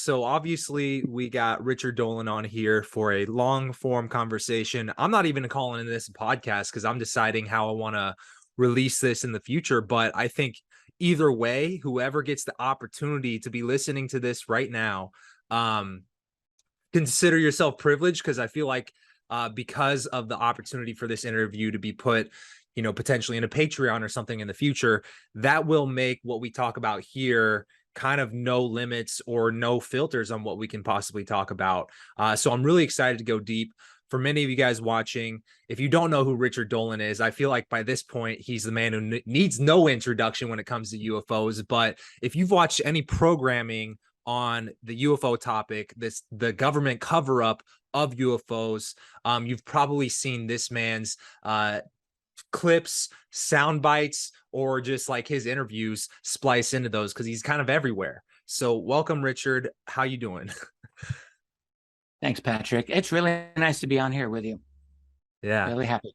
So obviously we got Richard Dolan on here for a long form conversation. I'm not even calling this a podcast because I'm deciding how I want to release this in the future. But I think either way, whoever gets the opportunity to be listening to this right now, consider yourself privileged, because I feel like because of the opportunity for this interview to be put, you know, potentially in a Patreon or something in the future, that will make what we talk about here kind of no limits or no filters on what we can possibly talk about. So I'm really excited to go deep. For many of you guys watching, if you don't know who Richard Dolan is, I feel like by this point, he's the man who needs no introduction when it comes to UFOs. But if you've watched any programming on the UFO topic, the government cover-up of UFOs, you've probably seen this man's clips, sound bites, or just like his interviews splice into those, because he's kind of everywhere. So welcome, Richard. How you doing? Thanks, Patrick. It's really nice to be on here with you. Yeah, really happy.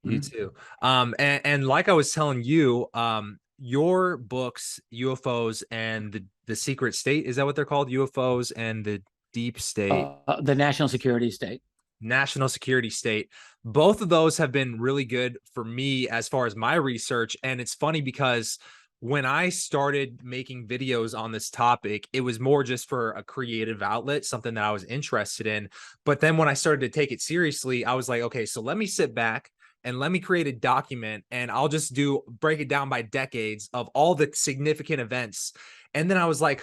You too. And like I was telling you, your books, UFOs and the Secret State, is that what they're called? UFOs and the Deep State, the National Security State. National Security State. Both of those have been really good for me as far as my research. And it's funny because when I started making videos on this topic, it was more just for a creative outlet, something that I was interested in. But then when I started to take it seriously, I was like, okay, so let me sit back and let me create a document, and I'll just break it down by decades of all the significant events. And then I was like,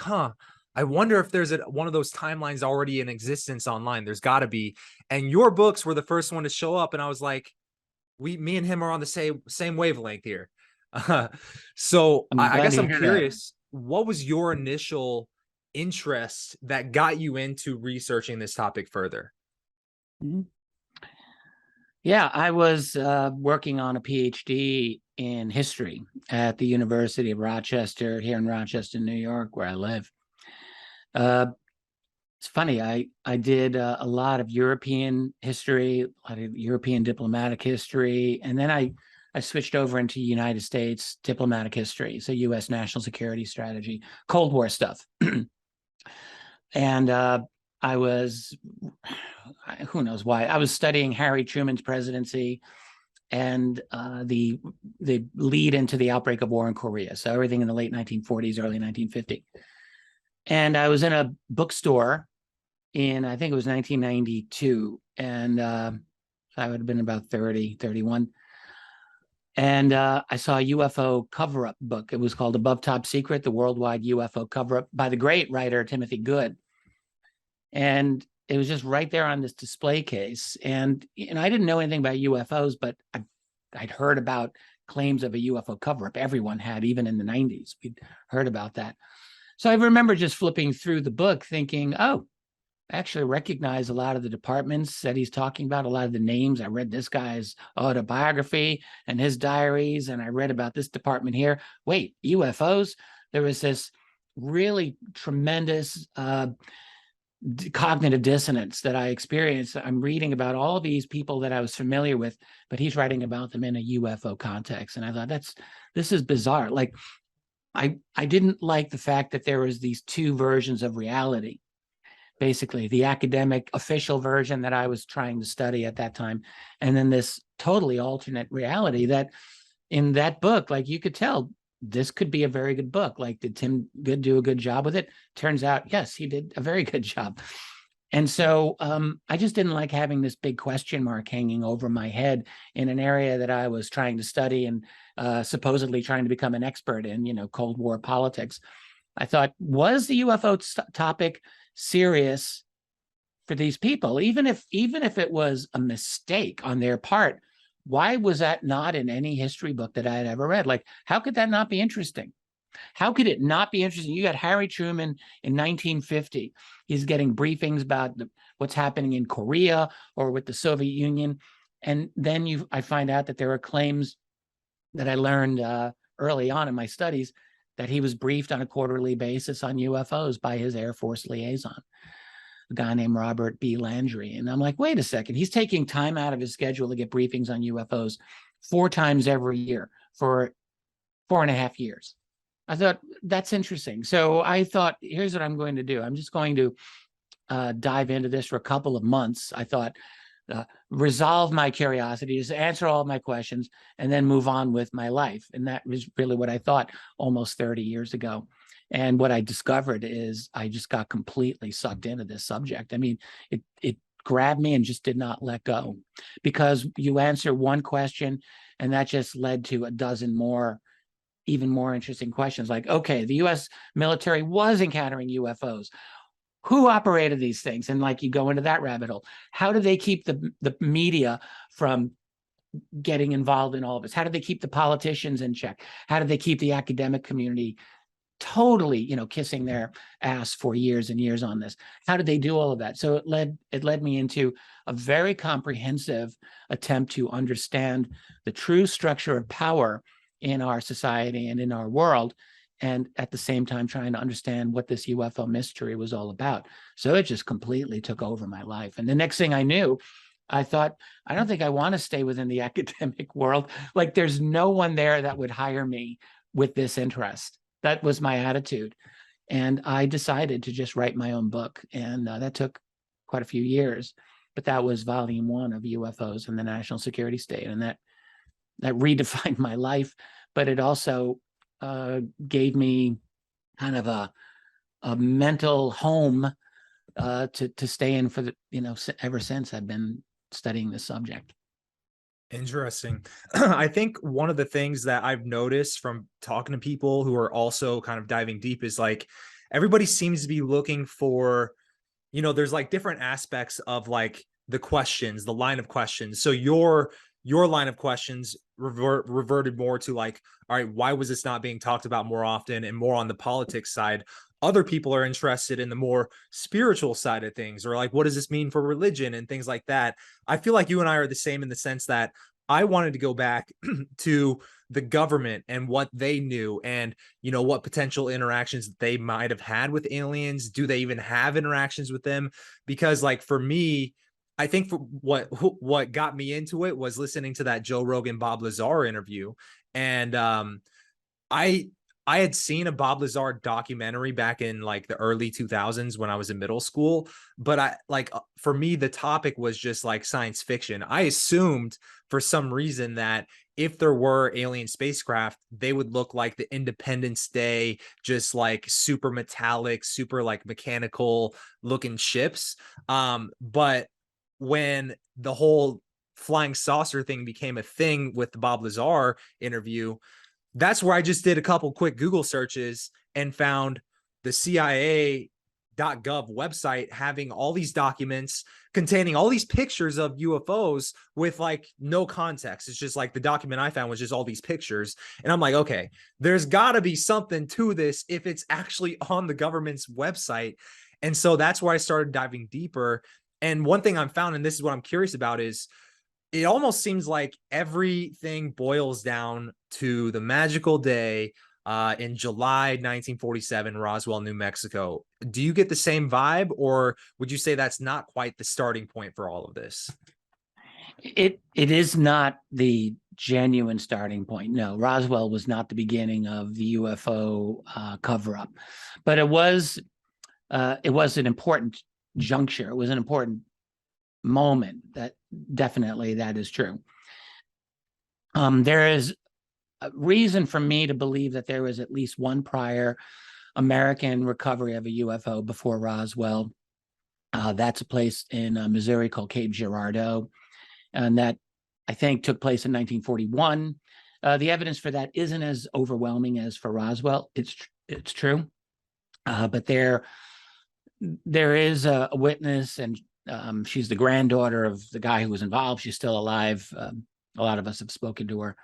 I wonder if there's one of those timelines already in existence online. There's got to be. And your books were the first one to show up, and I was like, me and him are on the same wavelength here. So I guess I'm curious, what was your initial interest that got you into researching this topic further? Yeah, I was working on a PhD in history at the University of Rochester, here in Rochester, New York, where I live. It's funny, I did a lot of European history, a lot of European diplomatic history, and then I switched over into United States diplomatic history, so U.S. national security strategy, Cold War stuff. And I was, who knows why, I was studying Harry Truman's presidency and the lead into the outbreak of war in Korea. So everything in the late 1940s, early 1950. And I was in a bookstore in, I think it was 1992. And I would have been about 30, 31. And I saw a UFO cover-up book. It was called Above Top Secret, the Worldwide UFO Cover-Up by the great writer, Timothy Good. And it was just right there on this display case. And I didn't know anything about UFOs, but I'd heard about claims of a UFO cover-up. Everyone had, even in the 90s, we'd heard about that. So I remember just flipping through the book thinking, oh, I actually recognize a lot of the departments that he's talking about, a lot of the names. I read this guy's autobiography and his diaries, and I read about this department here. Wait, UFOs? There was this really tremendous cognitive dissonance that I experienced. I'm reading about all these people that I was familiar with, but he's writing about them in a UFO context. And I thought, this is bizarre. Like, I didn't like the fact that there was these two versions of reality. Basically, the academic official version that I was trying to study at that time, and then this totally alternate reality that in that book, like, you could tell this could be a very good book. Like, did Tim Good do a good job with it? Turns out, yes, he did a very good job. And so I just didn't like having this big question mark hanging over my head in an area that I was trying to study and supposedly trying to become an expert in, Cold War politics. I thought, was the UFO topic serious for these people? Even if it was a mistake on their part, why was that not in any history book that I had ever read? Like, how could that not be interesting? How could it not be interesting? You got Harry Truman in 1950. He's getting briefings about what's happening in Korea or with the Soviet Union. And then I find out that there are claims that I learned early on in my studies that he was briefed on a quarterly basis on UFOs by his Air Force liaison, a guy named Robert B. Landry. And I'm like, wait a second, he's taking time out of his schedule to get briefings on UFOs 4 times every year for 4.5 years. I thought that's interesting. So I thought, here's what I'm going to do. I'm just going to dive into this for a couple of months. I thought, resolve my curiosity, just answer all of my questions, and then move on with my life. And that was really what I thought almost 30 years ago. And what I discovered is I just got completely sucked into this subject. I mean, it grabbed me and just did not let go, because you answer one question and that just led to a dozen more, even more interesting questions. Like, okay, the US military was encountering UFOs. Who operated these things? And like, you go into that rabbit hole. How do they keep the media from getting involved in all of this? How do they keep the politicians in check? How do they keep the academic community totally, you know, kissing their ass for years and years on this? How did they do all of that? So it led me into a very comprehensive attempt to understand the true structure of power in our society and in our world, and at the same time trying to understand what this UFO mystery was all about. So it just completely took over my life. And the next thing I knew, I thought, I don't think I want to stay within the academic world. Like, there's no one there that would hire me with this interest. That was my attitude. And I decided to just write my own book. And that took quite a few years. But that was volume 1 of UFOs and the National Security State. And that redefined my life. But it also gave me kind of a mental home to stay in for the, you know, ever since I've been studying this subject. Interesting. I think one of the things that I've noticed from talking to people who are also kind of diving deep is like, everybody seems to be looking for, you know, there's like different aspects of like the questions, the line of questions. So your line of questions reverted more to like, all right, why was this not being talked about more often, and more on the politics side. Other people are interested in the more spiritual side of things, or like, what does this mean for religion and things like that. I feel like you and I are the same in the sense that I wanted to go back to the government and what they knew, and, you know, what potential interactions they might have had with aliens. Do they even have interactions with them? Because like, for me, I think for what got me into it was listening to that Joe Rogan Bob Lazar interview. And I had seen a Bob Lazar documentary back in like the early 2000s when I was in middle school, but I like, for me, the topic was just like science fiction. I assumed for some reason that if there were alien spacecraft, they would look like the Independence Day, just like super metallic, super like mechanical looking ships. But when the whole flying saucer thing became a thing with the Bob Lazar interview, that's where I just did a couple quick Google searches and found the CIA.gov website having all these documents containing all these pictures of UFOs with like no context. It's just like, the document I found was just all these pictures. And I'm like, okay, there's gotta be something to this if it's actually on the government's website. And so that's where I started diving deeper. And one thing I'm found, and this is what I'm curious about, is it almost seems like everything boils down to the magical day in July 1947, Roswell, New Mexico. Do you get the same vibe, or would you say that's not quite the starting point for all of this? It is not the genuine starting point. No, Roswell was not the beginning of the UFO cover-up, but it was an important juncture. It was an important moment. That definitely, that is true. There is a reason for me to believe that there was at least one prior American recovery of a UFO before Roswell. That's a place in Missouri called Cape Girardeau, and that I think took place in 1941. The evidence for that isn't as overwhelming as for Roswell. It's true, but there is a witness, and she's the granddaughter of the guy who was involved. She's still alive. A lot of us have spoken to her.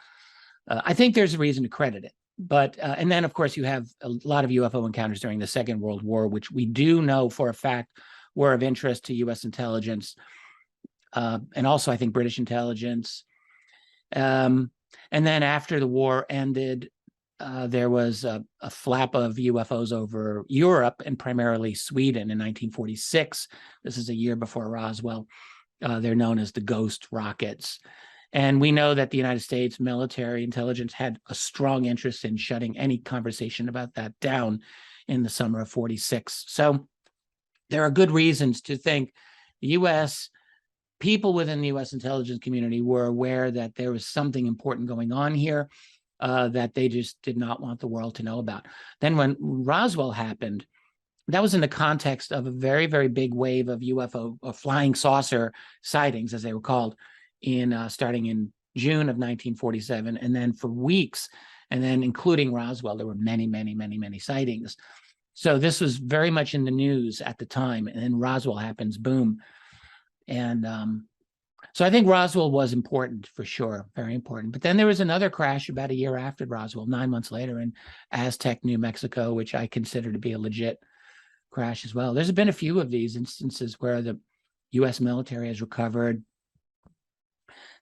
I think there's a reason to credit it. But, and then of course you have a lot of UFO encounters during the Second World War, which we do know for a fact were of interest to US intelligence. And also I think British intelligence. And then after the war ended, there was a flap of UFOs over Europe, and primarily Sweden in 1946. This is a year before Roswell. They're known as the ghost rockets. And we know that the United States military intelligence had a strong interest in shutting any conversation about that down in the summer of 46. So there are good reasons to think the U.S. people within the U.S. intelligence community were aware that there was something important going on here that they just did not want the world to know about. Then when Roswell happened, that was in the context of a very, very big wave of UFO or flying saucer sightings, as they were called, starting in June of 1947, and then for weeks, and then including Roswell, there were many, many, many, many sightings. So this was very much in the news at the time, and then Roswell happens, boom. And so I think Roswell was important for sure, very important. But then there was another crash about a year after Roswell, 9 months later in Aztec, New Mexico, which I consider to be a legit crash as well. There's been a few of these instances where the U.S. military has recovered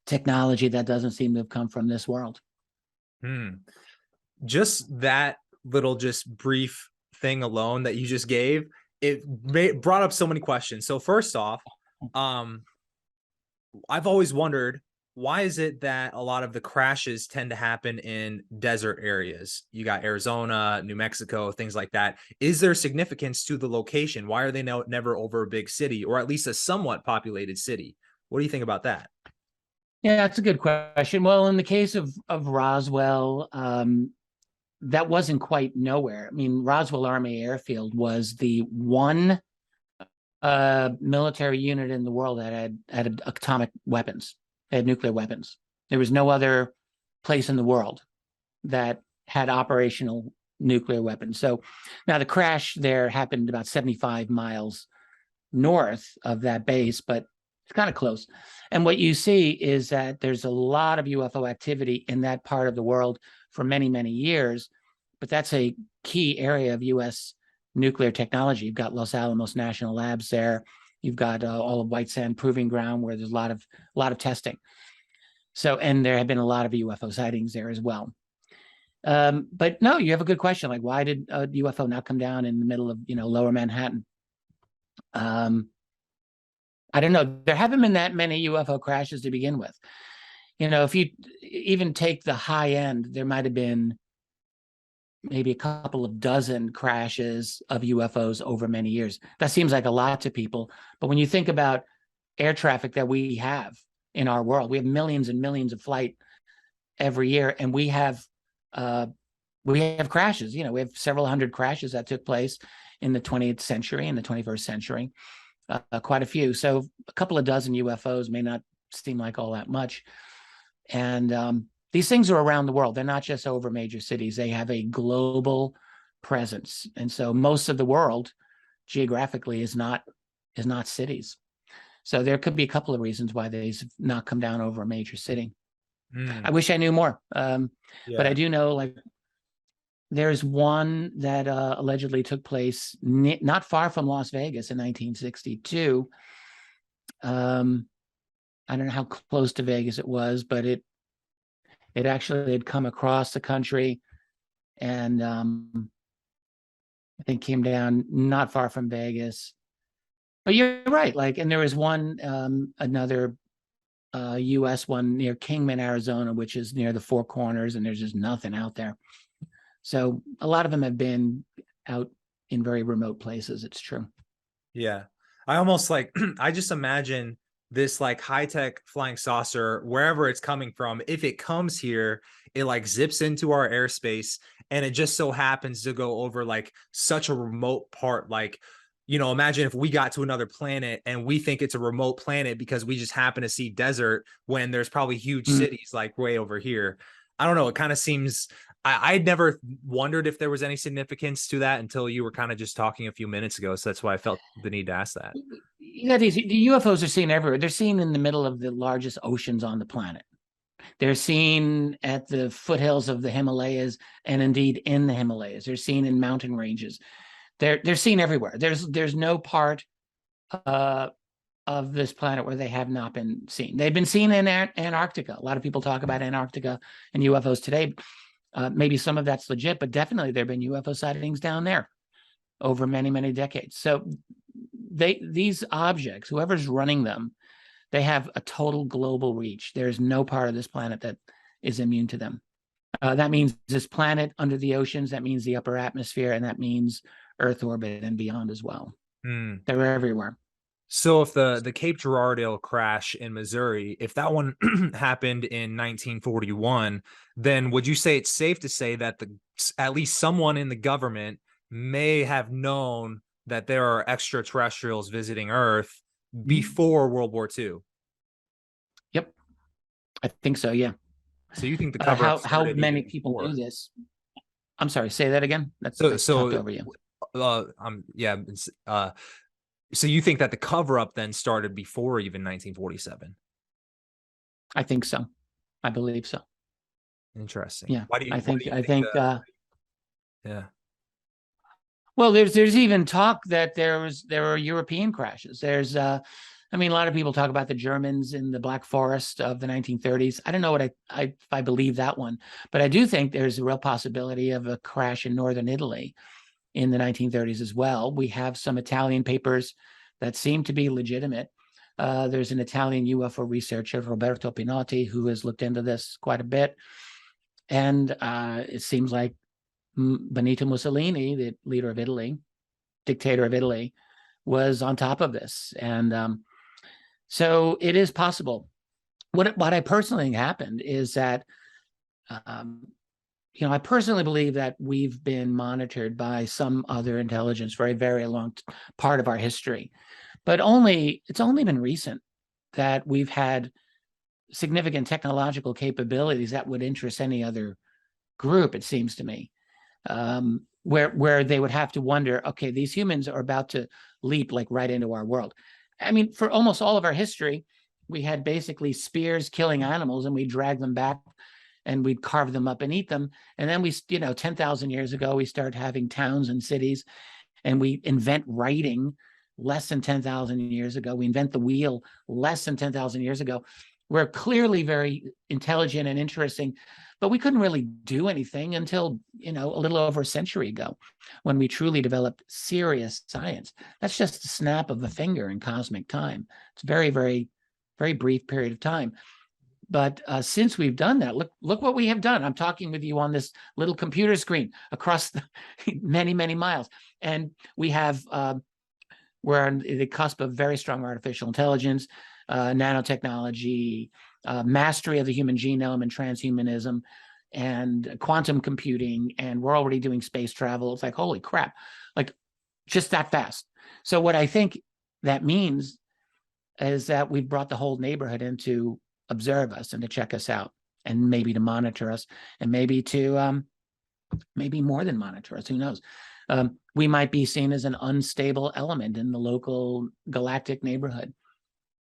technology that doesn't seem to have come from this world. Just that little brief thing alone that you just gave, it brought up so many questions. So first off, I've always wondered, why is it that a lot of the crashes tend to happen in desert areas? You got Arizona, New Mexico, things like that. Is there significance to the location? Why are they never over a big city, or at least a somewhat populated city? What do you think about that? Yeah, that's a good question. Well, in the case of Roswell, that wasn't quite nowhere. I mean, Roswell Army Airfield was the one military unit in the world that had atomic weapons. They had nuclear weapons. There was no other place in the world that had operational nuclear weapons. So now the crash there happened about 75 miles north of that base, but it's kind of close. And what you see is that there's a lot of UFO activity in that part of the world for many, many years, but that's a key area of U.S. nuclear technology. You've got Los Alamos National Labs there. You've got all of White Sand Proving Ground, where there's a lot of testing. So, and there have been a lot of UFO sightings there as well. But no, you have a good question. Like, why did a UFO not come down in the middle of, lower Manhattan? I don't know. There haven't been that many UFO crashes to begin with. If you even take the high end, there might have been maybe a couple of dozen crashes of UFOs over many years. That seems like a lot to people. But when you think about air traffic that we have in our world, we have millions and millions of flight every year, and we have crashes. We have several hundred crashes that took place in the 20th century and the 21st century, quite a few. So a couple of dozen UFOs may not seem like all that much. And these things are around the world. They're not just over major cities. They have a global presence. And so most of the world geographically is not cities. So there could be a couple of reasons why they've not come down over a major city. I wish I knew more. But I do know, like, there's one that allegedly took place not far from Las Vegas in 1962. I don't know how close to Vegas it was, but it actually had come across the country, and I think came down not far from Vegas. But you're right. Like, and there was one, another U.S. one near Kingman, Arizona, which is near the Four Corners, and there's just nothing out there. So a lot of them have been out in very remote places. It's true. Yeah. I almost I just imagine this high-tech flying saucer, wherever it's coming from, if it comes here, it zips into our airspace, and it just so happens to go over such a remote part. Imagine if we got to another planet and we think it's a remote planet because we just happen to see desert when there's probably huge cities way over here. I don't know. It kind of seems, I'd never wondered if there was any significance to that until you were kind of just talking a few minutes ago. So that's why I felt the need to ask that. Yeah, the UFOs are seen everywhere. They're seen in the middle of the largest oceans on the planet. They're seen at the foothills of the Himalayas, and indeed in the Himalayas. They're seen in mountain ranges. They're seen everywhere. There's no part of this planet where they have not been seen. They've been seen in Antarctica. A lot of people talk about Antarctica and UFOs today. Maybe some of that's legit, but definitely there have been UFO sightings down there over many, many decades. So these objects, whoever's running them, They have a total global reach. There's no part of this planet that is immune to them. That means this planet under the oceans, that means the upper atmosphere, and that means Earth orbit and beyond as well. They're everywhere. So if the Cape Girardeau crash in Missouri, if that one happened in 1941, then would you say it's safe to say that at least someone in the government may have known that there are extraterrestrials visiting Earth before World War II? Yep, I think so. Yeah. So you think the cover-up how many people knew this? I'm sorry, say that again. I talked over you. So you think that the cover-up then started before even 1947? I think so. I believe so. Interesting. Yeah. Why do you? I think. Yeah. Well, there's even talk that there were European crashes. There's I mean, a lot of people talk about the Germans in the Black Forest of the 1930s. I don't know if I believe that one, but I do think there's a real possibility of a crash in northern Italy in the 1930s as well. We have some Italian papers that seem to be legitimate. There's an Italian UFO researcher, Roberto Pinotti, who has looked into this quite a bit. And it seems like Benito Mussolini, the leader of Italy, dictator of Italy, was on top of this. And so it is possible. What I personally think happened is that, I personally believe that we've been monitored by some other intelligence for a very long part of our history, but it's only been recent that we've had significant technological capabilities that would interest any other group, it seems to me, where they would have to wonder, okay, these humans are about to leap like right into our world. I mean, for almost all of our history, we had basically spears killing animals, and we drag them back and we'd carve them up and eat them. And then 10,000 years ago, we start having towns and cities, and we invent writing less than 10,000 years ago. We invent the wheel less than 10,000 years ago. We're clearly very intelligent and interesting, but we couldn't really do anything until, a little over a century ago, when we truly developed serious science. That's just a snap of a finger in cosmic time. It's a very, very, very brief period of time. But since we've done that, look what we have done. I'm talking with you on this little computer screen across many, many miles. And we have, we're on the cusp of very strong artificial intelligence, nanotechnology, mastery of the human genome and transhumanism, and quantum computing. And we're already doing space travel. It's like, holy crap, like just that fast. So what I think that means is that we've brought the whole neighborhood in to observe us and to check us out, and maybe to monitor us, and maybe to maybe more than monitor us, who knows. We might be seen as an unstable element in the local galactic neighborhood.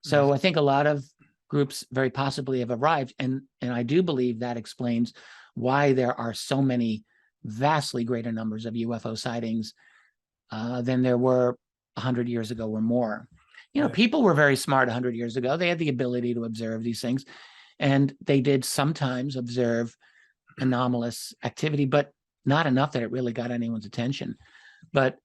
So I think a lot of groups very possibly have arrived, and I do believe that explains why there are so many vastly greater numbers of UFO sightings than there were 100 years ago or more. People were very smart 100 years ago. They had the ability to observe these things, and they did sometimes observe anomalous activity, but not enough that it really got anyone's attention. But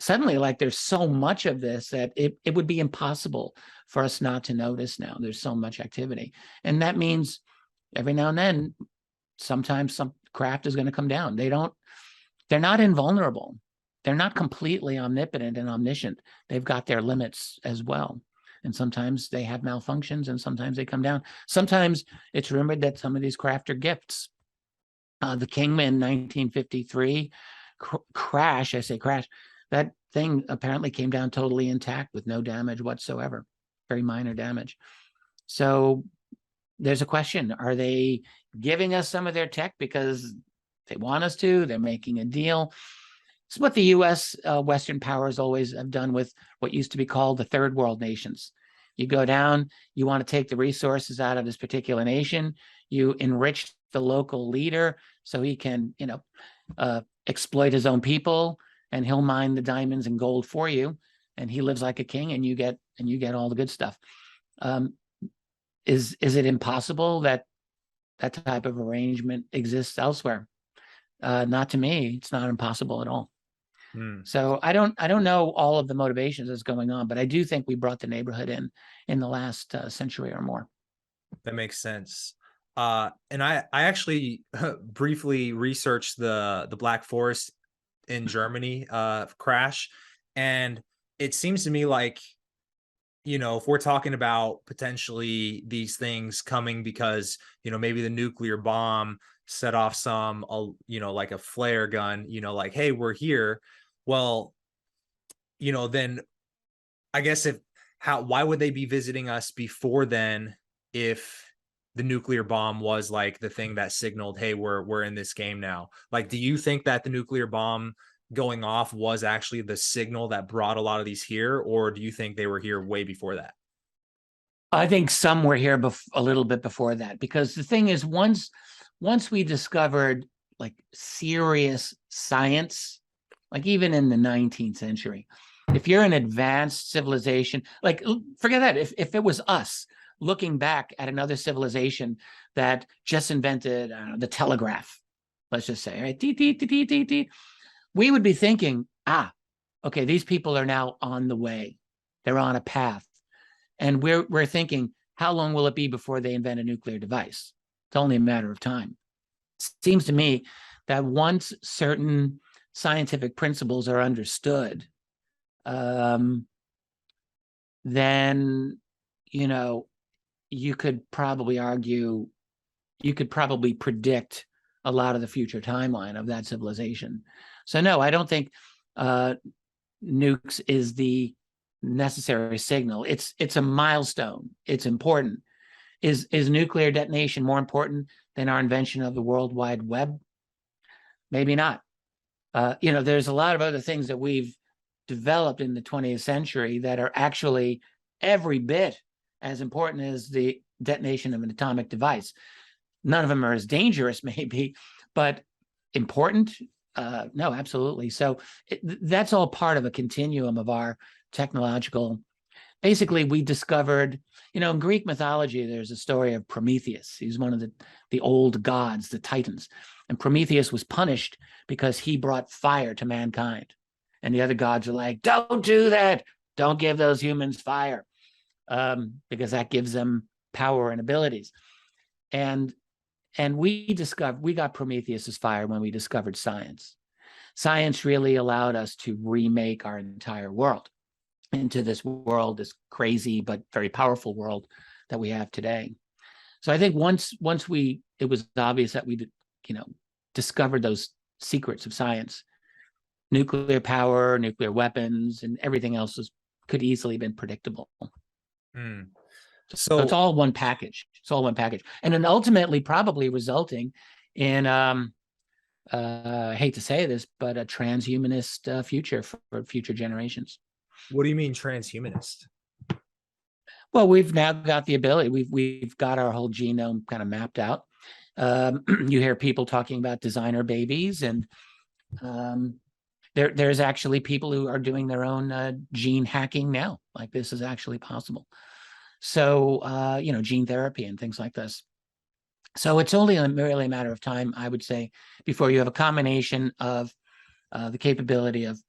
suddenly, like, there's so much of this that it would be impossible for us not to notice now. There's so much activity. And that means every now and then, sometimes some craft is going to come down. They're not invulnerable. They're not completely omnipotent and omniscient. They've got their limits as well. And sometimes they have malfunctions, and sometimes they come down. Sometimes it's rumored that some of these craft are gifts. The Kingman 1953 crash, I say crash, that thing apparently came down totally intact with no damage whatsoever, very minor damage. So there's a question. Are they giving us some of their tech because they want us to? They're making a deal. It's what the U.S. Western powers always have done with what used to be called the third world nations. You go down, you want to take the resources out of this particular nation, you enrich the local leader so he can, exploit his own people, and he'll mine the diamonds and gold for you, and he lives like a king, and you get all the good stuff. Is it impossible that that type of arrangement exists elsewhere? Not to me. It's not impossible at all. Mm, So I don't know all of the motivations that's going on, but I do think we brought the neighborhood in the last century or more. that makes sense. And I actually briefly researched the Black Forest in Germany crash, and it seems to me like, you know, if we're talking about potentially these things coming because, you know, maybe the nuclear bomb set off some, you know, like a flare gun, you know, like, hey, we're here. Well, you know, then I guess if why would they be visiting us before then if the nuclear bomb was like the thing that signaled, hey, we're in this game now? Like, do you think that the nuclear bomb going off was actually the signal that brought a lot of these here, or do you think they were here way before that? I think some were here a little bit before that, because the thing is, once we discovered like serious science, like even in the 19th century, if you're an advanced civilization, like forget that, if it was us looking back at another civilization that just invented the telegraph, let's just say, right, we would be thinking, okay, these people are now on the way, they're on a path. And we're thinking, how long will it be before they invent a nuclear device? It's only a matter of time. It seems to me that once certain scientific principles are understood, then, you know, you could probably argue, you could probably predict a lot of the future timeline of that civilization. So no, I don't think nukes is the necessary signal. It's a milestone. It's important. Is nuclear detonation more important than our invention of the World Wide Web? Maybe not. You know, there's a lot of other things that we've developed in the 20th century that are actually every bit as important as the detonation of an atomic device. None of them are as dangerous, maybe, but important? No, absolutely. So that's all part of a continuum of our technological. Basically, we discovered, you know, in Greek mythology, there's a story of Prometheus. He's one of the old gods, the Titans. And Prometheus was punished because he brought fire to mankind. And the other gods are like, don't do that. Don't give those humans fire, because that gives them power and abilities. And we got Prometheus's fire when we discovered science. Science really allowed us to remake our entire world into this world, this crazy but very powerful world that we have today. So I think once it was obvious that we, you know, discovered those secrets of science, nuclear power, nuclear weapons, and everything else could easily have been predictable. Mm. So it's all one package. It's all one package, and then ultimately probably resulting in I hate to say this, but a transhumanist future for future generations. What do you mean transhumanist? Well, we've now got the ability. We've got our whole genome kind of mapped out. You hear people talking about designer babies, and there's actually people who are doing their own gene hacking now. Like, this is actually possible. So you know, gene therapy and things like this. So it's only merely a matter of time, I would say, before you have a combination of the capability of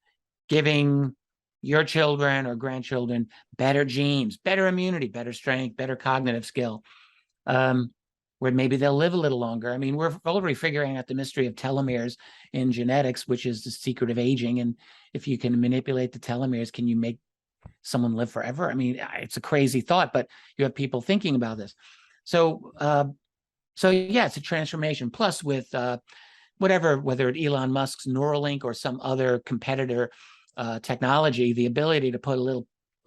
giving your children or grandchildren better genes, better immunity, better strength, better cognitive skill, where maybe they'll live a little longer. I mean, we're already figuring out the mystery of telomeres in genetics, which is the secret of aging. And if you can manipulate the telomeres, can you make someone live forever? I mean, it's a crazy thought, but you have people thinking about this. So yeah, it's a transformation. Plus, with whether it's Elon Musk's Neuralink or some other competitor technology, the ability to put a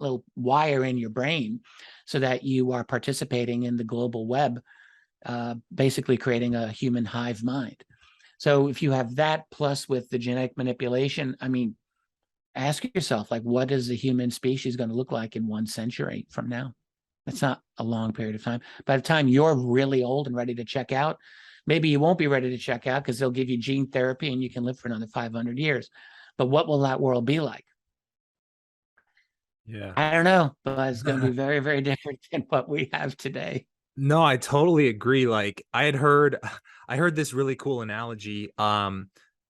little wire in your brain so that you are participating in the global web, basically creating a human hive mind. So if you have that, plus with the genetic manipulation, I mean, ask yourself, like, what is the human species going to look like in 1 century from now? That's not a long period of time. By the time you're really old and ready to check out, maybe you won't be ready to check out because they'll give you gene therapy and you can live for another 500 years. But what will that world be like? Yeah. I don't know, but it's going to be very, very different than what we have today. No, I totally agree. Like, I heard this really cool analogy.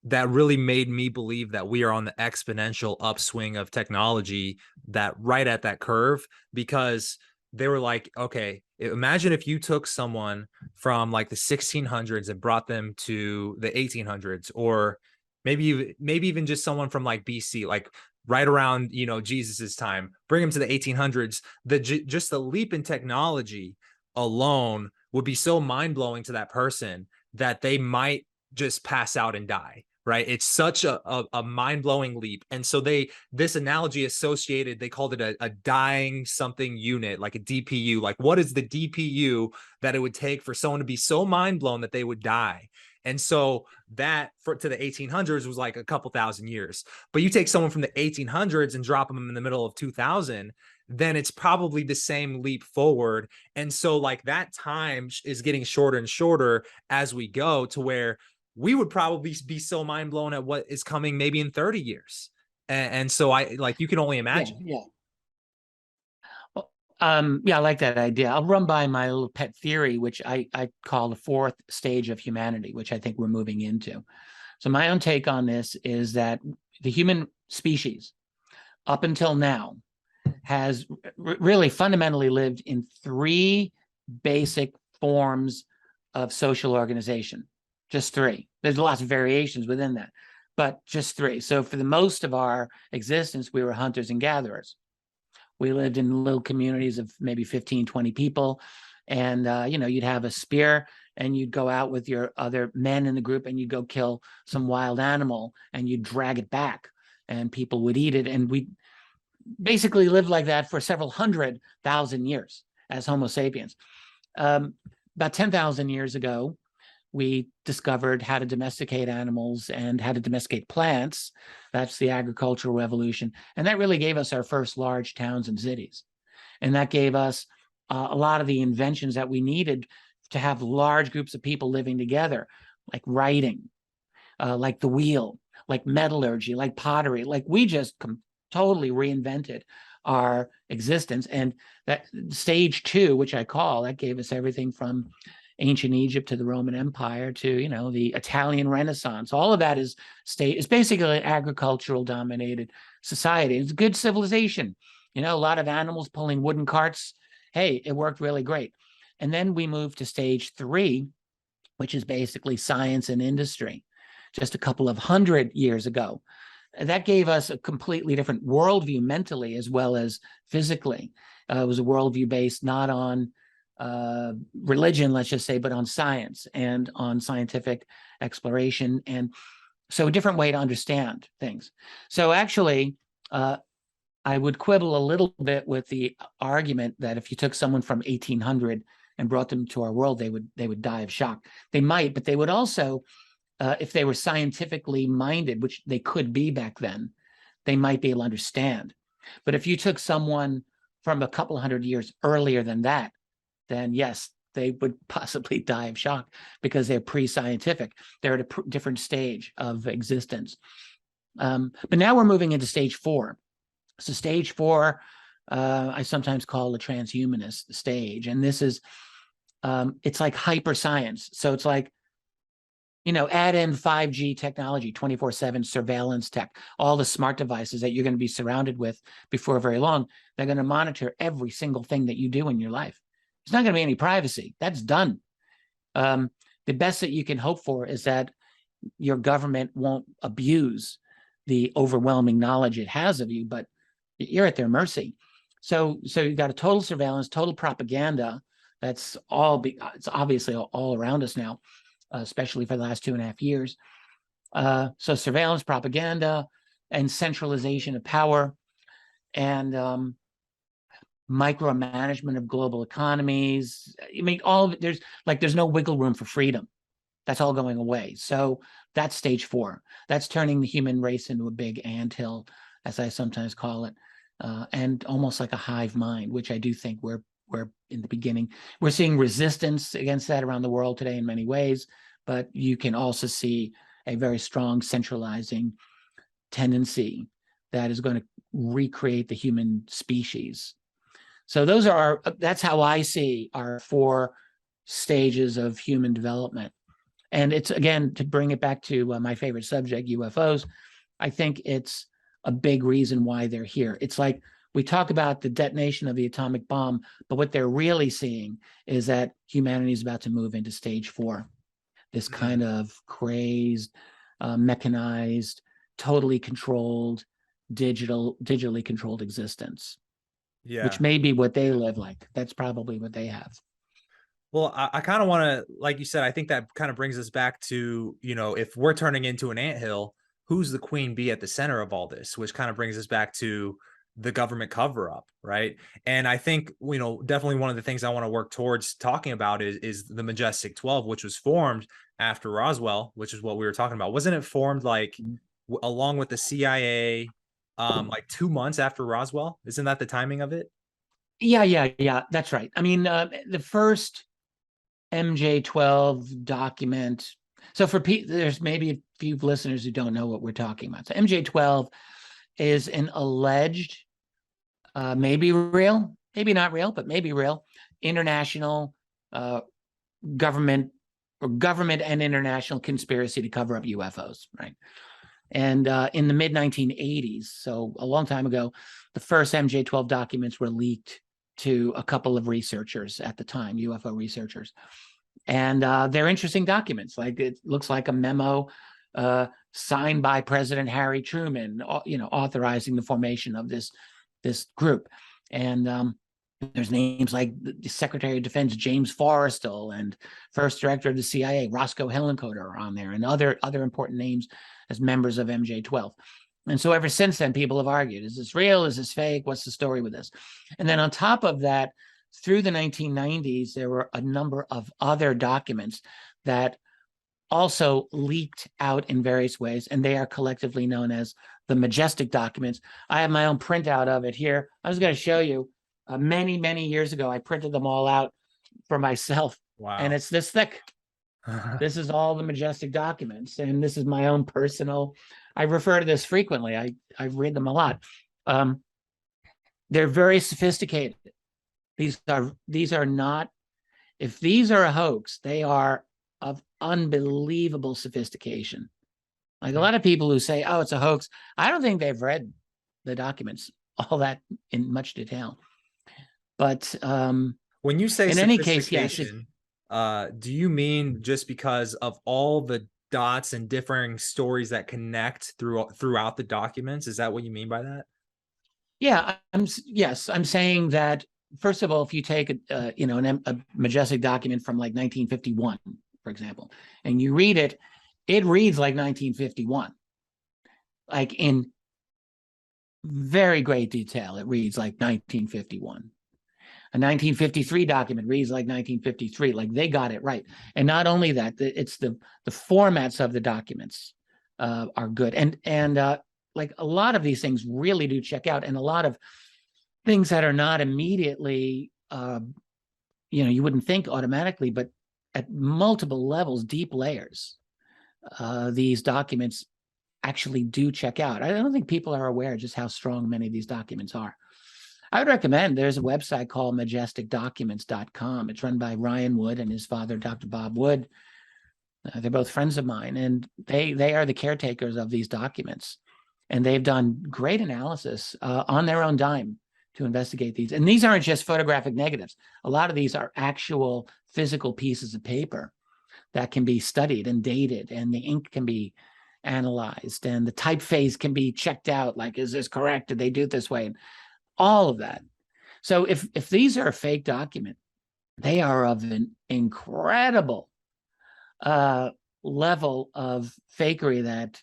that really made me believe that we are on the exponential upswing of technology, that right at that curve, because they were like, okay, imagine if you took someone from like the 1600s and brought them to the 1800s, or maybe even just someone from like BC, like right around, you know, Jesus's time, bring them to the 1800s. Just the leap in technology alone would be so mind-blowing to that person that they might just pass out and die. Right. It's such a mind-blowing leap. And so this analogy associated, they called it a dying something unit, like a DPU. Like, what is the DPU that it would take for someone to be so mind-blown that they would die? And so that to the 1800s was like a couple thousand years. But you take someone from the 1800s and drop them in the middle of 2000, then it's probably the same leap forward. And so like that time is getting shorter and shorter as we go, to where we would probably be so mind blown at what is coming maybe in 30 years. And so you can only imagine. Yeah. Well, yeah, I like that idea. I'll run by my little pet theory, which I call the fourth stage of humanity, which I think we're moving into. So my own take on this is that the human species up until now has really fundamentally lived in three basic forms of social organization. Just three. There's lots of variations within that, but just three. So for the most of our existence, we were hunters and gatherers. We lived in little communities of maybe 15, 20 people. And, you know, you'd have a spear and you'd go out with your other men in the group and you'd go kill some wild animal and you'd drag it back and people would eat it. And we basically lived like that for several 100,000 years as Homo sapiens. About 10,000 years ago, we discovered how to domesticate animals and how to domesticate plants. That's the agricultural revolution. And that really gave us our first large towns and cities. And that gave us a lot of the inventions that we needed to have large groups of people living together, like writing, like the wheel, like metallurgy, like pottery. Like we just totally reinvented our existence. And that stage two, which I call, that gave us everything from ancient Egypt to the Roman Empire to, you know, the Italian Renaissance. All of that is basically an agricultural dominated society. It's a good civilization. You know, a lot of animals pulling wooden carts. Hey, it worked really great. And then we moved to stage three, which is basically science and industry, just a couple of 100 years ago. That gave us a completely different worldview mentally as well as physically. It was a worldview based not on religion, let's just say, but on science and on scientific exploration. And so a different way to understand things. So actually, I would quibble a little bit with the argument that if you took someone from 1800 and brought them to our world, they would die of shock. They might, but they would also, if they were scientifically minded, which they could be back then, they might be able to understand. But if you took someone from a couple hundred years earlier than that, then yes, they would possibly die of shock because they're pre-scientific. They're at a different stage of existence. But now we're moving into stage four. So stage four, I sometimes call the transhumanist stage. And this is, it's like hyper science. So it's like, you know, add in 5G technology, 24/7 surveillance tech, all the smart devices that you're going to be surrounded with before very long. They're going to monitor every single thing that you do in your life. There's not going to be any privacy. That's done. The best that you can hope for is that your government won't abuse the overwhelming knowledge it has of you, but you're at their mercy. So you've got a total surveillance, total propaganda. That's all. It's obviously all around us now, especially for the last 2.5 years. So surveillance, propaganda, and centralization of power, and micromanagement of global economies. I mean, all of it, there's no wiggle room for freedom. That's all going away. So that's stage four. That's turning the human race into a big anthill, as I sometimes call it, and almost like a hive mind, which I do think we're in the beginning. We're seeing resistance against that around the world today in many ways, but you can also see a very strong centralizing tendency that is going to recreate the human species. So that's how I see our 4 stages of human development. And it's, again, to bring it back to my favorite subject, UFOs, I think it's a big reason why they're here. It's like we talk about the detonation of the atomic bomb, but what they're really seeing is that humanity is about to move into stage 4, this kind of crazed, mechanized, totally controlled, digitally controlled existence. Yeah. Which may be what they live like. That's probably what they have. Well, I kind of want to, like you said, I think that kind of brings us back to, you know, if we're turning into an anthill, who's the queen bee at the center of all this, which kind of brings us back to the government cover up, right? And I think, you know, definitely one of the things I want to work towards talking about is the Majestic 12, which was formed after Roswell, which is what we were talking about. Wasn't it formed like along with the CIA, like 2 months after Roswell? Isn't that the timing of it? Yeah, that's right. I mean, the first MJ12 document. So for there's maybe a few listeners who don't know what we're talking about. So MJ12 is an alleged, maybe real, maybe not real, but maybe real, international government and international conspiracy to cover up UFOs, right? And in the mid-1980s, so a long time ago, the first MJ12 documents were leaked to a couple of researchers at the time, UFO researchers. And they're interesting documents. Like, it looks like a memo signed by President Harry Truman, you know, authorizing the formation of this group. And there's names like the Secretary of Defense James Forrestal and First Director of the CIA Roscoe Hillenkoetter are on there, and other important names as members of MJ12. And so ever since then, people have argued, is this real? Is this fake? What's the story with this? And then on top of that, through the 1990s, there were a number of other documents that also leaked out in various ways, and they are collectively known as the Majestic documents. I have my own printout of it here. I was going to show you. Many years ago, I printed them all out for myself. Wow. And it's this thick. This is all the Majestic documents, and this is my own personal. I refer to this frequently. I read them a lot. They're very sophisticated. These are not. If these are a hoax, they are of unbelievable sophistication. Like a lot of people who say, "Oh, it's a hoax," I don't think they've read the documents all that in much detail. But when you say in any case, yes. Do you mean just because of all the dots and differing stories that connect throughout the documents? Is that what you mean by that? Yeah, I'm saying that, first of all, if you take a Majestic document from like 1951, for example, and you read it, it reads like 1951, like in very great detail. It reads like 1951. A 1953 document reads like 1953, like they got it right. And not only that, it's the formats of the documents are good. And like a lot of these things really do check out, and a lot of things that are not immediately, you wouldn't think automatically, but at multiple levels, deep layers, these documents actually do check out. I don't think people are aware just how strong many of these documents are. I would recommend, there's a website called majesticdocuments.com. It's run by Ryan Wood and his father, Dr. Bob Wood. They're both friends of mine, and they are the caretakers of these documents. And they've done great analysis on their own dime to investigate these. And these aren't just photographic negatives. A lot of these are actual physical pieces of paper that can be studied and dated, and the ink can be analyzed, and the typeface can be checked out. Like, is this correct? Did they do it this way? And all of that. So if these are a fake document, they are of an incredible level of fakery that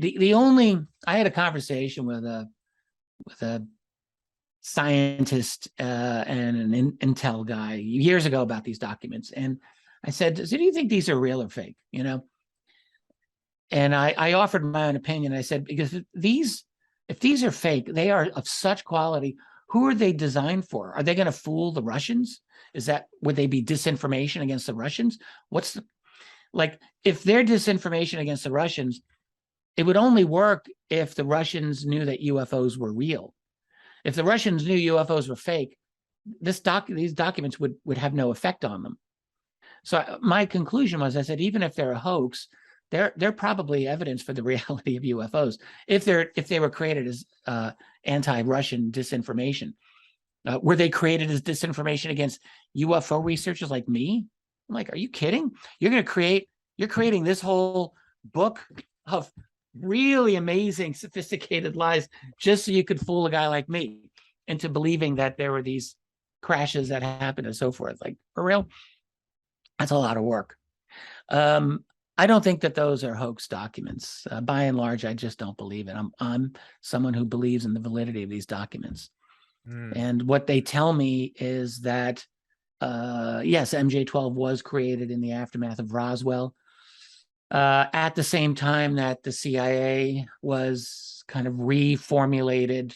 I had a conversation with a scientist and an intel guy years ago about these documents, and I said, "Do you think these are real or fake?" And I offered my own opinion. I said, because if these are fake, they are of such quality. Who are they designed for? Are they going to fool the Russians? Would they be disinformation against the Russians? If they're disinformation against the Russians, it would only work if the Russians knew that UFOs were real. If the Russians knew UFOs were fake, these documents would have no effect on them. So my conclusion was, I said, even if they're a hoax, they're probably evidence for the reality of UFOs. If they were created as anti-Russian disinformation, were they created as disinformation against UFO researchers like me? I'm like, are you kidding? You're creating this whole book of really amazing, sophisticated lies just so you could fool a guy like me into believing that there were these crashes that happened and so forth. Like, for real? That's a lot of work. I don't think that those are hoax documents. By and large, I just don't believe it. I'm someone who believes in the validity of these documents. And what they tell me is that, yes, MJ-12 was created in the aftermath of Roswell, at the same time that the CIA was kind of reformulated,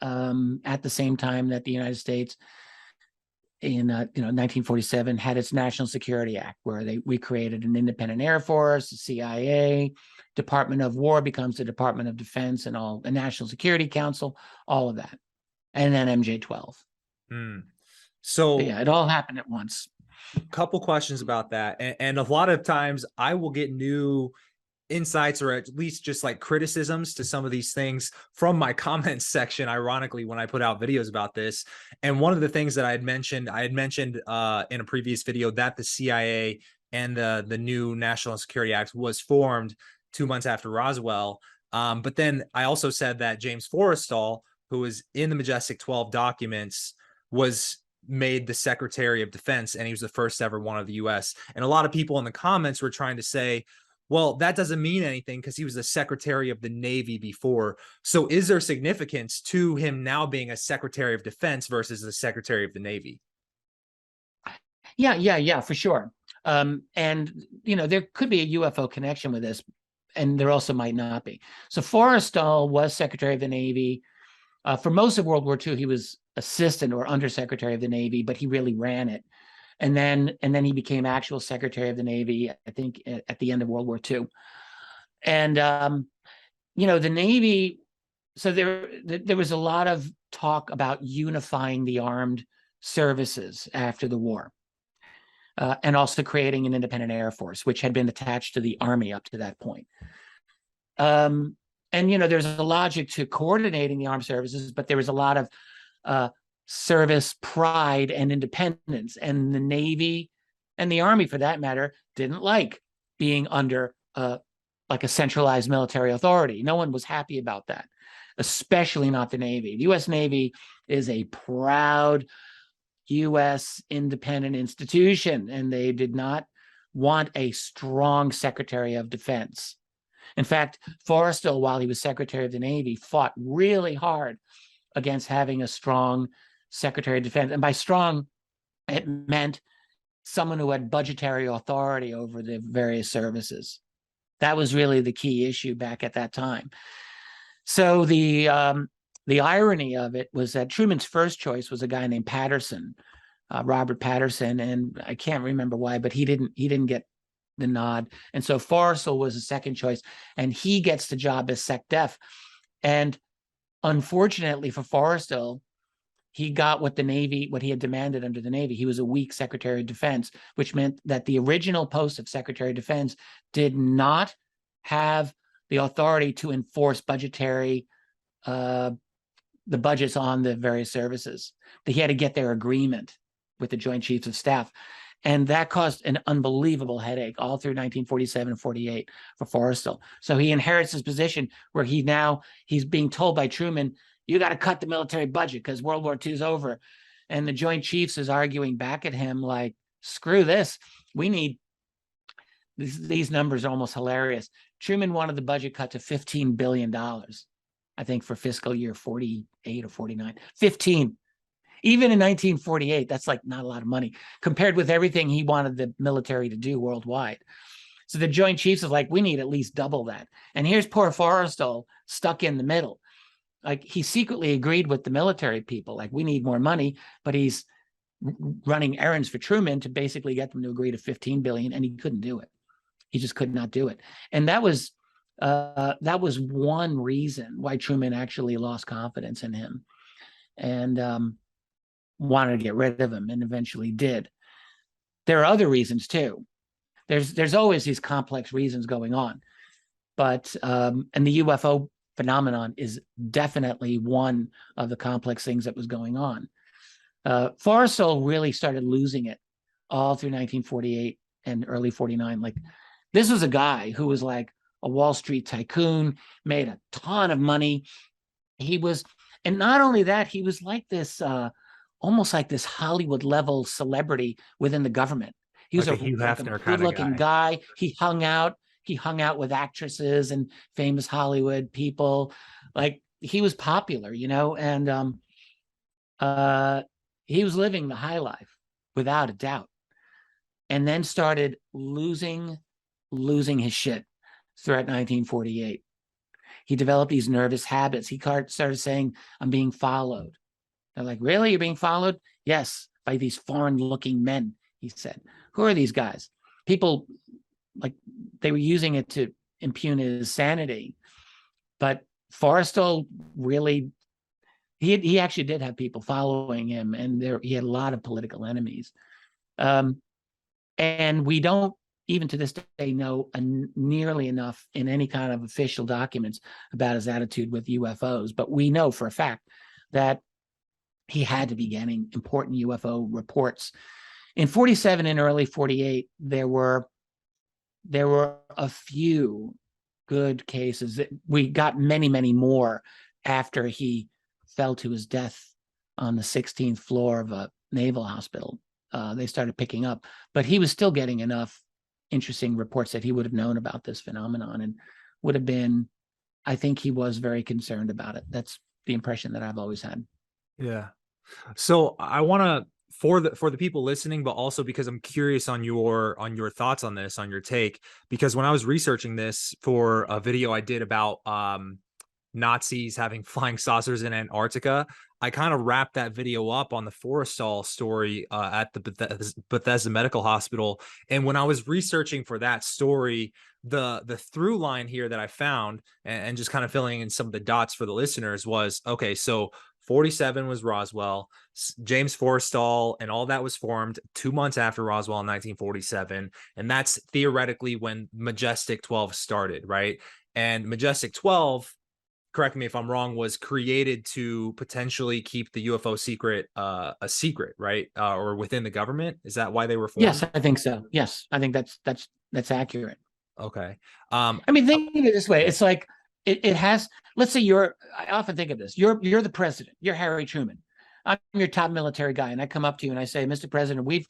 at the same time that the United States in 1947 had its National Security Act, where we created an independent Air Force, the CIA, Department of War becomes the Department of Defense, and the National Security Council, all of that, and then MJ-12. So yeah, it all happened at once. Couple questions about that, and a lot of times I will get new insights, or at least just like criticisms to some of these things from my comments section, ironically, when I put out videos about this. And one of the things that I had mentioned in a previous video, that the CIA and the new National Security Act was formed 2 months after Roswell. But then I also said that James Forrestal, who was in the Majestic 12 documents, was made the Secretary of Defense, and he was the first ever one of the US. And a lot of people in the comments were trying to say, well, that doesn't mean anything because he was the Secretary of the Navy before. So is there significance to him now being a Secretary of Defense versus the Secretary of the Navy? Yeah, for sure. And, there could be a UFO connection with this, and there also might not be. So Forrestal was Secretary of the Navy. For most of World War II, he was assistant or undersecretary of the Navy, but he really ran it. And then he became actual Secretary of the Navy, I think, at the end of World War II. And, the Navy, so there was a lot of talk about unifying the armed services after the war, and also creating an independent Air Force, which had been attached to the Army up to that point. And, there's a logic to coordinating the armed services, but there was a lot of service pride and independence. And the Navy and the Army, for that matter, didn't like being under like a centralized military authority. No one was happy about that, especially not the Navy. The U.S. Navy is a proud U.S. independent institution, and they did not want a strong Secretary of Defense. In fact, Forrestal, while he was Secretary of the Navy, fought really hard against having a strong Secretary of Defense. And by strong, it meant someone who had budgetary authority over the various services. That was really the key issue back at that time. So the irony of it was that Truman's first choice was a guy named Patterson, Robert Patterson, and I can't remember why, but he didn't get the nod. And so Forrestal was a second choice, and he gets the job as SecDef. And unfortunately for Forrestal, he got what he had demanded under the Navy. He was a weak Secretary of Defense, which meant that the original post of Secretary of Defense did not have the authority to enforce the budgets on the various services. That he had to get their agreement with the Joint Chiefs of Staff. And that caused an unbelievable headache all through 1947 and 48 for Forrestal. So he inherits his position where he's being told by Truman, you got to cut the military budget because World War II is over. And the Joint Chiefs is arguing back at him like, screw this. We need, these numbers are almost hilarious. Truman wanted the budget cut to $15 billion, I think, for fiscal year 48 or 49. 15. Even in 1948, that's like not a lot of money compared with everything he wanted the military to do worldwide. So the Joint Chiefs is like, we need at least double that. And here's poor Forrestal stuck in the middle. Like, he secretly agreed with the military people, like, we need more money, but he's running errands for Truman to basically get them to agree to $15 billion, and he couldn't do it. He just could not do it. And that was one reason why Truman actually lost confidence in him and wanted to get rid of him, and eventually did. there are other reasons too. There's always these complex reasons going on, but and the UFO phenomenon is definitely one of the complex things that was going on. Forrestal really started losing it all through 1948 and early 49. Like, this was a guy who was like a Wall Street tycoon, made a ton of money. He was, and not only that, he was like this, almost like this Hollywood level celebrity within the government. He was Like a Hugh like a Hefner kind of good-looking guy. He hung out with actresses and famous Hollywood people. Like, he was popular, you know, and he was living the high life without a doubt, and then started losing his shit throughout 1948. He developed these nervous habits. He started saying, "I'm being followed." They're like, "Really? You're being followed?" "Yes, by these foreign-looking men," he said. "Who are these guys?" People, like, they were using it to impugn his sanity. But Forrestal really, he actually did have people following him, and he had a lot of political enemies. And we don't, even to this day, know nearly enough in any kind of official documents about his attitude with UFOs. But we know for a fact that he had to be getting important UFO reports. In 47 and early 48, there were a few good cases. We got many, many more after he fell to his death on the 16th floor of a naval hospital. They started picking up, but he was still getting enough interesting reports that he would have known about this phenomenon and would have been, I think he was very concerned about it. That's the impression that I've always had. Yeah. So I want to, for the people listening, but also because I'm curious on your thoughts on this, on your take, because when I was researching this for a video I did about Nazis having flying saucers in Antarctica, I kind of wrapped that video up on the Forrestal story at the Bethesda Medical Hospital. And when I was researching for that story, the through line here that I found, and just kind of filling in some of the dots for the listeners, was, okay, so 47 was Roswell, James Forrestal and all that was formed 2 months after Roswell in 1947. And that's theoretically when Majestic 12 started, right? And Majestic 12, correct me if I'm wrong, was created to potentially keep the UFO secret a secret, right? Or within the government. Is that why they were formed? Yes, I think so. Yes, I think that's accurate. Okay. I mean, think of it this way. It's like it has, let's say I often think of this. You're the president. You're Harry Truman. I'm your top military guy, and I come up to you and I say, "Mr. President, we've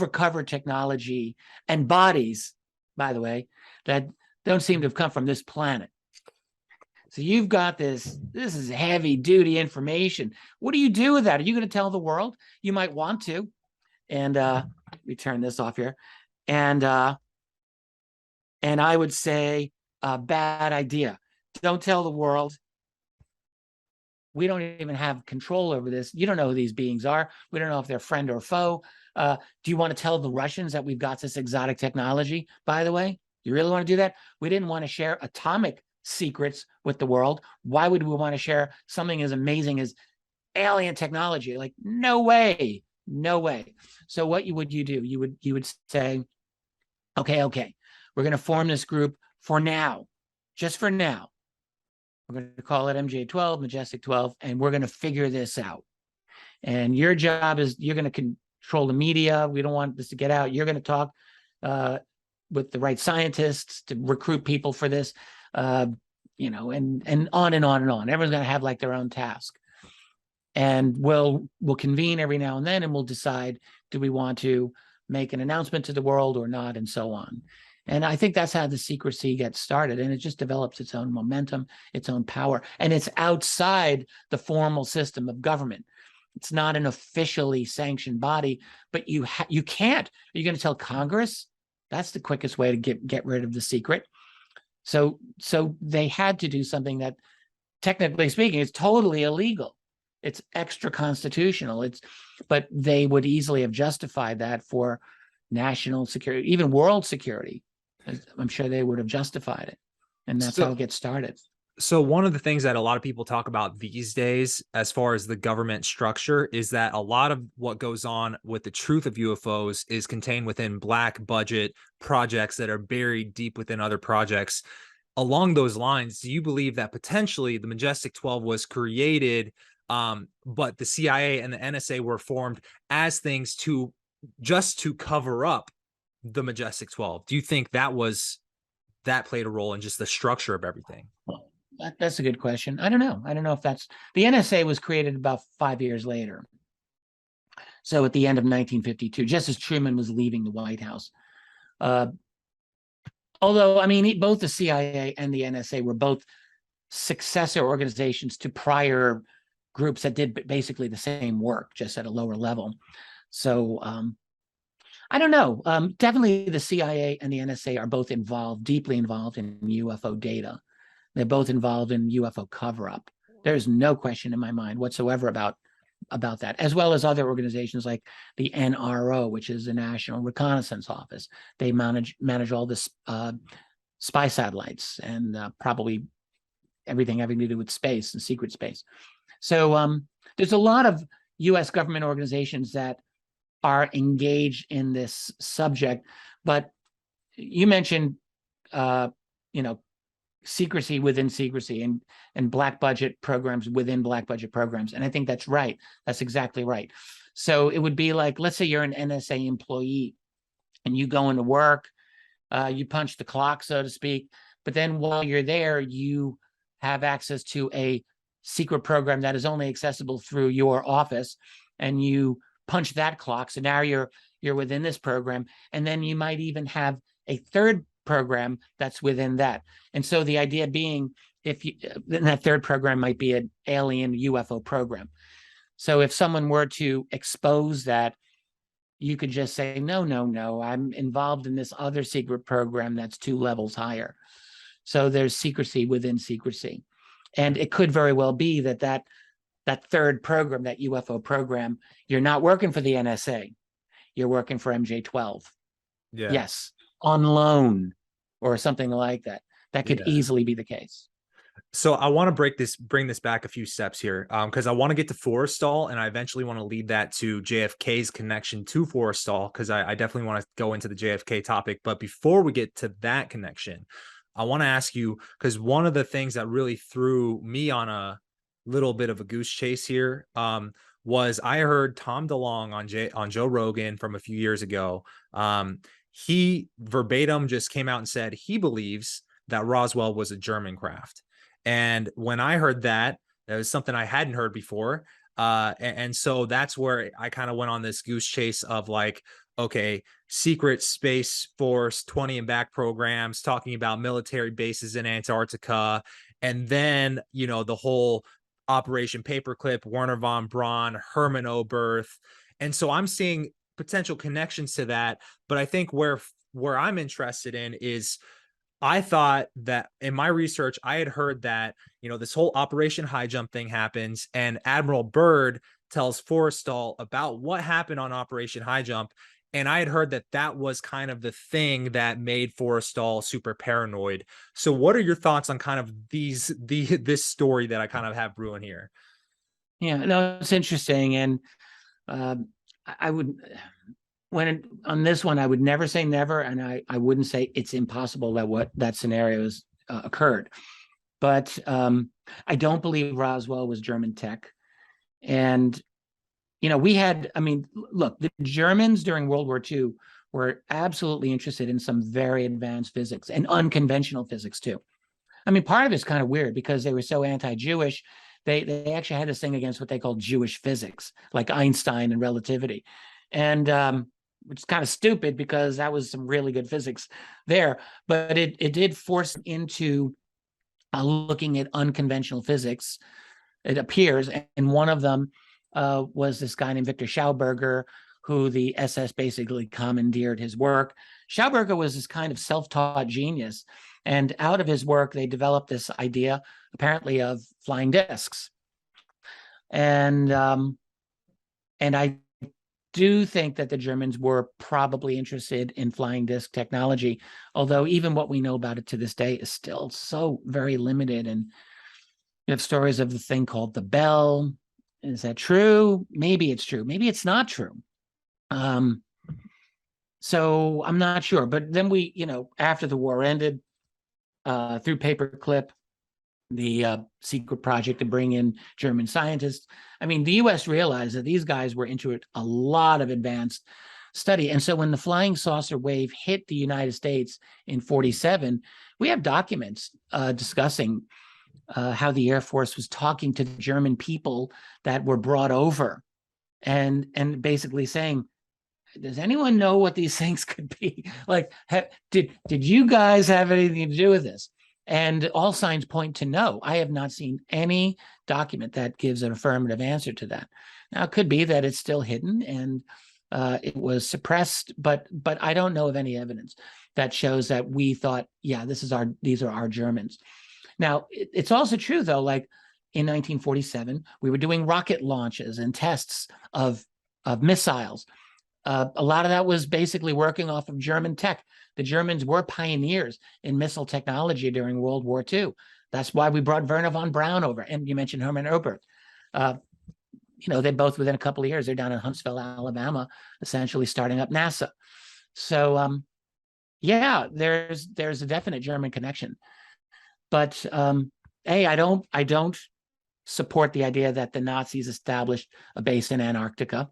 recovered technology and bodies, by the way, that don't seem to have come from this planet. So you've got this is heavy duty information. What do you do with that? Are you going to tell the world? You might want to." And let me turn this off here. And I would say, bad idea. Don't tell the world. We don't even have control over this. You don't know who these beings are. We don't know if they're friend or foe. Do you want to tell the Russians that we've got this exotic technology, by the way? You really want to do that? We didn't want to share atomic secrets with the world. Why would we want to share something as amazing as alien technology? Like, no way, no way. So what would you do? You would say, okay, we're going to form this group for now, just for now. We're going to call it MJ12, Majestic 12, and we're going to figure this out. And your job is, you're going to control the media. We don't want this to get out. You're going to talk with the right scientists to recruit people for this, you know, and on and on and on. Everyone's going to have like their own task. And we'll convene every now and then, and we'll decide, do we want to make an announcement to the world or not, and so on. And I think that's how the secrecy gets started. And it just develops its own momentum, its own power. And it's outside the formal system of government. It's not an officially sanctioned body, but you can't. Are you going to tell Congress? That's the quickest way to get rid of the secret. So they had to do something that, technically speaking, is totally illegal. It's extra constitutional. But they would easily have justified that for national security, even world security. I'm sure they would have justified it. And that's how it gets started. So one of the things that a lot of people talk about these days, as far as the government structure, is that a lot of what goes on with the truth of UFOs is contained within black budget projects that are buried deep within other projects. Along those lines, do you believe that potentially the Majestic 12 was created, but the CIA and the NSA were formed as things to just to cover up the Majestic 12? Do you think that played a role in just the structure of everything? Well, that's a good question. I don't know. I don't know if that's the NSA was created about 5 years later. So at the end of 1952, just as Truman was leaving the White House. Although, I mean, both the CIA and the NSA were both successor organizations to prior groups that did basically the same work, just at a lower level. So I don't know. Definitely the CIA and the NSA are both involved, deeply involved in UFO data. They're both involved in UFO cover-up. There's no question in my mind whatsoever about that, as well as other organizations like the NRO, which is the National Reconnaissance Office. They manage all this spy satellites and probably everything having to do with space and secret space. So there's a lot of U.S. government organizations that are engaged in this subject. But you mentioned, secrecy within secrecy and black budget programs within black budget programs. And I think that's right. That's exactly right. So it would be like, let's say you're an NSA employee and you go into work, you punch the clock, so to speak. But then while you're there, you have access to a secret program that is only accessible through your office, and you punch that clock. So now you're within this program, and then you might even have a third program that's within that. And so the idea being, then that third program might be an alien UFO program. So if someone were to expose that, you could just say, no, I'm involved in this other secret program that's 2 levels higher. So there's secrecy within secrecy. And it could very well be that third program, that UFO program, you're not working for the NSA, you're working for MJ-12. Yeah. Yes, on loan or something like that. That could easily be the case. So I want to bring this back a few steps here, because I want to get to Forrestal, and I eventually want to lead that to JFK's connection to Forrestal, because I definitely want to go into the JFK topic. But before we get to that connection, I want to ask you, because one of the things that really threw me on a little bit of a goose chase here was I heard Tom DeLonge on Joe Rogan from a few years ago. He verbatim just came out and said he believes that Roswell was a German craft. And when I heard that, it was something I hadn't heard before. And so that's where I kind of went on this goose chase of like, okay, secret Space Force 20 and back programs, talking about military bases in Antarctica. And then, the whole Operation Paperclip, Werner von Braun, Herman Oberth. And so I'm seeing potential connections to that. But I think where I'm interested in is, I thought that in my research, I had heard that, this whole Operation HIGHJUMP thing happens, and Admiral Byrd tells Forrestal about what happened on Operation HIGHJUMP. And I had heard that that was kind of the thing that made Forrestal super paranoid. So what are your thoughts on kind of this story that I kind of have brewing here? Yeah, no, it's interesting. And I would, on this one, I would never say never, and I wouldn't say it's impossible that scenario has occurred. But I don't believe Roswell was German tech. And look, the Germans during World War II were absolutely interested in some very advanced physics and unconventional physics too. I mean, part of it's kind of weird because they were so anti-Jewish. They actually had this thing against what they called Jewish physics, like Einstein and relativity. And which is kind of stupid because that was some really good physics there. But it did force into looking at unconventional physics, it appears. And one of them was this guy named Victor Schauberger, who the SS basically commandeered his work. Schauberger was this kind of self-taught genius. And out of his work, they developed this idea, apparently, of flying discs. And I do think that the Germans were probably interested in flying disc technology, although even what we know about it to this day is still so very limited. And You have stories of the thing called the Bell. Is that true? Maybe it's true. Maybe it's not true. So I'm not sure. But then we, after the war ended, through paperclip, the secret project to bring in German scientists. I mean, the U.S. realized that these guys were into a lot of advanced study. And so when the flying saucer wave hit the United States in 1947, we have documents discussing how the Air Force was talking to the German people that were brought over and basically saying, does anyone know what these things could be? Like, did you guys have anything to do with this? And all signs point to no. I have not seen any document that gives an affirmative answer to that. Now, it could be that it's still hidden and it was suppressed, but I don't know of any evidence that shows that we thought, yeah, these are our Germans. Now, it's also true, though, like in 1947, we were doing rocket launches and tests of missiles. A lot of that was basically working off of German tech. The Germans were pioneers in missile technology during World War II. That's why we brought Werner von Braun over. And you mentioned Hermann Oberth. They both, within a couple of years, they're down in Huntsville, Alabama, essentially starting up NASA. So, yeah, there's a definite German connection. But I don't support the idea that the Nazis established a base in Antarctica.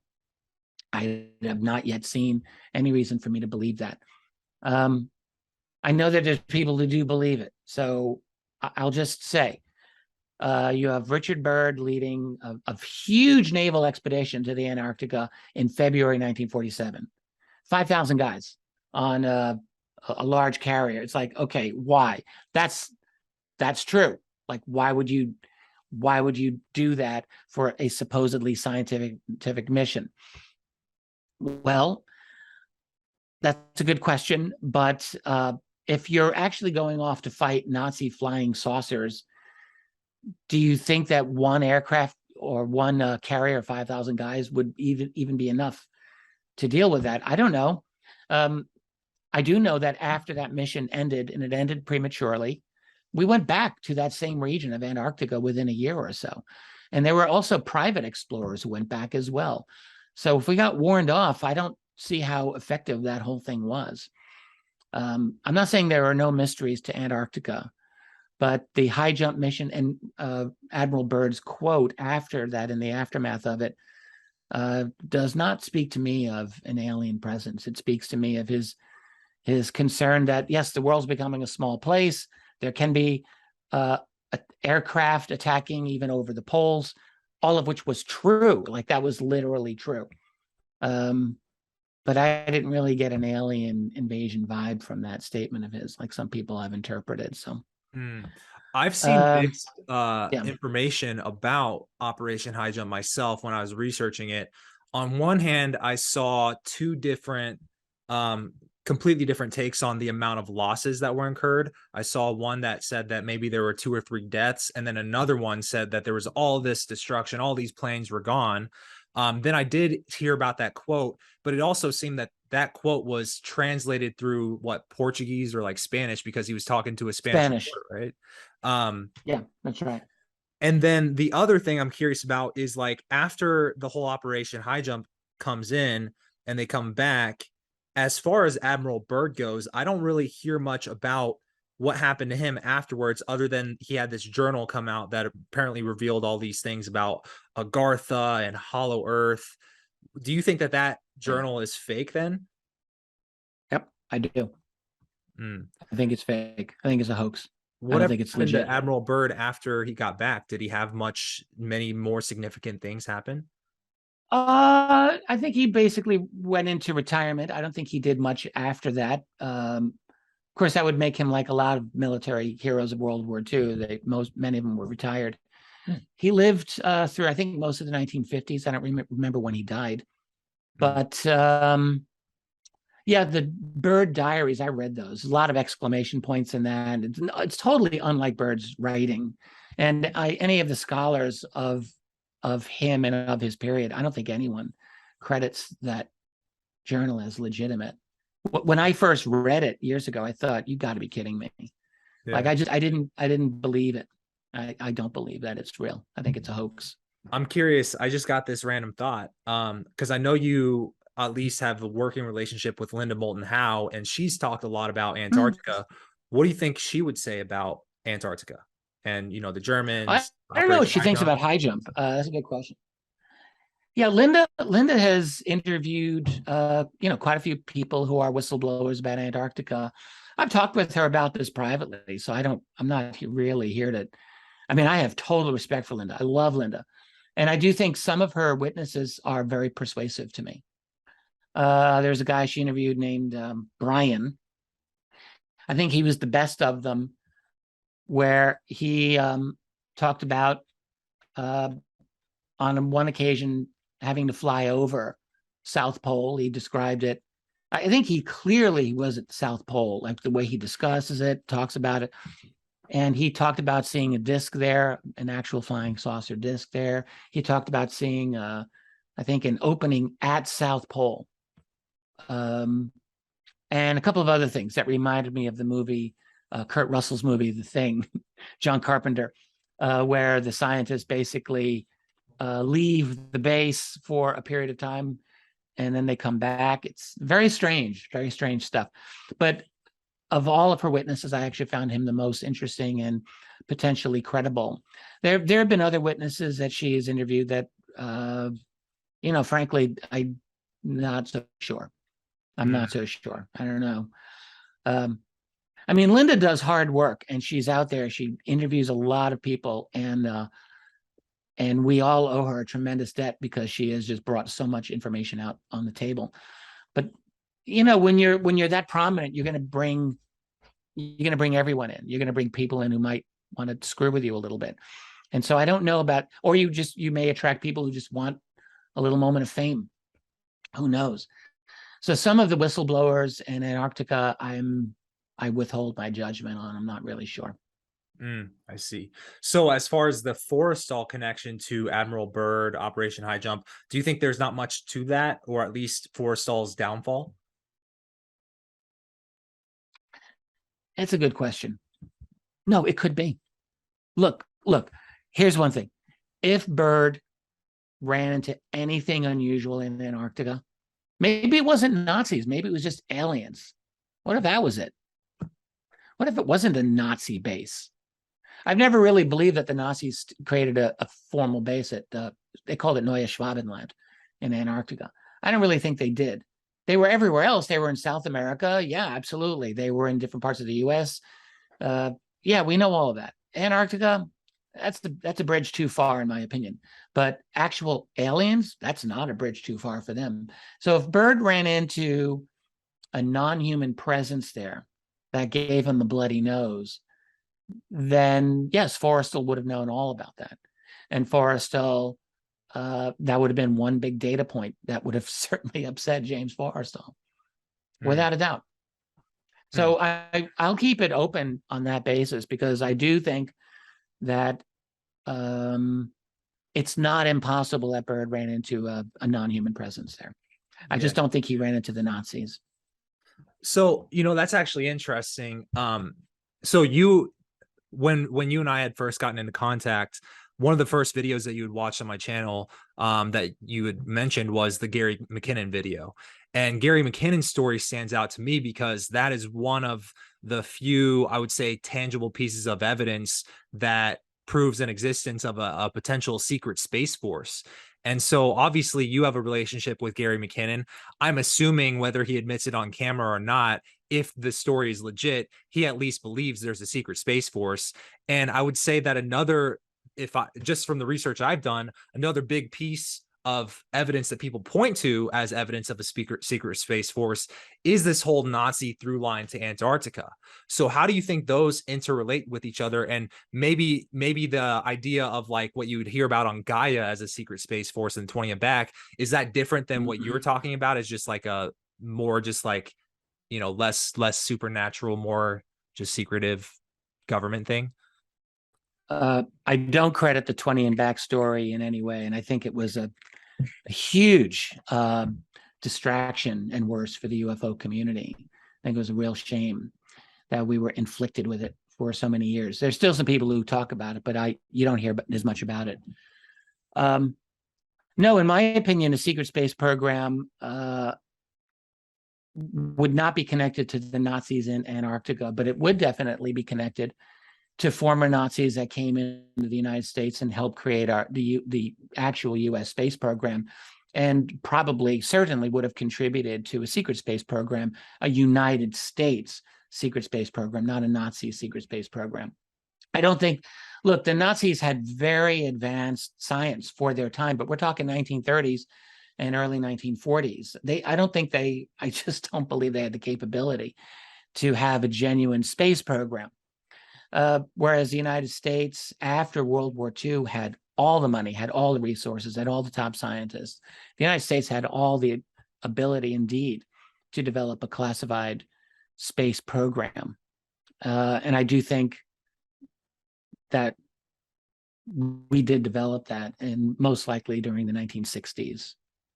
I have not yet seen any reason for me to believe that. I know that there's people who do believe it. So I'll just say, you have Richard Byrd leading a huge naval expedition to the Antarctica in February 1947. 5,000 guys on a large carrier. It's like, okay, why? That's true. Like, why would you do that for a supposedly scientific mission? Well, that's a good question. But if you're actually going off to fight Nazi flying saucers, do you think that one aircraft or one carrier, 5,000 guys, would even be enough to deal with that? I don't know. I do know that after that mission ended, and it ended prematurely, we went back to that same region of Antarctica within a year or so. And there were also private explorers who went back as well. So if we got warned off, I don't see how effective that whole thing was. I'm not saying there are no mysteries to Antarctica, but the high jump mission and Admiral Byrd's quote after that, in the aftermath of it, does not speak to me of an alien presence. It speaks to me of his concern that, yes, the world's becoming a small place. There can be aircraft attacking even over the poles, all of which was true. Like, that was literally true. But I didn't really get an alien invasion vibe from that statement of his, like some people have interpreted. So I've seen mixed information about Operation High Jump myself when I was researching it. On one hand, I saw two different completely different takes on the amount of losses that were incurred. I saw one that said that maybe there were 2 or 3 deaths, and then another one said that there was all this destruction, all these planes were gone. Then I did hear about that quote, but it also seemed that that quote was translated through Portuguese or like Spanish, because he was talking to a Spanish reporter, right? Yeah, that's right. And then the other thing I'm curious about is, like, after the whole Operation High Jump comes in and they come back, as far as Admiral Byrd goes, I don't really hear much about what happened to him afterwards, other than he had this journal come out that apparently revealed all these things about Agartha and Hollow Earth. Do you think that that journal is fake then? Yep, I do. I think it's fake. I think it's a hoax. What I don't think it's happened legit. to Admiral Byrd after he got back? Did he have many more significant things happen? I think he basically went into retirement. I don't think he did much after that. Of course, that would make him like a lot of military heroes of World War II. Many of them were retired. He lived through, I think, most of the 1950s. I don't remember when he died. But yeah, the Byrd diaries, I read those. A lot of exclamation points in that. It's totally unlike Byrd's writing. And any of the scholars of him and of his period, I don't think anyone credits that journal as legitimate. When I first read it years ago, I thought, you got to be kidding me. Yeah. Like, I didn't believe it. I don't believe that it's real. I think it's a hoax. I'm curious. I just got this random thought. Because I know you at least have a working relationship with Linda Moulton Howe, and she's talked a lot about Antarctica. What do you think she would say about Antarctica and, you know, the I, Germans? I don't know what Operation she High thinks Jump? about high jump. That's a good question. Yeah, Linda has interviewed quite a few people who are whistleblowers about Antarctica. I've talked with her about this privately, so I'm not really here to. I mean, I have total respect for Linda. I love Linda, and I do think some of her witnesses are very persuasive to me. There's a guy she interviewed named Brian. I think he was the best of them, where he talked about on one occasion having to fly over South Pole. He described it. I think he clearly was at the South Pole, like the way he discusses it, talks about it. And he talked about seeing a disc there, an actual flying saucer disc there. He talked about seeing, I think, an opening at South Pole. And a couple of other things that reminded me of the movie, Kurt Russell's movie, The Thing, John Carpenter, where the scientists basically leave the base for a period of time and then they come back. It's very strange stuff. But of all of her witnesses, I actually found him the most interesting and potentially credible. There have been other witnesses that she has interviewed that, frankly, I'm not so sure. I'm not so sure. I don't know. I mean, Linda does hard work and she's out there. She interviews a lot of people, and we all owe her a tremendous debt because she has just brought so much information out on the table. But when you're that prominent, you're going to bring everyone in. You're going to bring people in who might want to screw with you a little bit. And so I don't know about, or you may attract people who just want a little moment of fame. Who knows? So some of the whistleblowers in Antarctica, I withhold my judgment on. I'm not really sure. I see. So as far as the Forrestal connection to Admiral Byrd, Operation High Jump, do you think there's not much to that, or at least Forrestal's downfall? It's a good question. No, it could be. Look, here's one thing. If Byrd ran into anything unusual in Antarctica, maybe it wasn't Nazis, maybe it was just aliens. What if that was it? What if it wasn't a Nazi base? I've never really believed that the Nazis created a formal base at, they called it Neue Schwabenland in Antarctica. I don't really think they did. They were everywhere else. They were in South America. Yeah, absolutely. They were in different parts of the US. Yeah, we know all of that. Antarctica, that's a bridge too far, in my opinion. But actual aliens, that's not a bridge too far for them. So if Byrd ran into a non-human presence there that gave him the bloody nose, then yes, Forrestal would have known all about that. And Forrestal, that would have been one big data point that would have certainly upset James Forrestal, without a doubt. So I'll keep it open on that basis, because I do think that it's not impossible that Byrd ran into a non-human presence there. I just don't think he ran into the Nazis. So, that's actually interesting. So when you and I had first gotten into contact, one of the first videos that you had watched on my channel that you had mentioned was the Gary McKinnon video. And Gary McKinnon's story stands out to me because that is one of the few, I would say, tangible pieces of evidence that proves an existence of a potential secret space force. And so obviously you have a relationship with Gary McKinnon. I'm assuming, whether he admits it on camera or not, if the story is legit, he at least believes there's a secret space force. And I would say that just from the research I've done, another big piece of evidence that people point to as evidence of a secret space force is this whole Nazi through line to Antarctica. So how do you think those interrelate with each other? And maybe the idea of like what you would hear about on Gaia as a secret space force in 20 and back, is that different than what you're talking about? Is just like a more just like, less supernatural, more just secretive government thing? I don't credit the 20 and back story in any way. And I think it was a huge distraction and worse for the UFO community. I think it was a real shame that we were inflicted with it for so many years. There's still some people who talk about it, but you don't hear as much about it. No, in my opinion, a secret space program would not be connected to the Nazis in Antarctica, but it would definitely be connected to former Nazis that came into the United States and helped create the actual U.S. space program, and probably certainly would have contributed to a secret space program, a United States secret space program, not a Nazi secret space program. I don't think, look, the Nazis had very advanced science for their time, but we're talking 1930s and early 1940s. I just don't believe they had the capability to have a genuine space program. Whereas the United States, after World War II, had all the money, had all the resources, had all the top scientists. The United States had all the ability, indeed, to develop a classified space program. And I do think that we did develop that, and most likely during the 1960s,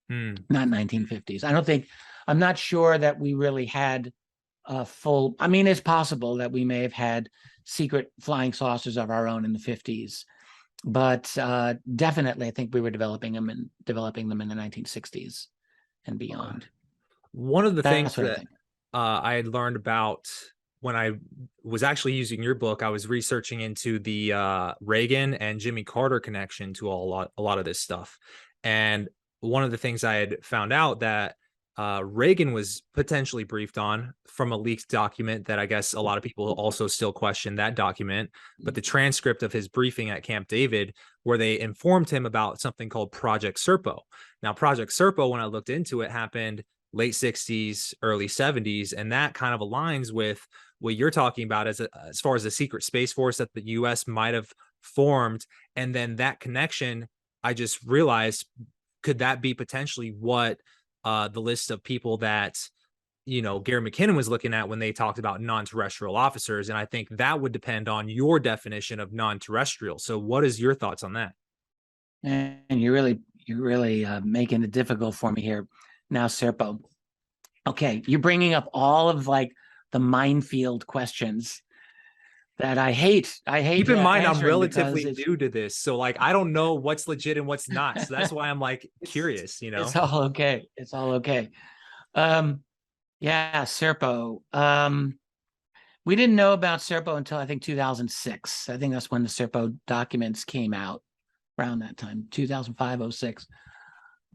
not 1950s. I'm not sure that we really had a full, I mean, it's possible that we may have had secret flying saucers of our own in the 50s, but definitely I think we were developing them in the 1960s and beyond. One of the things that I had learned about when I was actually using your book, I was researching into the Reagan and Jimmy Carter connection to a lot of this stuff. And one of the things I had found out that Reagan was potentially briefed on from a leaked document that I guess a lot of people also still question that document, but the transcript of his briefing at Camp David, where they informed him about something called Project SERPO. Now, Project SERPO, when I looked into it, happened late 60s, early 70s, and that kind of aligns with what you're talking about as far as the secret space force that the U.S. might have formed. And then that connection, I just realized, could that be potentially what the list of people that, you know, Gary McKinnon was looking at when they talked about non-terrestrial officers? And I think that would depend on your definition of non-terrestrial. So what is your thoughts on that? And you're really making it difficult for me here. Now, SERPO. Okay, you're bringing up all of like the minefield questions that I hate. Keep in mind, I'm relatively new to this, so like I don't know what's legit and what's not. So that's why I'm like curious. You know, it's all okay. It's all okay. Yeah, SERPO. We didn't know about SERPO until I think 2006. I think that's when the SERPO documents came out, around that time, 2005, 06.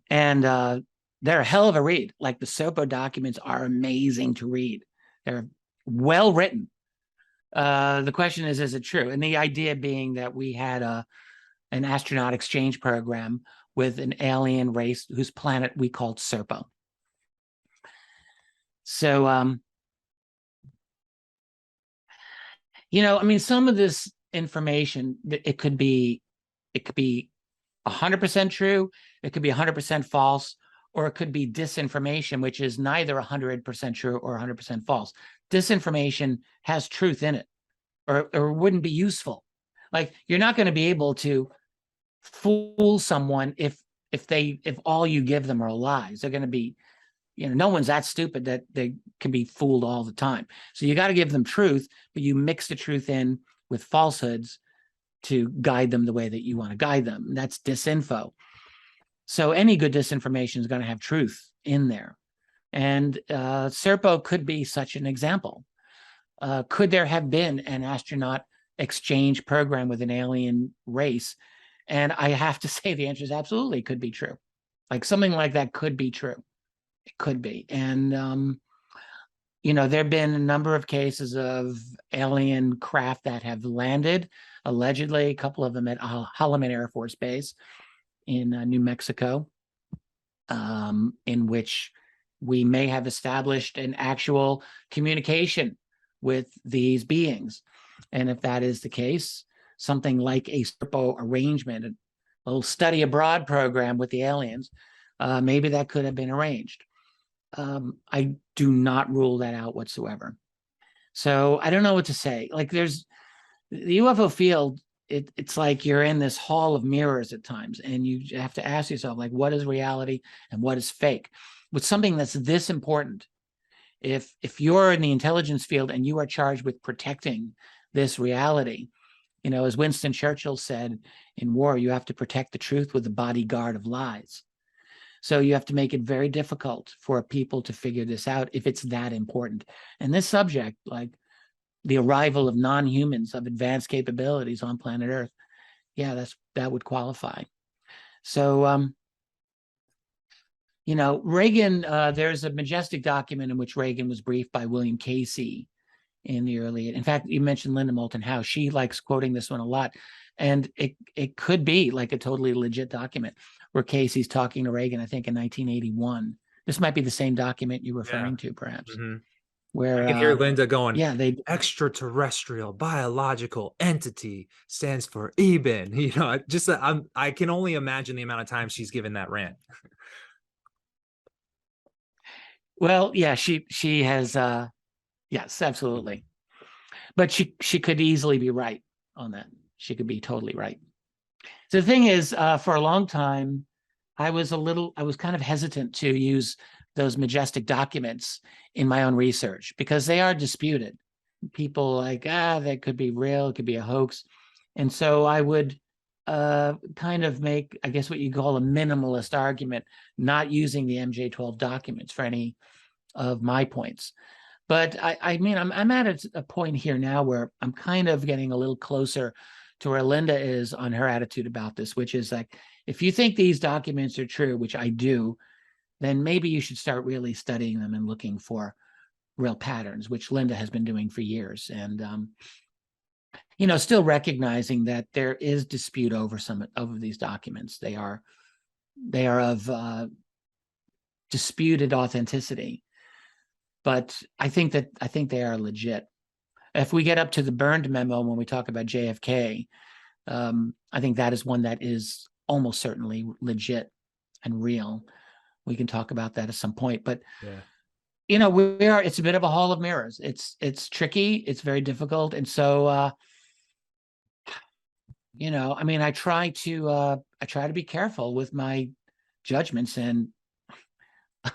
And they're a hell of a read. Like, the SERPO documents are amazing to read. They're well written. The question is it true? And the idea being that we had an astronaut exchange program with an alien race whose planet we called SERPO. So, you know, I mean, some of this information, it could be 100% true, it could be 100% false, or it could be disinformation, which is neither 100% true or 100% false. Disinformation has truth in it, or wouldn't be useful. Like, you're not going to be able to fool someone if all you give them are lies. They're going to be, you know, no one's that stupid that they can be fooled all the time. So you got to give them truth, but you mix the truth in with falsehoods to guide them the way that you want to guide them. And that's disinfo. So any good disinformation is going to have truth in there. And SERPO could be such an example. Could there have been an astronaut exchange program with an alien race? And I have to say the answer is absolutely could be true. Like, something like that could be true. It could be. And, you know, there have been a number of cases of alien craft that have landed, allegedly, a couple of them at Holloman Air Force Base in New Mexico, in which we may have established an actual communication with these beings. And if that is the case, something like a SERPO arrangement, a little study abroad program with the aliens, maybe that could have been arranged. I do not rule that out whatsoever. So I don't know what to say. Like, there's the UFO field, it's like you're in this hall of mirrors at times, and you have to ask yourself, like, what is reality and what is fake? With something that's this important, if you're in the intelligence field and you are charged with protecting this reality. You know, as Winston Churchill said, in war, you have to protect the truth with the bodyguard of lies. So you have to make it very difficult for people to figure this out if it's that important. And this subject, like the arrival of non-humans of advanced capabilities on planet Earth, yeah, that would qualify. So, you know, Reagan, there's a Majestic document in which Reagan was briefed by William Casey in the early, in fact, you mentioned Linda Moulton Howe. She likes quoting this one a lot. And it could be like a totally legit document where Casey's talking to Reagan, I think in 1981. This might be the same document you're referring to, perhaps. Where I can hear Linda going, yeah, they extraterrestrial biological entity stands for Eben. You know, just I can only imagine the amount of time she's given that rant. Well, yeah, she has yes, absolutely. But she could easily be right on that. She could be totally right. So the thing is, for a long time, I was kind of hesitant to use those Majestic documents in my own research because they are disputed. People like, that could be real, it could be a hoax. And so I would kind of make, I guess, what you call a minimalist argument, not using the MJ12 documents for any of my points. But I mean, I'm at a point here now where I'm kind of getting a little closer to where Linda is on her attitude about this, which is like, if you think these documents are true, which I do, then maybe you should start really studying them and looking for real patterns, which Linda has been doing for years. And, you know, still recognizing that there is dispute over some of these documents. They are of disputed authenticity. But I think they are legit. If we get up to the burned memo when we talk about JFK, I think that is one that is almost certainly legit and real. We can talk about that at some point. But yeah, you know, it's a bit of a hall of mirrors. It's tricky, it's very difficult. And so you know, I mean, I try to be careful with my judgments, and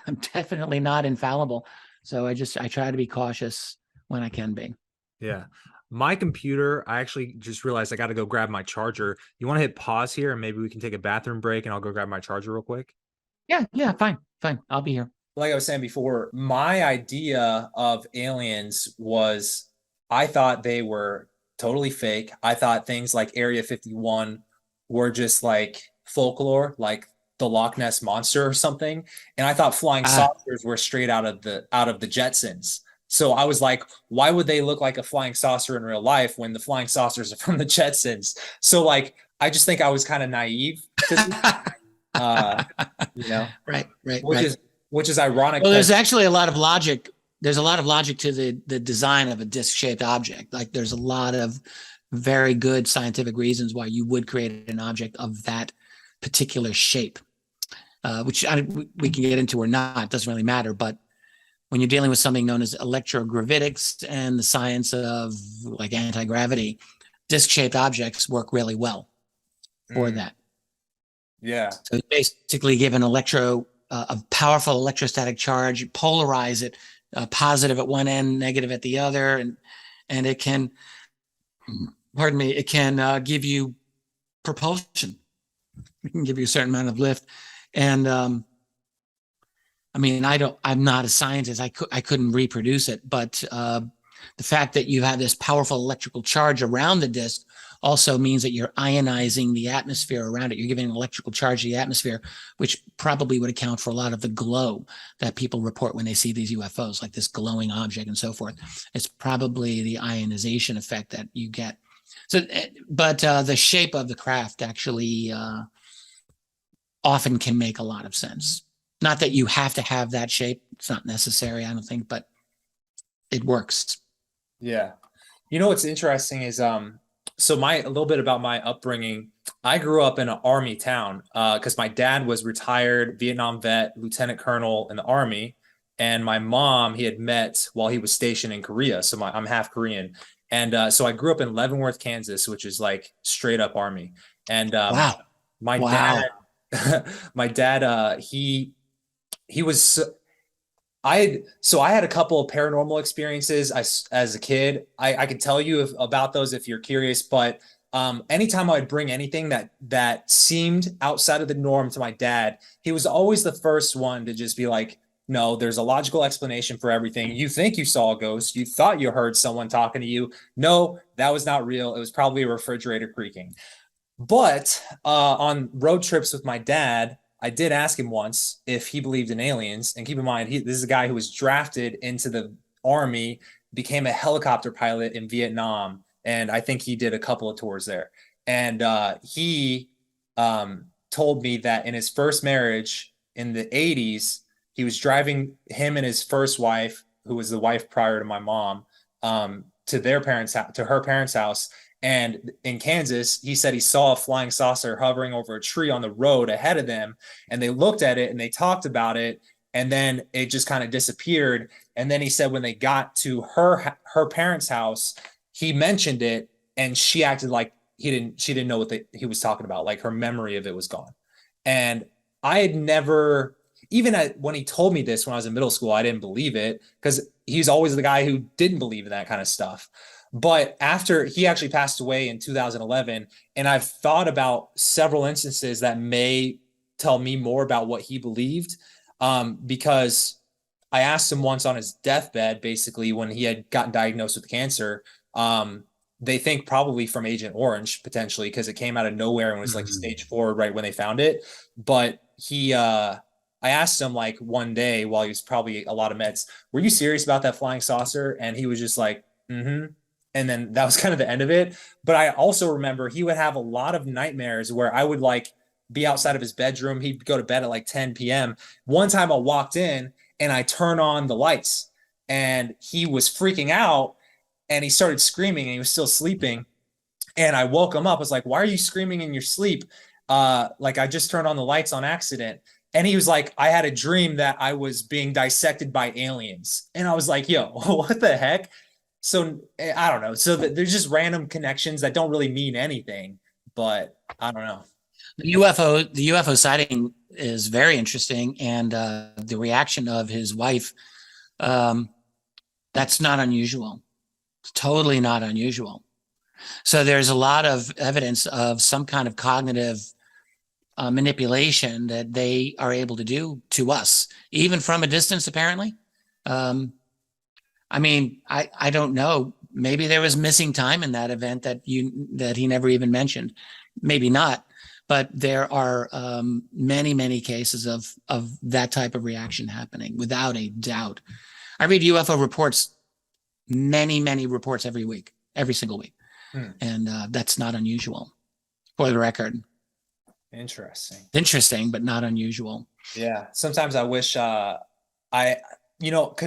I'm definitely not infallible. So I try to be cautious when I can be. Yeah. My computer, I actually just realized I got to go grab my charger. You want to hit pause here and maybe we can take a bathroom break and I'll go grab my charger real quick? Yeah, fine. I'll be here. Like I was saying before, my idea of aliens was I thought they were totally fake. I thought things like Area 51 were just like folklore, like the Loch Ness monster or something. And I thought flying saucers were straight out of the Jetsons. So I was like, why would they look like a flying saucer in real life when the flying saucers are from the Jetsons? So like, I just think I was kind of naive to you know, right. Which is ironic. Well, there's actually a lot of logic. There's a lot of logic to the design of a disc-shaped object. Like there's a lot of very good scientific reasons why you would create an object of that particular shape, which we can get into or not. It doesn't really matter. But when you're dealing with something known as electrogravitics and the science of like anti-gravity, disc-shaped objects work really well for that. Yeah. So you basically give an a powerful electrostatic charge, you polarize it, positive at one end, negative at the other, and it can, pardon me, it can give you propulsion. It can give you a certain amount of lift. And I mean, I'm not a scientist. I couldn't reproduce it, but the fact that you have this powerful electrical charge around the disk also means that you're ionizing the atmosphere around it. You're giving an electrical charge to the atmosphere, which probably would account for a lot of the glow that people report when they see these UFOs, like this glowing object and so forth. It's probably the ionization effect that you get. So, but the shape of the craft actually often can make a lot of sense. Not that you have to have that shape. It's not necessary, I don't think, but it works. Yeah. You know, what's interesting is, so a little bit about my upbringing. I grew up in an army town because my dad was retired Vietnam vet, lieutenant colonel in the army. And my mom, he had met while he was stationed in Korea. So I'm half Korean. And so I grew up in Leavenworth, Kansas, which is like straight up army. And wow. Dad, my dad, he was So I had a couple of paranormal experiences as a kid. I could tell you about those if you're curious, but anytime I'd bring anything that seemed outside of the norm to my dad, he was always the first one to just be like, no, there's a logical explanation for everything. You think you saw a ghost, you thought you heard someone talking to you. No, that was not real. It was probably a refrigerator creaking. But on road trips with my dad, I did ask him once if he believed in aliens. And keep in mind, this is a guy who was drafted into the army, became a helicopter pilot in Vietnam, and I think he did a couple of tours there. And he told me that in his first marriage in the 80s, he was driving him and his first wife, who was the wife prior to my mom, to their parents' house, to her parents' house. And in Kansas, he said he saw a flying saucer hovering over a tree on the road ahead of them. And they looked at it and they talked about it. And then it just kind of disappeared. And then he said when they got to her parents' house, he mentioned it and she acted like she didn't know what he was talking about. Like her memory of it was gone. And I had never, even when he told me this when I was in middle school, I didn't believe it because he's always the guy who didn't believe in that kind of stuff. But after he actually passed away in 2011, and I've thought about several instances that may tell me more about what he believed, because I asked him once on his deathbed, basically when he had gotten diagnosed with cancer, they think probably from Agent Orange potentially because it came out of nowhere and was like stage 4 right when they found it. But I asked him like one day while he was probably a lot of meds, were you serious about that flying saucer? And he was just like, mm-hmm. And then that was kind of the end of it. But I also remember he would have a lot of nightmares where I would like be outside of his bedroom. He'd go to bed at like 10 p.m. One time I walked in and I turned on the lights and he was freaking out and he started screaming and he was still sleeping. And I woke him up. I was like, why are you screaming in your sleep? Like I just turned on the lights on accident. And he was like, I had a dream that I was being dissected by aliens. And I was like, yo, what the heck? So I don't know. So there's just random connections that don't really mean anything, but I don't know. The UFO sighting is very interesting, and the reaction of his wife, that's not unusual. It's totally not unusual. So there's a lot of evidence of some kind of cognitive manipulation that they are able to do to us, even from a distance, apparently. I mean, I don't know. Maybe there was missing time in that event that he never even mentioned. Maybe not. But there are many cases of that type of reaction happening, without a doubt. I read UFO reports, many reports every week, every single week. And that's not unusual, for the record. Interesting, but not unusual. Yeah. Sometimes I wish because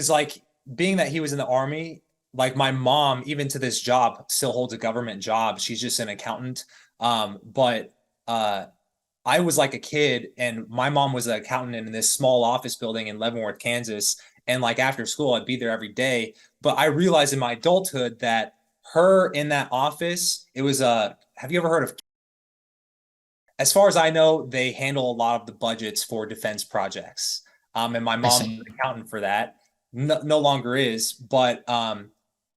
like being that he was in the army, like my mom, even to this job, still holds a government job. She's just an accountant. But I was like a kid and my mom was an accountant in this small office building in Leavenworth, Kansas. And like after school, I'd be there every day. But I realized in my adulthood that her in that office, it was have you ever heard of, as far as I know, they handle a lot of the budgets for defense projects. And my mom's an accountant for that. No longer is, but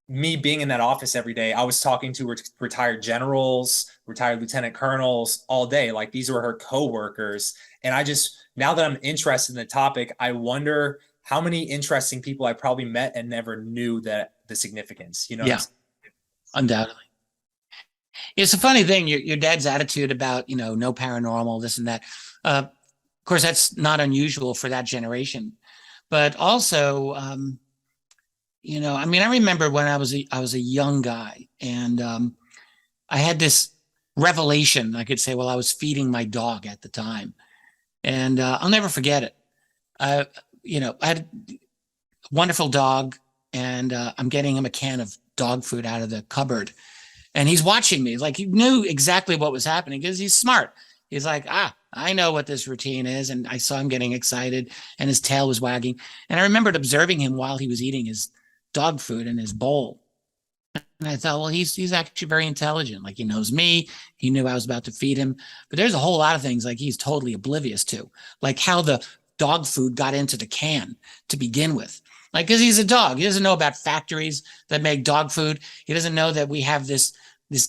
me being in that office every day, I was talking to retired generals, retired lieutenant colonels all day. Like these were her coworkers. And I just, now that I'm interested in the topic, I wonder how many interesting people I probably met and never knew that the significance, you know? Yeah, undoubtedly. It's a funny thing, your dad's attitude about, no paranormal, this and that. Of course, that's not unusual for that generation. But also, I mean, I remember when I was a young guy, and I had this revelation, I could say, while I was feeding my dog at the time, and I'll never forget it. I had a wonderful dog, and I'm getting him a can of dog food out of the cupboard, and he's watching me. Like he knew exactly what was happening because he's smart. He's like, I know what this routine is. And I saw him getting excited and his tail was wagging. And I remembered observing him while he was eating his dog food in his bowl. And I thought, well, he's actually very intelligent. Like he knows me. He knew I was about to feed him. But there's a whole lot of things like he's totally oblivious to, like how the dog food got into the can to begin with. Like, because he's a dog. He doesn't know about factories that make dog food. He doesn't know that we have these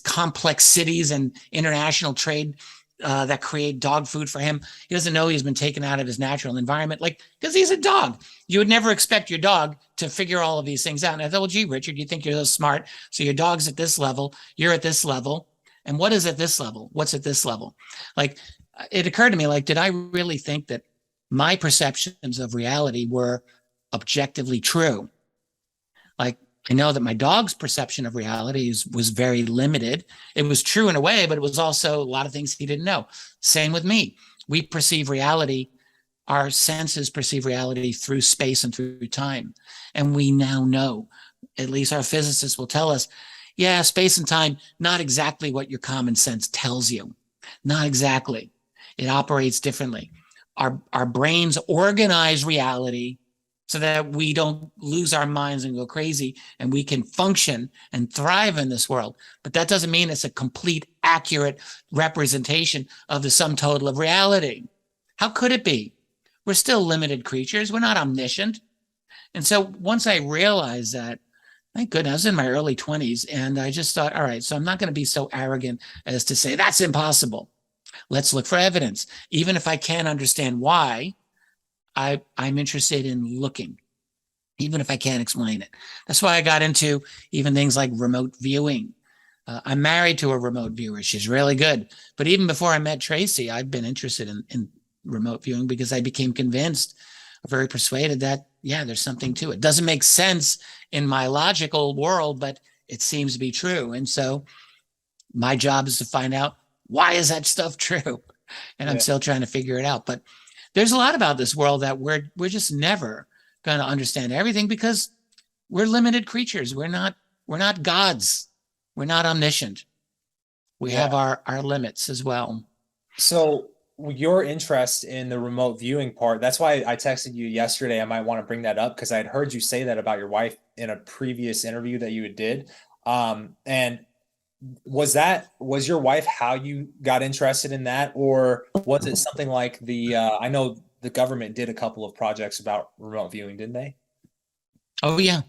complex cities and international trade that create dog food for him. He doesn't know he's been taken out of his natural environment, like, because he's a dog. You would never expect your dog to figure all of these things out. And I thought, well, gee, Richard, you think you're so smart. So your dog's at this level, you're at this level. And what is at this level? What's at this level? Like, it occurred to me, like, did I really think that my perceptions of reality were objectively true? Like, I know that my dog's perception of reality was very limited. It was true in a way, but it was also a lot of things he didn't know. Same with me. We perceive reality, our senses perceive reality through space and through time. And we now know, at least our physicists will tell us, yeah, space and time, not exactly what your common sense tells you. Not exactly. It operates differently. Our brains organize reality so that we don't lose our minds and go crazy, and we can function and thrive in this world. But that doesn't mean it's a complete, accurate representation of the sum total of reality. How could it be? We're still limited creatures. We're not omniscient. And so once I realized that, thank goodness, I was in my early 20s, and I just thought, all right, so I'm not going to be so arrogant as to say that's impossible. Let's look for evidence. Even if I can't understand why, I'm interested in looking, even if I can't explain it. That's why I got into even things like remote viewing. I'm married to a remote viewer. She's really good. But even before I met Tracy, I've been interested in remote viewing because I became convinced, very persuaded that, yeah, there's something to it. Doesn't make sense in my logical world, but it seems to be true. And so my job is to find out, why is that stuff true? And I'm still trying to figure it out. But there's a lot about this world that we're just never going to understand everything, because we're limited creatures. We're not gods. We're not omniscient. We have our limits as well. So your interest in the remote viewing part, that's why I texted you yesterday. I might want to bring that up because I had heard you say that about your wife in a previous interview that you did. And was your wife how you got interested in that, or was it something like I know the government did a couple of projects about remote viewing, didn't they? Oh yeah.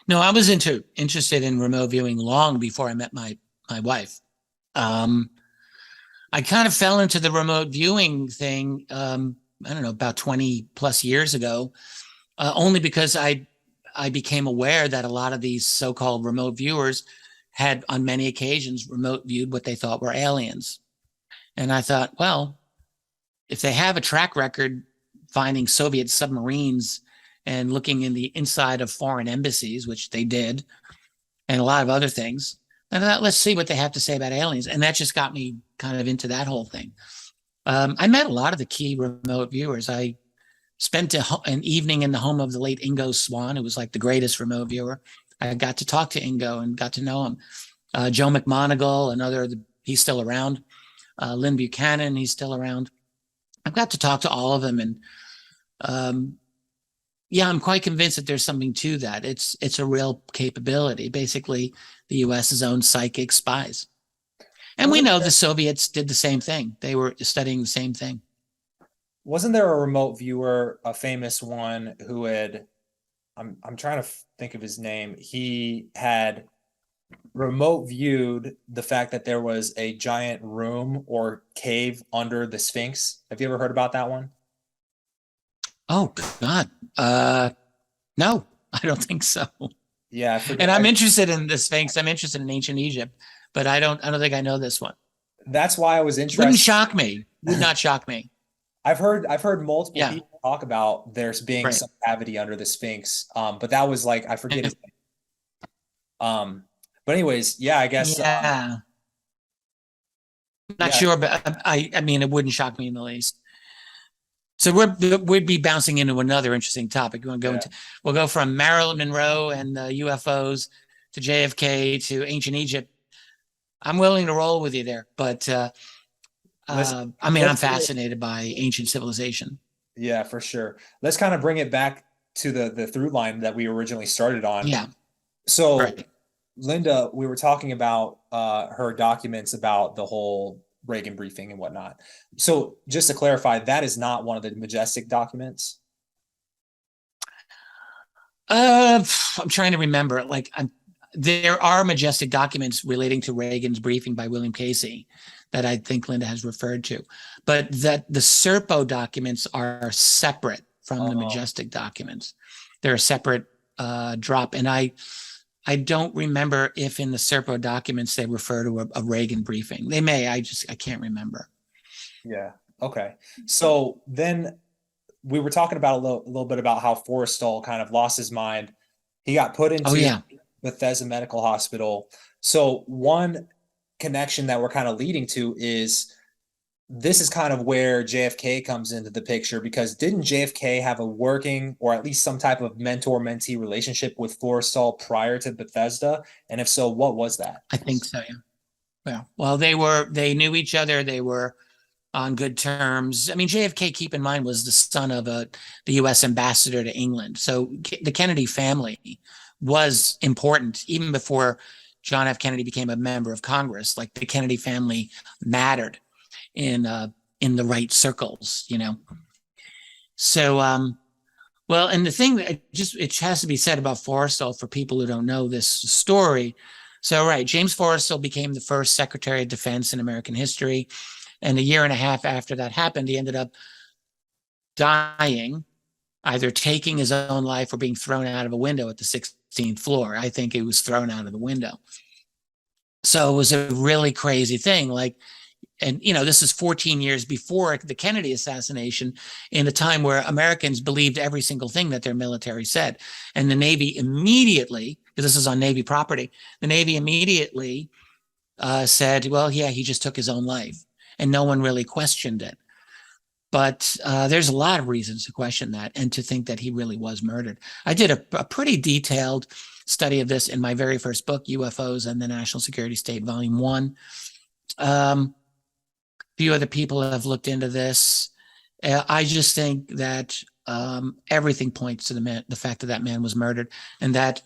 No, I was interested in remote viewing long before I met my wife. I kind of fell into the remote viewing thing, I don't know, about 20 plus years ago, only because I became aware that a lot of these so-called remote viewers had on many occasions remote viewed what they thought were aliens. And I thought, well, if they have a track record finding Soviet submarines and looking in the inside of foreign embassies, which they did, and a lot of other things, then let's see what they have to say about aliens. And that just got me kind of into that whole thing. I met a lot of the key remote viewers. I spent an evening in the home of the late Ingo Swann, who was like the greatest remote viewer. I got to talk to Ingo and got to know him. Joe McMoneagle, he's still around. Lynn Buchanan, he's still around. I've got to talk to all of them. And yeah, I'm quite convinced that there's something to that. It's a real capability. Basically, the US's own psychic spies. And we know the Soviets did the same thing. They were studying the same thing. Wasn't there a remote viewer, a famous one, who had, I'm trying to think of his name. He had remote viewed the fact that there was a giant room or cave under the Sphinx. Have you ever heard about that one? Oh God. No, I don't think so. Yeah. And I'm interested in the Sphinx. I'm interested in ancient Egypt, but I don't think I know this one. That's why I was interested. Wouldn't shock me. Would not shock me. I've heard multiple people talk about there's being some cavity under the Sphinx. But that was like, I forget his name. But anyways, yeah, I guess. Yeah. Not sure, but I mean, it wouldn't shock me in the least. So we'd be bouncing into another interesting topic. We'll go from Marilyn Monroe and UFOs to JFK to ancient Egypt. I'm willing to roll with you there, but I mean, I'm fascinated by ancient civilization. Yeah, for sure. Let's kind of bring it back to the through line that we originally started on. Yeah. So Linda, we were talking about her documents about the whole Reagan briefing and whatnot. So just to clarify, that is not one of the Majestic documents. I'm trying to remember. There are Majestic documents relating to Reagan's briefing by William Casey that I think Linda has referred to, but that the SERPO documents are separate from the Majestic documents. They're a separate drop, and I don't remember if in the SERPO documents they refer to a Reagan briefing. They may. I can't remember. Yeah. Okay. So then we were talking about a little bit about how Forrestal kind of lost his mind. He got put into Bethesda Medical Hospital. So one connection that we're kind of leading to is this is kind of where JFK comes into the picture, because didn't JFK have a working or at least some type of mentor-mentee relationship with Forrestal prior to Bethesda? And if so, what was that? I think so, yeah. Well, they knew each other. They were on good terms. I mean, JFK, keep in mind, was the son of the U.S. ambassador to England. So the Kennedy family was important even before John F. Kennedy became a member of Congress. Like, the Kennedy family mattered in the right circles, you know. So, well, and the thing that it has to be said about Forrestal for people who don't know this story. So, right, James Forrestal became the first Secretary of Defense in American history. And a year and a half after that happened, he ended up dying, either taking his own life or being thrown out of a window at the 16th floor. I think he was thrown out of the window. So it was a really crazy thing. Like, and, you know, this is 14 years before the Kennedy assassination, in a time where Americans believed every single thing that their military said. And the Navy immediately, because this is on Navy property, the Navy immediately said, well, yeah, he just took his own life. And no one really questioned it. But there's a lot of reasons to question that and to think that he really was murdered. I did a pretty detailed study of this in my very first book, UFOs and the National Security State, Volume 1. A few other people have looked into this. I just think that everything points to the fact that that man was murdered, and that,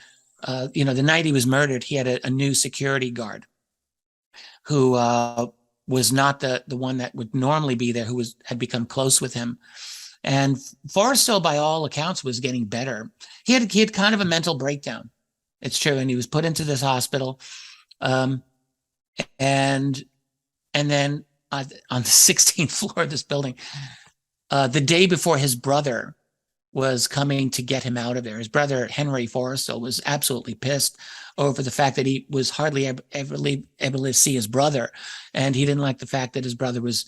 you know, the night he was murdered, he had a new security guard who was not the one that would normally be there, who had become close with him. And Forrestal, by all accounts, was getting better. He had kind of a mental breakdown. It's true, and he was put into this hospital. And then on the 16th floor of this building, the day before his brother was coming to get him out of there, his brother Henry Forrestal was absolutely pissed over the fact that he was hardly ever able to see his brother, and he didn't like the fact that his brother was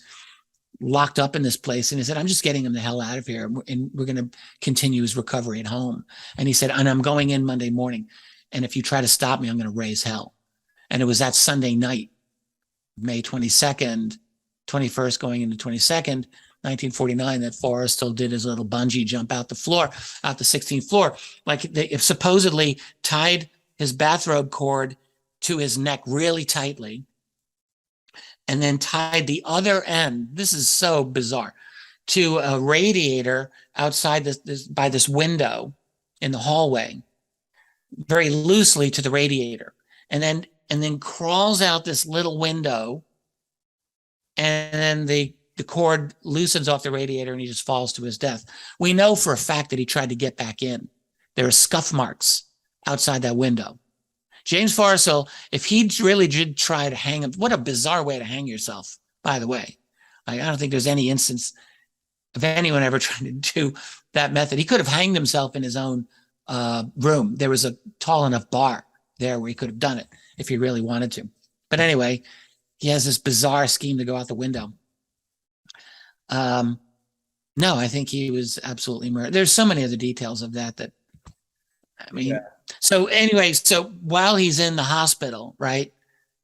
locked up in this place. And he said, I'm just getting him the hell out of here, and we're going to continue his recovery at home. And he said, and I'm going in Monday morning, and if you try to stop me, I'm going to raise hell. And it was that Sunday night, May 22nd, 21st going into 22nd, 1949, that Forrestal did his little bungee jump out the 16th floor. Like, they supposedly tied his bathrobe cord to his neck really tightly, and then tied the other end, this is so bizarre, to a radiator outside by this window in the hallway, very loosely to the radiator, and then crawls out this little window, and then the cord loosens off the radiator, and he just falls to his death. We know for a fact that he tried to get back in. There are scuff marks outside that window. James Forrestal, if he really did try to hang him, what a bizarre way to hang yourself, by the way. I don't think there's any instance of anyone ever trying to do that method. He could have hanged himself in his own room. There was a tall enough bar there where he could have done it if he really wanted to. But anyway, he has this bizarre scheme to go out the window. No, I think he was absolutely murdered. There's so many other details of that I mean, yeah. So anyway, so while he's in the hospital, right,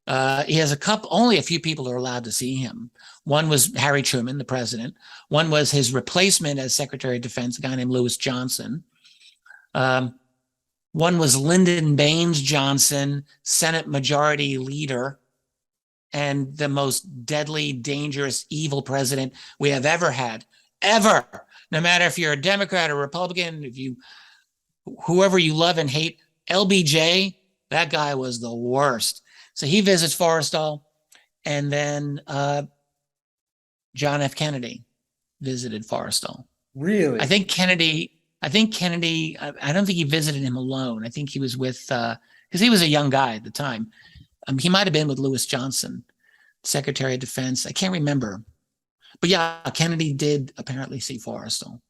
he has only a few people are allowed to see him. One was Harry Truman, the president. One was his replacement as Secretary of Defense, a guy named Lewis Johnson. One was Lyndon Baines Johnson, Senate Majority Leader, and the most deadly, dangerous, evil president we have ever had, ever. No matter if you're a Democrat or Republican, whoever you love and hate, LBJ, that guy was the worst. So he visits Forrestal, and then John F. Kennedy visited Forrestal. Really? I think Kennedy, I don't think he visited him alone. I think he was with, because he was a young guy at the time. He might have been with Lewis Johnson, Secretary of Defense. I can't remember. But yeah, Kennedy did apparently see Forrestal.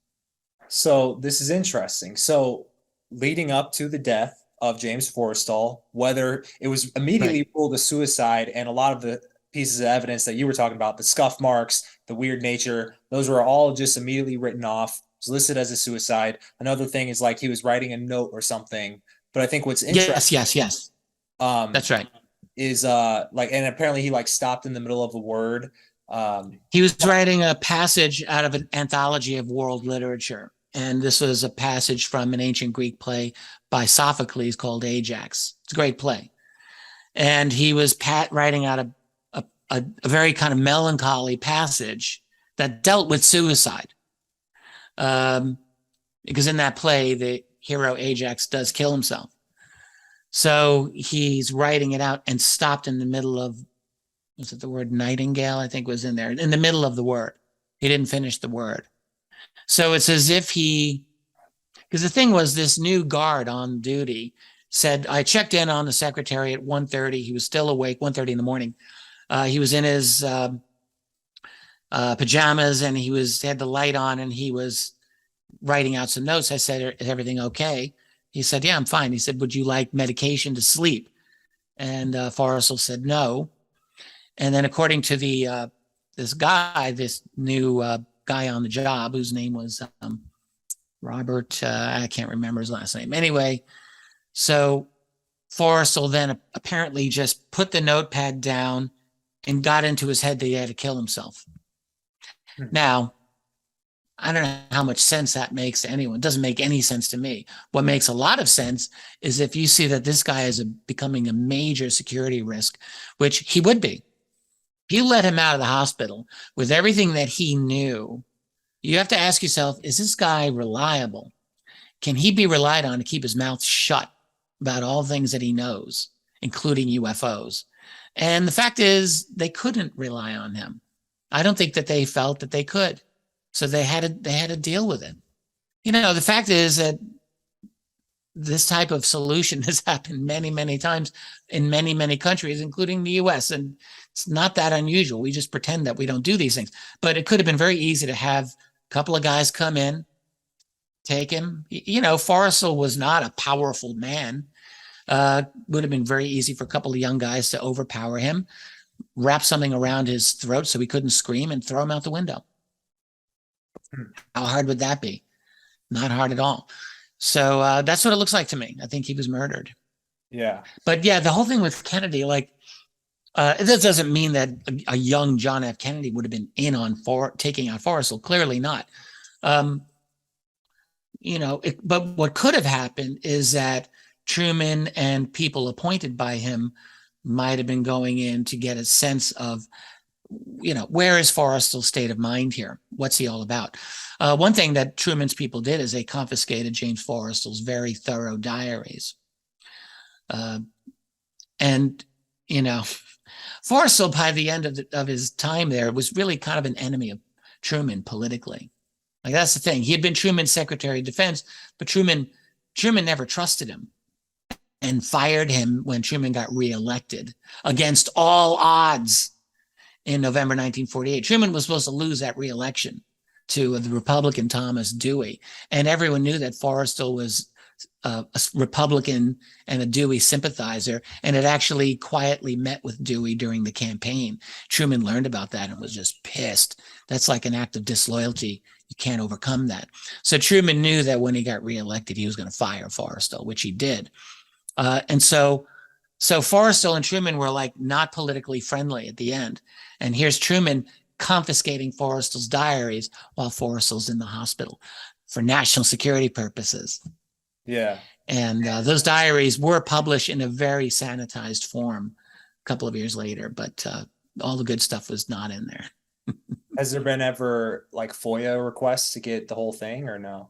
So this is interesting. So leading up to the death of James Forrestal, whether it was immediately ruled a suicide, and a lot of the pieces of evidence that you were talking about, the scuff marks, the weird nature, those were all just immediately written off, was listed as a suicide. Another thing is like he was writing a note or something. But I think what's interesting, yes. That's right. Is like, and apparently he like stopped in the middle of a word. He was writing a passage out of an anthology of world literature. And this was a passage from an ancient Greek play by Sophocles called Ajax. It's a great play. And he was writing out a very kind of melancholy passage that dealt with suicide. Because in that play, the hero Ajax does kill himself. So he's writing it out and stopped in the middle of, was it the word nightingale? I think was in there, in the middle of the word. He didn't finish the word. So it's as if because the thing was, this new guard on duty said, I checked in on the secretary at 1:30. He was still awake, 1:30 in the morning. He was in his pajamas, and he had the light on, and he was writing out some notes. I said, is everything okay? He said, yeah, I'm fine. He said, would you like medication to sleep? And Forrestal said no. And then according to this new guy on the job, whose name was Robert, I can't remember his last name. Anyway, so Forrestal then apparently just put the notepad down and got into his head that he had to kill himself. Now, I don't know how much sense that makes to anyone. It doesn't make any sense to me. What makes a lot of sense is if you see that this guy is becoming a major security risk, which he would be. If you let him out of the hospital with everything that he knew, you have to ask yourself, is this guy reliable? Can he be relied on to keep his mouth shut about all things that he knows, including UFOs? And the fact is, they couldn't rely on him. I don't think that they felt that they could. So they had to deal with it. You know, the fact is that this type of solution has happened many, many times in many, many countries, including the US. And it's not that unusual. We just pretend that we don't do these things. But it could have been very easy to have a couple of guys come in, take him. You know, Forrestal was not a powerful man. Would have been very easy for a couple of young guys to overpower him, wrap something around his throat so he couldn't scream, and throw him out the window. How hard would that be? Not hard at all. So that's what it looks like to me. I think he was murdered. Yeah. But yeah, the whole thing with Kennedy, like, this doesn't mean that a young John F. Kennedy would have been in on taking out Forrestal. Clearly not. You know, but what could have happened is that Truman and people appointed by him might have been going in to get a sense of, you know, where is Forrestal's state of mind here? What's he all about? One thing that Truman's people did is they confiscated James Forrestal's very thorough diaries. And, you know, Forrestal, by the end of his time there, was really kind of an enemy of Truman politically. Like, that's the thing. He had been Truman's Secretary of Defense, but Truman never trusted him and fired him when Truman got reelected against all odds. In November 1948, Truman was supposed to lose that re-election to the Republican Thomas Dewey, and everyone knew that Forrestal was a Republican and a Dewey sympathizer, and had actually quietly met with Dewey during the campaign. Truman learned about that and was just pissed. That's like an act of disloyalty. You can't overcome that. So Truman knew that when he got reelected, he was going to fire Forrestal, which he did. And so Forrestal and Truman were like not politically friendly at the end. And here's Truman confiscating Forrestal's diaries while Forrestal's in the hospital for national security purposes. Yeah. And those diaries were published in a very sanitized form a couple of years later, but all the good stuff was not in there. Has there been ever like FOIA requests to get the whole thing, or no?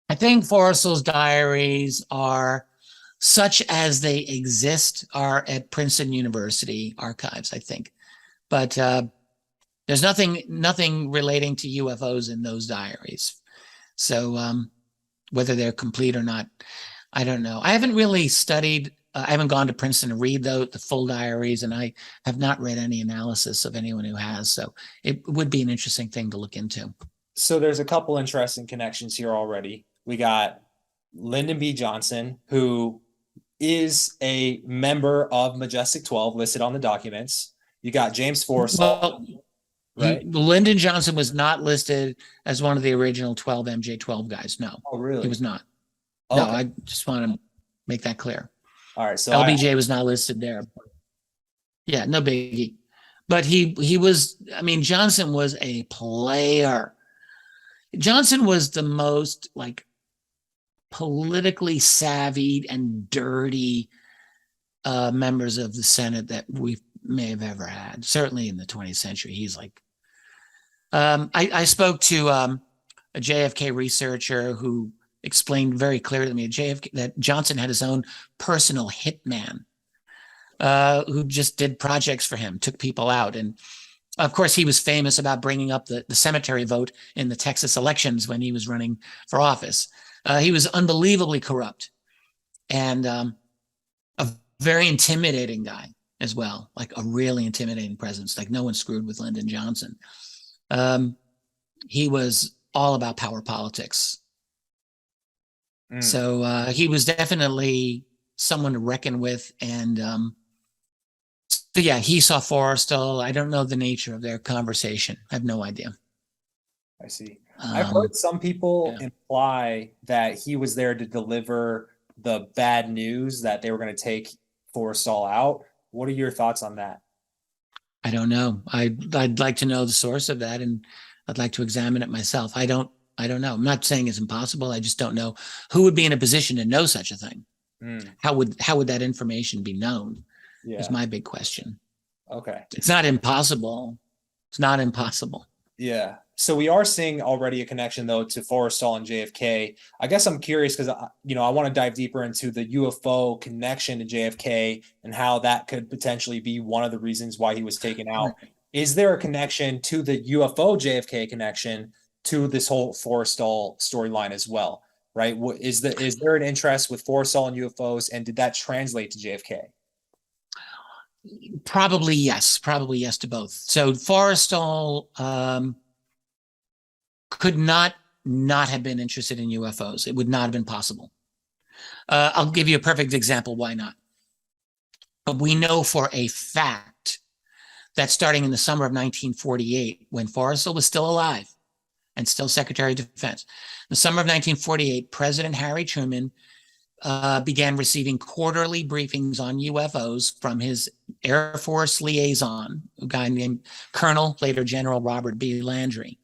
I think Forrestal's diaries are, such as they exist, are at Princeton University archives, I think. But There's nothing relating to UFOs in those diaries. So whether they're complete or not, I don't know. I haven't really studied. I haven't gone to Princeton to read the full diaries, and I have not read any analysis of anyone who has. So it would be an interesting thing to look into. So there's a couple interesting connections here already. We got Lyndon B. Johnson, who is a member of Majestic 12 listed on the documents. You got James Forrestal. Well, right? Lyndon Johnson was not listed as one of the original 12 MJ12 guys. No. Oh, really? He was not. Okay. No, I just want to make that clear. All right. So LBJ was not listed there. Yeah, no biggie. But he was, I mean, Johnson was a player. Johnson was the most like politically savvy and dirty members of the Senate that we may have ever had. Certainly in the 20th century. He's like, I spoke to a JFK researcher who explained very clearly to me that Johnson had his own personal hitman who just did projects for him, took people out. And of course, he was famous about bringing up the cemetery vote in the Texas elections when he was running for office. He was unbelievably corrupt and a very intimidating guy as well, like a really intimidating presence. Like no one screwed with Lyndon Johnson. He was all about power politics. So he was definitely someone to reckon with. And so yeah, he saw Forrestal. I don't know the nature of their conversation. I have no idea. I see. I've heard some people imply that he was there to deliver the bad news that they were going to take Forrestal out. What are your thoughts on that? I don't know. I'd like to know the source of that, and I'd like to examine it myself. I don't know. I'm not saying it's impossible. I just don't know who would be in a position to know such a thing. How would that information be known? Yeah. Is my big question. Okay. It's not impossible. It's not impossible. Yeah. So we are seeing already a connection though to Forrestal and JFK. I guess I'm curious because I want to dive deeper into the UFO connection to JFK and how that could potentially be one of the reasons why he was taken out. Is there a connection to the UFO JFK connection to this whole Forrestal storyline as well? Right? Is there an interest with Forrestal and UFOs, and did that translate to JFK? Probably yes to both. So Forrestal could not have been interested in UFOs. It would not have been possible. I'll give you a perfect example why not. But we know for a fact that starting in the summer of 1948, when Forrestal was still alive and still Secretary of Defense, the summer of 1948, President Harry Truman began receiving quarterly briefings on UFOs from his Air Force liaison, a guy named Colonel, later General Robert B. Landry.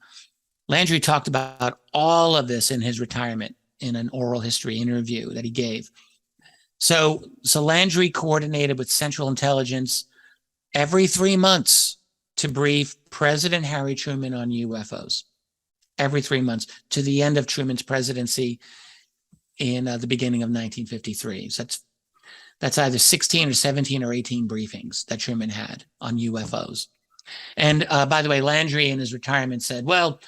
Landry talked about all of this in his retirement in an oral history interview that he gave. So Landry coordinated with Central Intelligence every 3 months to brief President Harry Truman on UFOs. Every 3 months to the end of Truman's presidency in the beginning of 1953. So that's either 16 or 17 or 18 briefings that Truman had on UFOs. And by the way, Landry in his retirement said, well,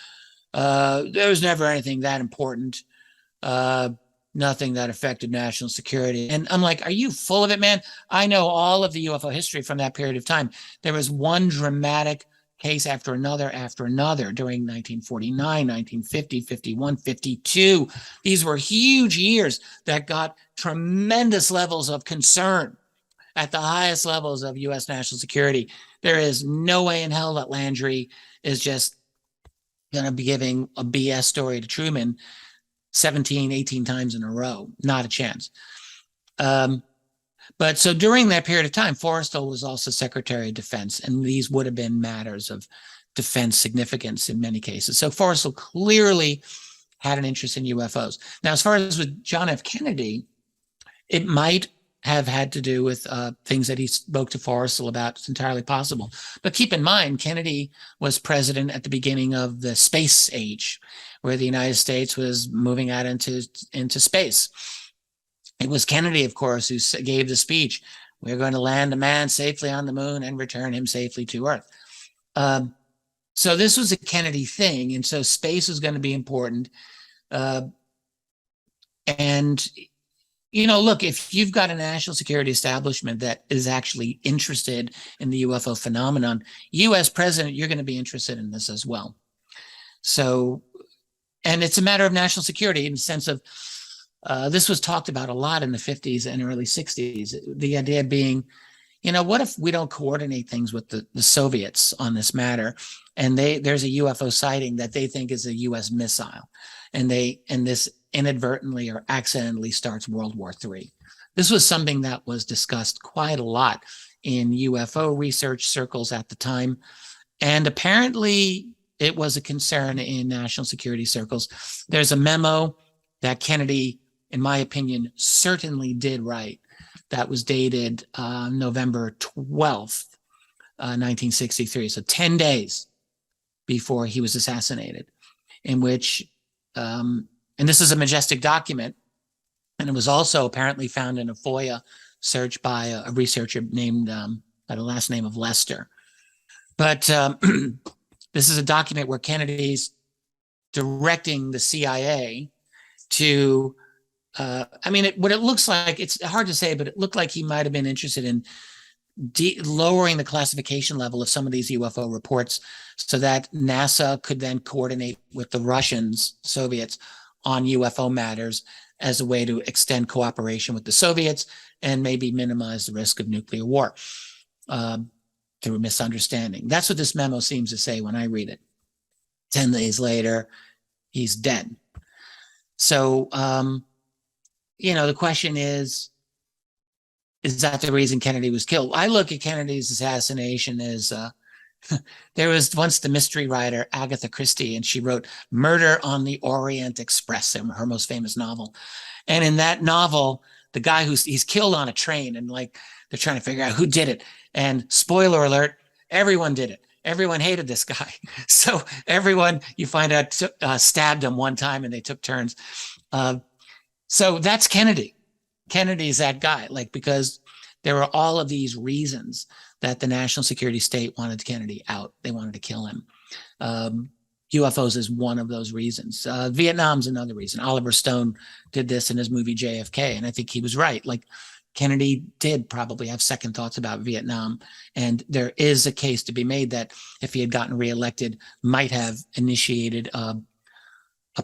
there was never anything that important, nothing that affected national security. And I'm like, are you full of it, man? I know all of the UFO history from that period of time. There was one dramatic case after another during 1949, 1950, 51, 52. These were huge years that got tremendous levels of concern at the highest levels of U.S. national security. There is no way in hell that Landry is just going to be giving a BS story to Truman 17, 18 times in a row. Not a chance. But so during that period of time, Forrestal was also Secretary of Defense, and these would have been matters of defense significance in many cases. So Forrestal clearly had an interest in UFOs. Now, as far as with John F. Kennedy, it might have had to do with things that he spoke to Forrestal about. It's entirely possible. But keep in mind, Kennedy was president at the beginning of the space age, where the United States was moving out into space. It was Kennedy, of course, who gave the speech, we're going to land a man safely on the moon and return him safely to Earth. So this was a Kennedy thing, and so space was going to be important. And look, if you've got a national security establishment that is actually interested in the UFO phenomenon, U.S. president, you're going to be interested in this as well. So, and it's a matter of national security in the sense of this was talked about a lot in the 50s and early 60s. The idea being, what if we don't coordinate things with the Soviets on this matter? And there's a UFO sighting that they think is a U.S. missile, and this inadvertently or accidentally starts World War III. This was something that was discussed quite a lot in UFO research circles at the time, and apparently it was a concern in national security circles. There's a memo that Kennedy, in my opinion, certainly did write that was dated November 12th, 1963, so 10 days before he was assassinated, in which, and this is a MAJESTIC document, and it was also apparently found in a FOIA search by a researcher named, by the last name of Lester. But this is a document where Kennedy's directing the CIA to, what it looks like, it's hard to say, but it looked like he might have been interested in lowering the classification level of some of these UFO reports so that NASA could then coordinate with the Russians, Soviets, on UFO matters as a way to extend cooperation with the Soviets and maybe minimize the risk of nuclear war through misunderstanding. That's what this memo seems to say when I read it. 10 days later, he's dead. So, the question is that the reason Kennedy was killed? I look at Kennedy's assassination as there was once the mystery writer Agatha Christie, and she wrote Murder on the Orient Express, her most famous novel. And in that novel, the guy he's killed on a train, and they're trying to figure out who did it. And spoiler alert, everyone did it. Everyone hated this guy. So everyone, you find out, stabbed him one time, and they took turns. So that's Kennedy. Kennedy's that guy, because there were all of these reasons that the national security state wanted Kennedy out. They wanted to kill him. UFOs is one of those reasons. Vietnam's another reason. Oliver Stone did this in his movie JFK, and I think he was right. Kennedy did probably have second thoughts about Vietnam, and there is a case to be made that if he had gotten reelected, might have initiated a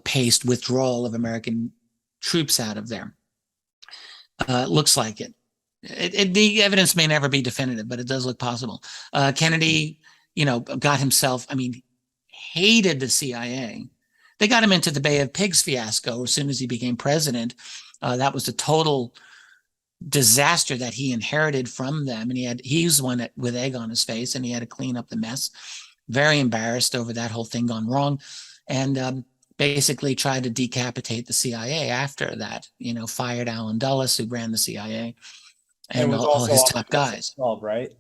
paced withdrawal of American troops out of there. Looks like it. The evidence may never be definitive, but it does look possible. Kennedy, got himself, hated the CIA. They got him into the Bay of Pigs fiasco as soon as he became president. That was a total disaster that he inherited from them. And he was the one with egg on his face, and he had to clean up the mess. Very embarrassed over that whole thing gone wrong. And basically tried to decapitate the CIA after that, fired Allen Dulles, who ran the CIA, and all his top guys. 12, right?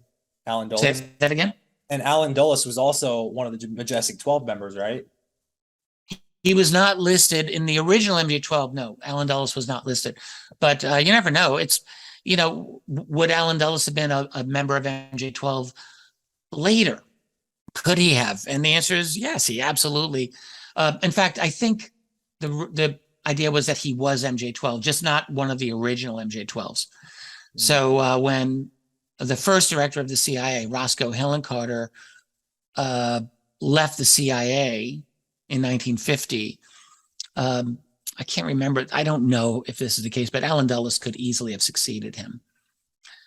Allen Dulles. Say that again? And Allen Dulles was also one of the MAJESTIC 12 members, right? He was not listed in the original MJ-12. No, Allen Dulles was not listed. But you never know. It's, would Allen Dulles have been a member of MJ-12 later? Could he have? And the answer is yes, he absolutely. In fact, I think the idea was that he was MJ-12, just not one of the original MJ-12s. So when the first director of the CIA, Roscoe Hillenkotter, left the CIA in 1950, I can't remember. I don't know if this is the case, but Allen Dulles could easily have succeeded him.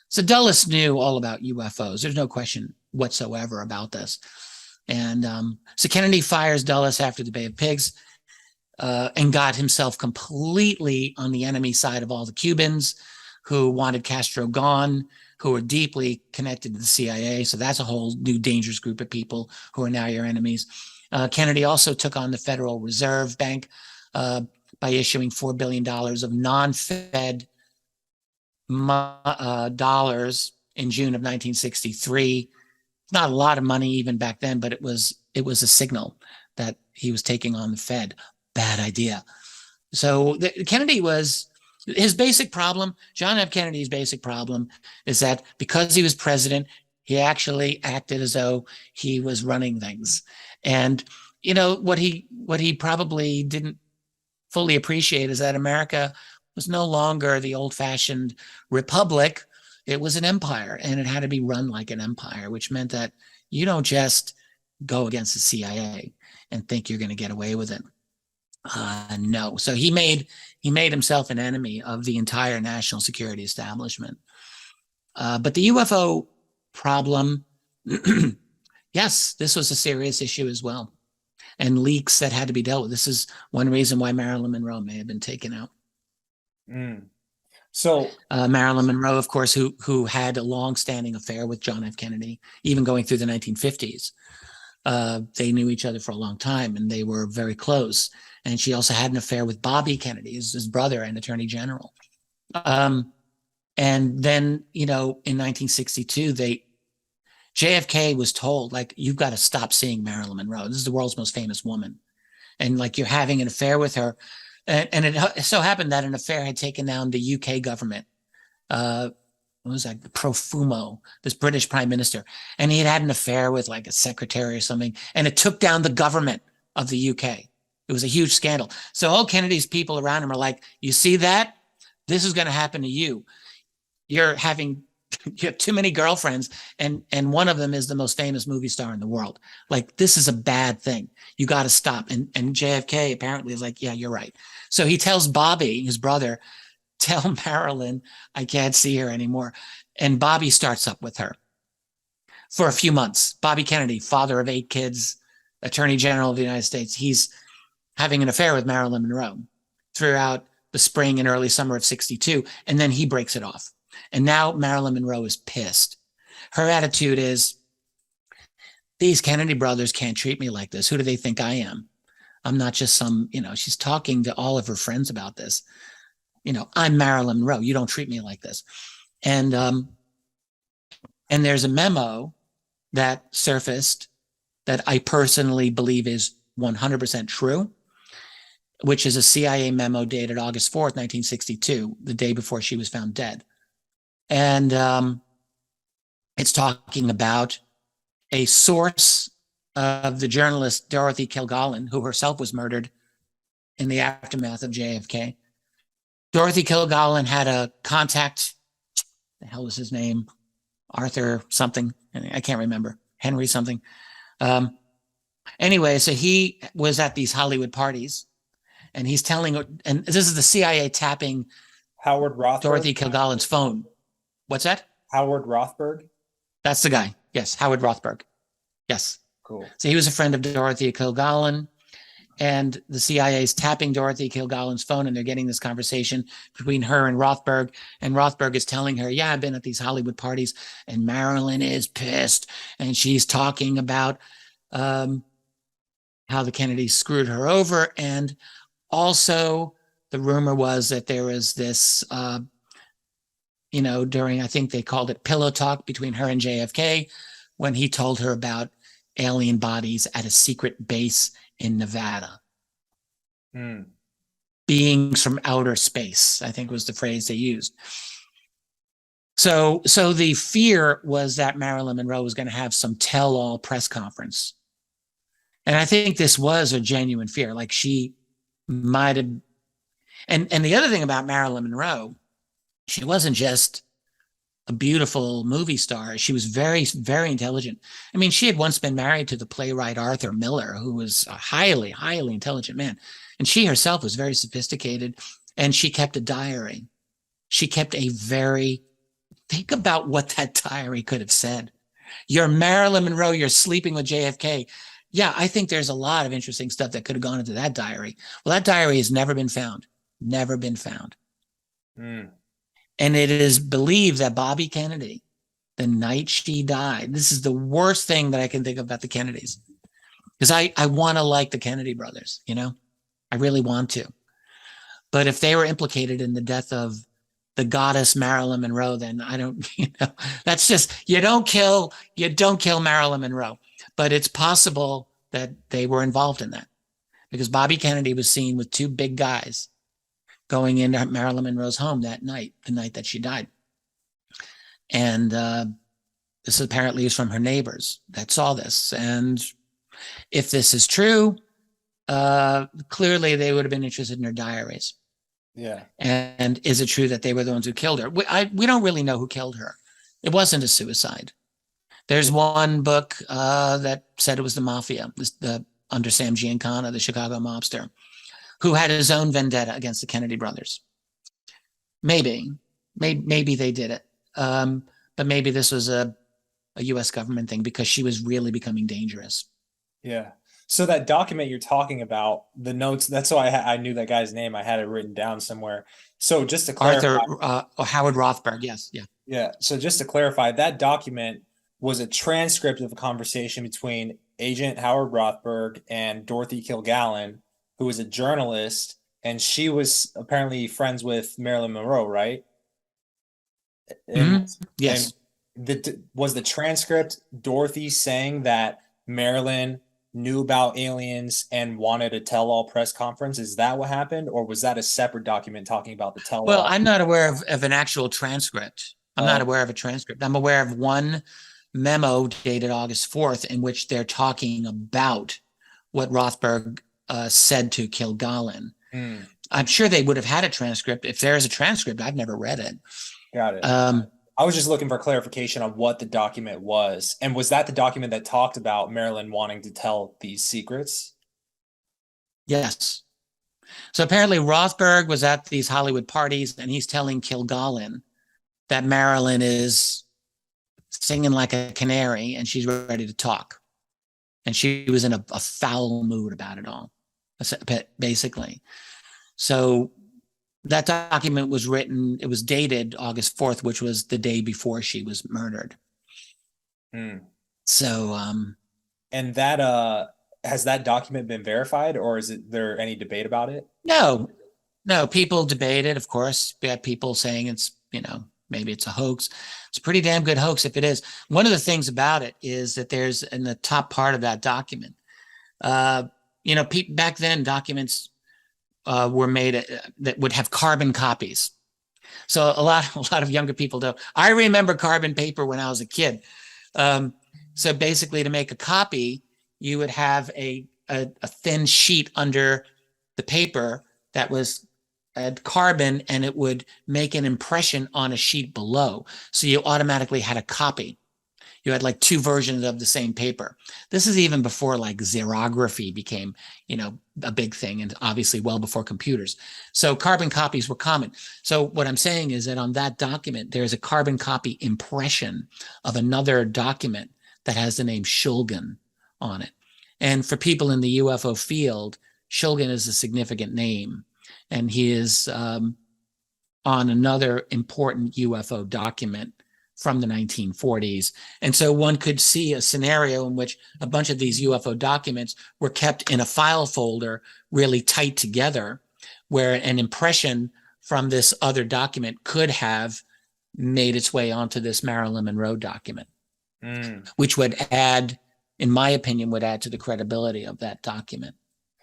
So Dulles knew all about UFOs. There's no question whatsoever about this. And so Kennedy fires Dulles after the Bay of Pigs and got himself completely on the enemy side of all the Cubans who wanted Castro gone, who were deeply connected to the CIA. So that's a whole new dangerous group of people who are now your enemies. Kennedy also took on the Federal Reserve Bank by issuing $4 billion of non-Fed dollars in June of 1963. Not a lot of money even back then, but it was a signal that he was taking on the Fed. Bad idea. So Kennedy was, his basic problem, John F. Kennedy's basic problem is that because he was president, he actually acted as though he was running things. And, you know, what he probably didn't fully appreciate is that America was no longer the old-fashioned republic. It was an empire, and it had to be run like an empire, which meant that you don't just go against the CIA and think you're going to get away with it. No. So he made himself an enemy of the entire national security establishment. But the UFO problem, yes, this was a serious issue as well, and leaks that had to be dealt with. This is one reason why Marilyn Monroe may have been taken out. So Marilyn Monroe, of course, who had a long-standing affair with John F. Kennedy, even going through the 1950s. They knew each other for a long time, and they were very close. And she also had an affair with Bobby Kennedy, his brother and Attorney General. And then, you know, in 1962, JFK was told, like, you've got to stop seeing Marilyn Monroe. This is the world's most famous woman. And like, you're having an affair with her. And it so happened that an affair had taken down the UK government. What was that? Profumo, this British prime minister. And he had an affair with like a secretary or something. And it took down the government of the UK. It was a huge scandal. So all Kennedy's people around him are like, you see that? This is going to happen to you. You have too many girlfriends, and one of them is the most famous movie star in the world. Like, this is a bad thing. You got to stop. And JFK apparently is like, yeah, you're right. So he tells Bobby, his brother, tell Marilyn, I can't see her anymore. And Bobby starts up with her for a few months. Bobby Kennedy, father of 8 kids, Attorney General of the United States. He's having an affair with Marilyn Monroe throughout the spring and early summer of 62. And then he breaks it off. And now Marilyn Monroe is pissed. Her attitude is, these Kennedy brothers can't treat me like this. Who do they think I am? I'm not just some, you know, she's talking to all of her friends about this. You know, I'm Marilyn Monroe. You don't treat me like this. And there's a memo that surfaced that I personally believe is 100% true, which is a CIA memo dated August 4th, 1962, the day before she was found dead. And it's talking about a source of the journalist Dorothy Kilgallen, who herself was murdered in the aftermath of JFK. Dorothy Kilgallen had a contact, the hell was his name? Arthur something, I can't remember, Henry something. Anyway, so he was at these Hollywood parties, and he's telling, and this is the CIA tapping Howard Rothberg. Dorothy Kilgallen's phone. What's that? Howard Rothberg. That's the guy. Yes, Howard Rothberg. Yes. Cool. So he was a friend of Dorothy Kilgallen, and the CIA is tapping Dorothy Kilgallen's phone, and they're getting this conversation between her and Rothberg. And Rothberg is telling her, yeah, I've been at these Hollywood parties, and Marilyn is pissed. And she's talking about how the Kennedys screwed her over. And also the rumor was that there was this, you know, during, I think they called it pillow talk between her and JFK, when he told her about alien bodies at a secret base in Nevada. Beings from outer space, I think was the phrase they used. So the fear was that Marilyn Monroe was going to have some tell-all press conference. And I think this was a genuine fear. Like, she might have, and the other thing about Marilyn Monroe, she wasn't just a beautiful movie star. She was very, very intelligent. I mean, she had once been married to the playwright Arthur Miller, who was a highly, highly intelligent man. And she herself was very sophisticated, and she kept a diary. She kept a very, think about what that diary could have said. You're Marilyn Monroe, you're sleeping with JFK. Yeah, I think there's a lot of interesting stuff that could have gone into that diary. Well, that diary has never been found. Never been found. And it is believed that Bobby Kennedy, the night she died, this is the worst thing that I can think of about the Kennedys. Because I want to like the Kennedy brothers, you know? I really want to. But if they were implicated in the death of the goddess Marilyn Monroe, then I don't, you know, that's just, you don't kill Marilyn Monroe. But it's possible that they were involved in that. Because Bobby Kennedy was seen with 2 big guys going into Marilyn Monroe's home that night, the night that she died. And this apparently is from her neighbors that saw this. And If this is true, clearly they would have been interested in her diaries. Yeah. And is it true that they were the ones who killed her? We don't really know who killed her. It wasn't a suicide. There's one book that said it was the mafia, under Sam Giancana, the Chicago mobster, who had his own vendetta against the Kennedy brothers. Maybe they did it. But maybe this was a U.S. government thing because she was really becoming dangerous. Yeah. So that document you're talking about, the notes, that's why I knew that guy's name. I had it written down somewhere. So just to clarify. Howard Rothberg, yes, yeah. Yeah. So just to clarify, that document was a transcript of a conversation between Agent Howard Rothberg and Dorothy Kilgallen, who was a journalist, and she was apparently friends with Marilyn Monroe, right? Yes. And was the transcript Dorothy saying that Marilyn knew about aliens and wanted a tell-all press conference? Is that what happened, or was that a separate document talking about the tell-all? Well, I'm not aware of an actual transcript. I'm not aware of a transcript. I'm aware of one memo dated August 4th in which they're talking about what Rothberg said to Kilgallen. I'm sure they would have had a transcript. If there is a transcript, I've never read it. Got it. I was just looking for clarification on what the document was. And was that the document that talked about Marilyn wanting to tell these secrets? Yes. So apparently Rothberg was at these Hollywood parties and he's telling Kilgallen that Marilyn is singing like a canary and she's ready to talk. And she was in a foul mood about it all, basically. So that document was written, it was dated August 4th, which was the day before she was murdered. So, and that, has that document been verified, or is there any debate about it? No, people debated, of course. We had people saying it's, maybe it's a hoax. It's a pretty damn good hoax if it is. One of the things about it is that there's in the top part of that document, back then documents were made that would have carbon copies. So a lot of younger people don't. I remember carbon paper when I was a kid. So basically, to make a copy, you would have a thin sheet under the paper that was carbon, and it would make an impression on a sheet below. So you automatically had a copy. You had like two versions of the same paper. This is even before like xerography became, a big thing, and obviously well before computers. So carbon copies were common. So what I'm saying is that on that document, there's a carbon copy impression of another document that has the name Shulgin on it. And for people in the UFO field, Shulgin is a significant name. And he is on another important UFO document from the 1940s. And so one could see a scenario in which a bunch of these UFO documents were kept in a file folder really tight together, where an impression from this other document could have made its way onto this Marilyn Monroe document, which would add, in my opinion, would add to the credibility of that document.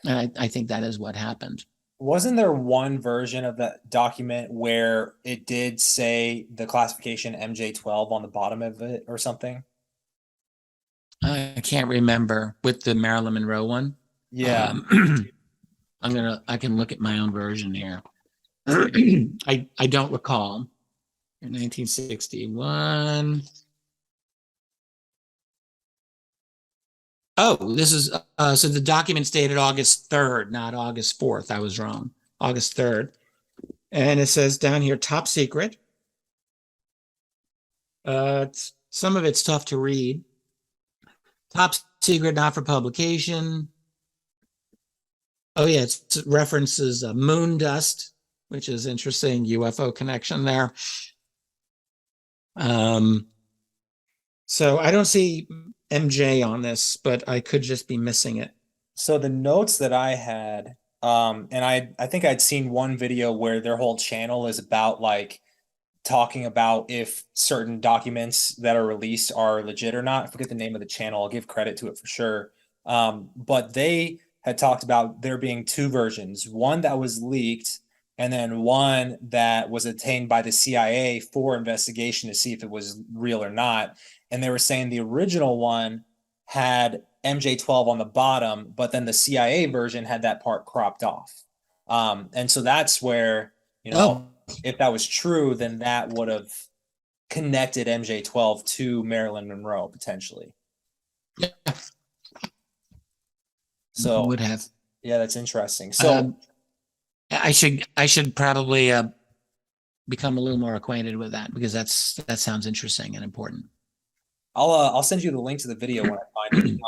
And I think that is what happened. Wasn't there one version of that document where it did say the classification MJ12 on the bottom of it or something? I can't remember with the Marilyn Monroe one. Yeah. I can look at my own version here. I don't recall. In 1961. Oh, this is, so the document's dated August 3rd, not August 4th. I was wrong. August 3rd. And it says down here, top secret. Some of it's tough to read. Top secret, not for publication. Oh yeah, it references moon dust, which is interesting, UFO connection there. So I don't see MJ on this, but I could just be missing it. So the notes that I had, and I think I'd seen one video where their whole channel is about like talking about if certain documents that are released are legit or not. I forget the name of the channel. I'll give credit to it for sure. But they had talked about there being two versions, one that was leaked and then one that was obtained by the CIA for investigation to see if it was real or not. And they were saying the original one had MJ12 on the bottom, but then the CIA version had that part cropped off. And so that's where, you know, if that was true, then that would have connected MJ12 to Marilyn Monroe potentially. Yeah. So would have. Yeah, that's interesting. So I should probably become a little more acquainted with that, because that sounds interesting and important. I'll send you the link to the video when I find it.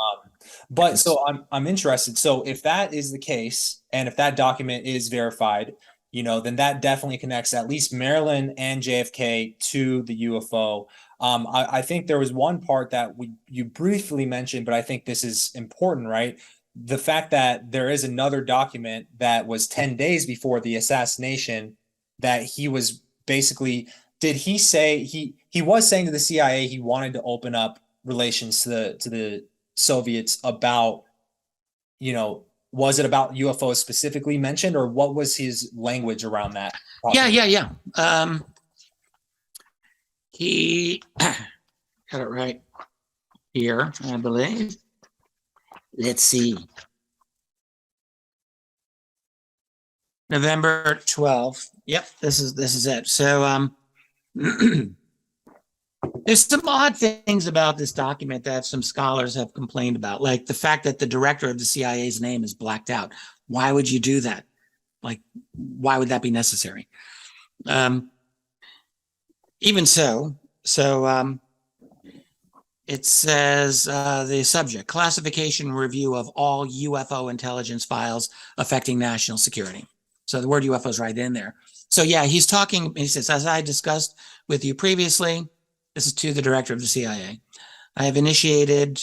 But so I'm interested. So if that is the case, and if that document is verified, you know, then that definitely connects at least Marilyn and JFK to the UFO. I think there was one part that you briefly mentioned, but I think this is important, right? The fact that there is another document that was 10 days before the assassination that he was basically, did he say he was saying to the CIA he wanted to open up relations to the Soviets about, you know, was it about UFOs specifically mentioned, or what was his language around that? Yeah. He got it right here, I believe. Let's see. November 12th. Yep, this is it. So there's some odd things about this document that some scholars have complained about, like the fact that the director of the CIA's name is blacked out. Why would you do that? Like, why would that be necessary? Even so, it says the subject, classification review of all UFO intelligence files affecting national security. So the word UFO is right in there. So yeah, he's talking, he says, as I discussed with you previously, this is to the director of the CIA, I have initiated,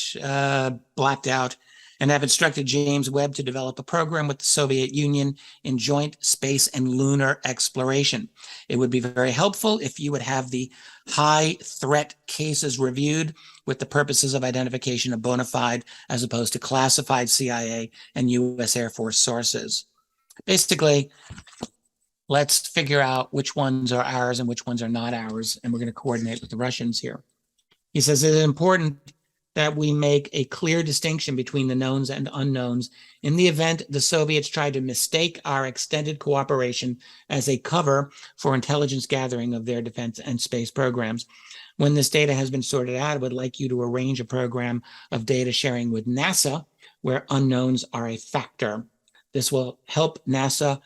blacked out, and have instructed James Webb to develop a program with the Soviet Union in joint space and lunar exploration. It would be very helpful if you would have the high threat cases reviewed with the purposes of identification of bona fide as opposed to classified CIA and US Air Force sources. Basically, let's figure out which ones are ours and which ones are not ours, and we're going to coordinate with the Russians here. He says it is important that we make a clear distinction between the knowns and unknowns in the event the Soviets try to mistake our extended cooperation as a cover for intelligence gathering of their defense and space programs. When this data has been sorted out, I would like you to arrange a program of data sharing with NASA where unknowns are a factor. This will help NASA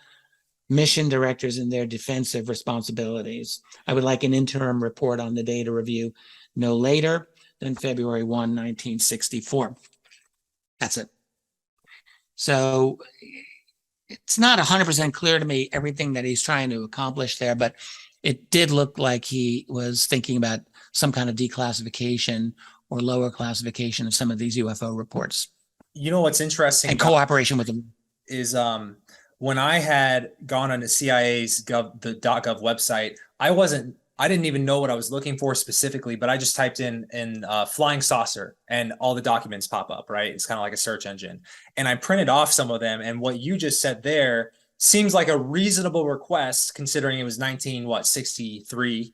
mission directors in their defensive responsibilities. I would like an interim report on the data review no later than February 1, 1964. That's it. So it's not 100% clear to me everything that he's trying to accomplish there, but it did look like he was thinking about some kind of declassification or lower classification of some of these UFO reports. You know what's interesting? And cooperation with them. Is when I had gone on the CIA's the .gov website, I didn't even know what I was looking for specifically, but I just typed in flying saucer and all the documents pop up, right? It's kind of like a search engine. And I printed off some of them. And what you just said there seems like a reasonable request considering it was 1963.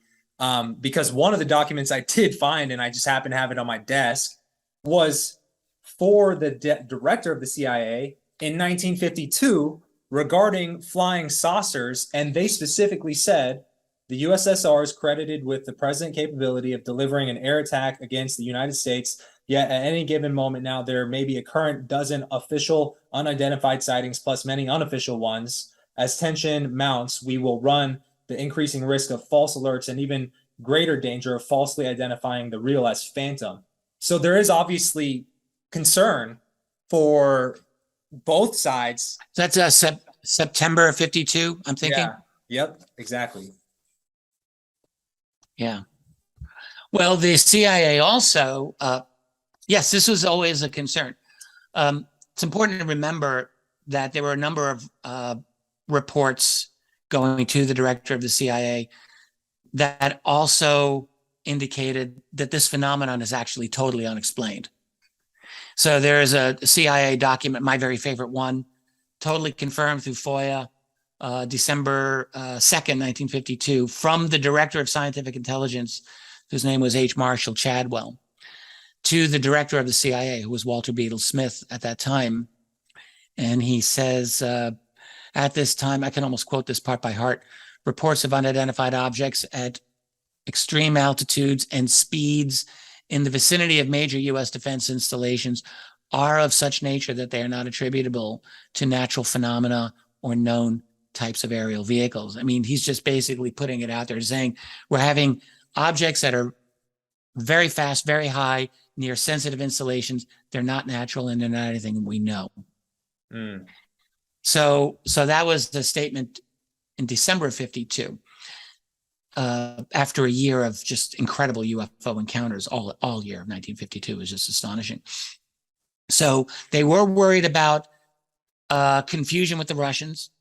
Because one of the documents I did find, and I just happened to have it on my desk, was for the director of the CIA in 1952 regarding flying saucers. And they specifically said, the USSR is credited with the present capability of delivering an air attack against the United States. Yet at any given moment now, there may be a current dozen official unidentified sightings plus many unofficial ones. As tension mounts, we will run the increasing risk of false alerts and even greater danger of falsely identifying the real as phantom. So there is obviously concern for both sides. That's September of 52, I'm thinking. Yeah. Yep, exactly. Yeah. Well, the CIA also, yes, this was always a concern. It's important to remember that there were a number of reports going to the director of the CIA that also indicated that this phenomenon is actually totally unexplained. So there is a CIA document, my very favorite one, totally confirmed through FOIA, December 2nd, 1952, from the Director of Scientific Intelligence, whose name was H. Marshall Chadwell. to the director of the CIA, who was Walter Beadle Smith at that time. And he says, at this time, I can almost quote this part by heart, reports of unidentified objects at extreme altitudes and speeds in the vicinity of major U.S. defense installations are of such nature that they are not attributable to natural phenomena or known types of aerial vehicles. I mean, he's just basically putting it out there, saying we're having objects that are very fast, very high, near sensitive installations. They're not natural and they're not anything we know. Mm. So that was the statement in December of 52. After a year of just incredible UFO encounters, all year of 1952 was just astonishing. So they were worried about confusion with the Russians.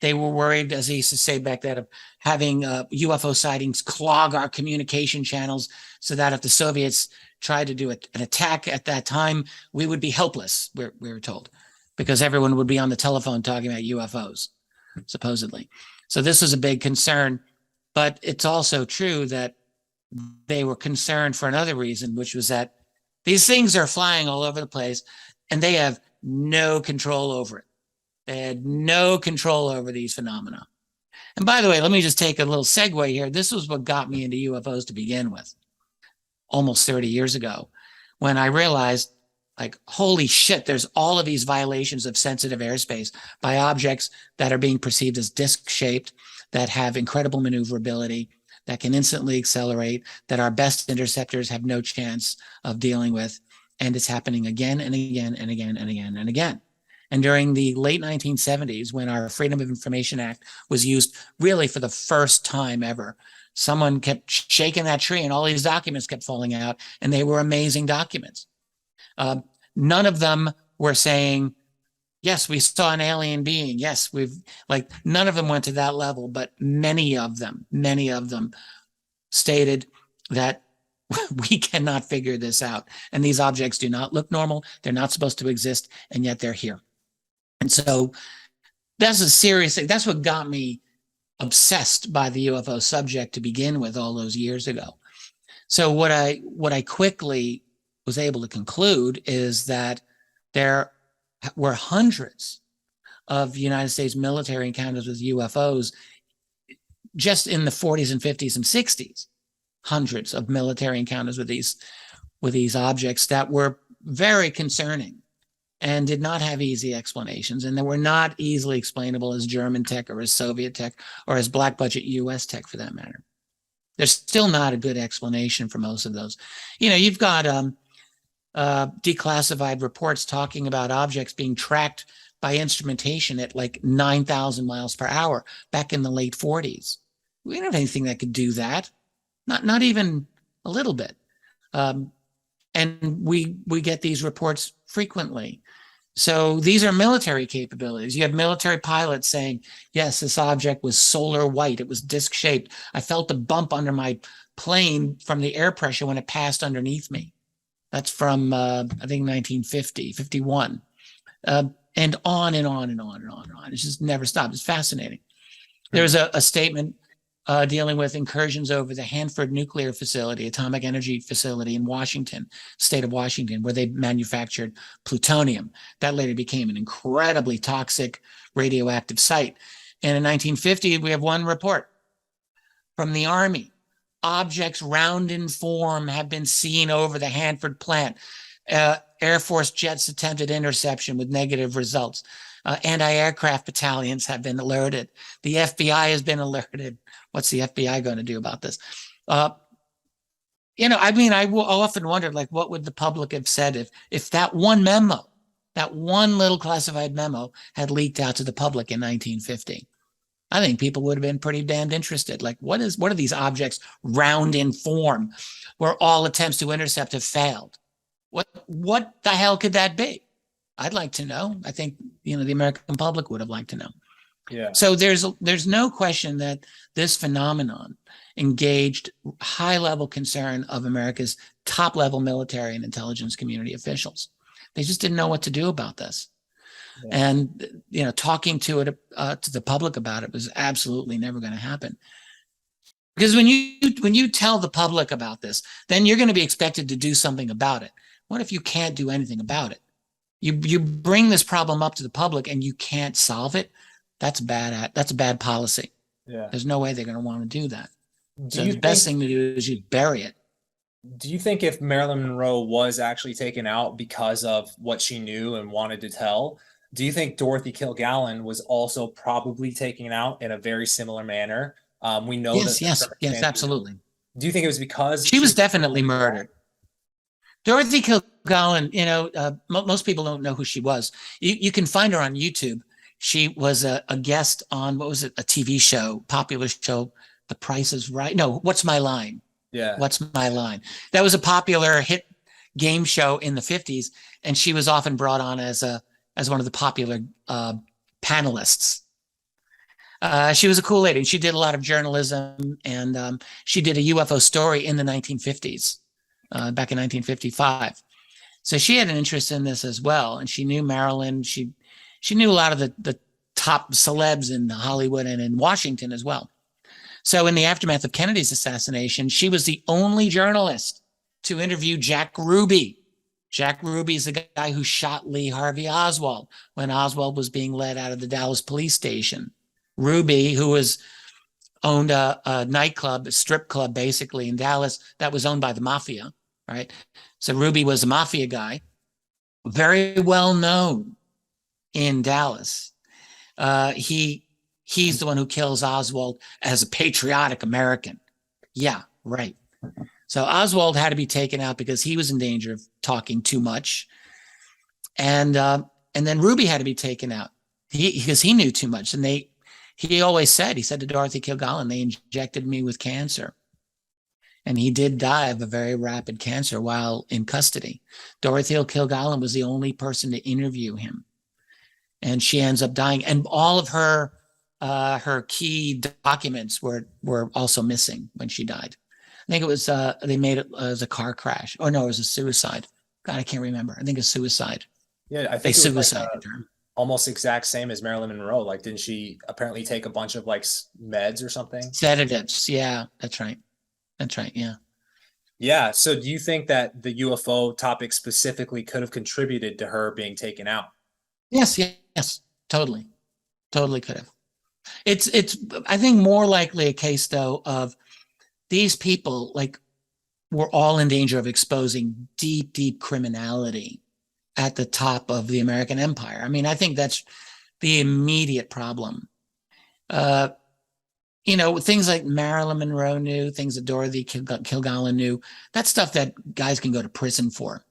They were worried, as they used to say back then, of having UFO sightings clog our communication channels so that if the Soviets tried to do an attack at that time, we would be helpless, we were told, because everyone would be on the telephone talking about UFOs, supposedly. So this was a big concern. But it's also true that they were concerned for another reason, which was that these things are flying all over the place and they have no control over it. They had no control over these phenomena. And by the way, let me just take a little segue here. This was what got me into UFOs to begin with, almost 30 years ago, when I realized, like, holy shit, there's all of these violations of sensitive airspace by objects that are being perceived as disc-shaped, that have incredible maneuverability, that can instantly accelerate, that our best interceptors have no chance of dealing with. And it's happening again and again and again and again and again. And during the late 1970s, when our Freedom of Information Act was used really for the first time ever, someone kept shaking that tree and all these documents kept falling out, and they were amazing documents. None of them were saying, yes, we saw an alien being. Yes, none of them went to that level, but many of them stated that we cannot figure this out. And these objects do not look normal. They're not supposed to exist, and yet they're here. And so that's a serious thing. That's what got me obsessed by the UFO subject to begin with all those years ago. So what I quickly was able to conclude is that there were hundreds of United States military encounters with UFOs just in the 40s and 50s and 60s. Hundreds of military encounters with these objects that were very concerning and did not have easy explanations, and they were not easily explainable as German tech or as Soviet tech or as black budget US tech for that matter. There's still not a good explanation for most of those. You know, you've got declassified reports talking about objects being tracked by instrumentation at like 9,000 miles per hour back in the late 40s. We didn't have anything that could do that, not even a little bit. And we get these reports frequently. So these are military capabilities. You have military pilots saying, yes, this object was solar white. It was disc-shaped. I felt a bump under my plane from the air pressure when it passed underneath me. That's from, I think, 1950, 51. And on and on and on and on and on. It just never stopped. It's fascinating. There's a statement dealing with incursions over the Hanford nuclear facility, atomic energy facility in Washington, state of Washington, where they manufactured plutonium. That later became an incredibly toxic radioactive site. And in 1950, we have one report from the Army. Objects round in form have been seen over the Hanford plant. Air Force jets attempted interception with negative results. Anti-aircraft battalions have been alerted. The FBI has been alerted. What's the FBI going to do about this? You know, I mean, I often wondered, like, what would the public have said if that one memo, that one little classified memo had leaked out to the public in 1950? I think people would have been pretty damned interested. Like, what are these objects round in form where all attempts to intercept have failed? What the hell could that be? I'd like to know. I think, you know, the American public would have liked to know. Yeah. So there's no question that this phenomenon engaged high-level concern of America's top-level military and intelligence community officials. They just didn't know what to do about this. Yeah. And, you know, talking to the public about it was absolutely never going to happen. Because when you tell the public about this, then you're going to be expected to do something about it. What if you can't do anything about it? You bring this problem up to the public and you can't solve it. That's bad. That's a bad policy. Yeah. There's no way they're going to want to do that. So you the best thing to do is you bury it. Do you think if Marilyn Monroe was actually taken out because of what she knew and wanted to tell, do you think Dorothy Kilgallen was also probably taken out in a very similar manner? We know Yes, that. yes, absolutely. Do you think it was because she was definitely murdered? Dorothy Kilgallen, you know, most people don't know who she was. You can find her on YouTube. She was a guest on, what was it, a TV show, popular show, The Price is Right. No, What's My Line? Yeah. What's My Line? That was a popular hit game show in the 50s, and she was often brought on as one of the popular panelists. She was a cool lady. She did a lot of journalism, and she did a UFO story in the 1950s, back in 1955. So she had an interest in this as well, and she knew Marilyn. She knew a lot of the top celebs in Hollywood and in Washington as well. So in the aftermath of Kennedy's assassination, she was the only journalist to interview Jack Ruby. Jack Ruby is the guy who shot Lee Harvey Oswald when Oswald was being led out of the Dallas police station. Ruby, who owned a nightclub, a strip club basically in Dallas that was owned by the mafia, right? So Ruby was a mafia guy, very well known in Dallas. He's the one who kills Oswald as a patriotic American. Yeah, right. So Oswald had to be taken out because he was in danger of talking too much. And then Ruby had to be taken out because he knew too much. And he always said to Dorothy Kilgallen, they injected me with cancer. And he did die of a very rapid cancer while in custody. Dorothy Kilgallen was the only person to interview him. And she ends up dying. And all of her key documents were also missing when she died. I think it was, they made it as a car crash. Oh no, it was a suicide. God, I can't remember. I think it's suicide. Yeah, I think they suicided her. Almost exact same as Marilyn Monroe. Like, didn't she apparently take a bunch of like meds or something? Sedatives. Yeah, that's right. That's right. Yeah. Yeah. So do you think that the UFO topic specifically could have contributed to her being taken out? Yes. Totally could have. It's I think more likely a case though of these people like were all in danger of exposing deep criminality at the top of the American empire. I mean, I think that's the immediate problem. You know, things like Marilyn Monroe knew, things that Dorothy Kilgallen knew, that's stuff that guys can go to prison for.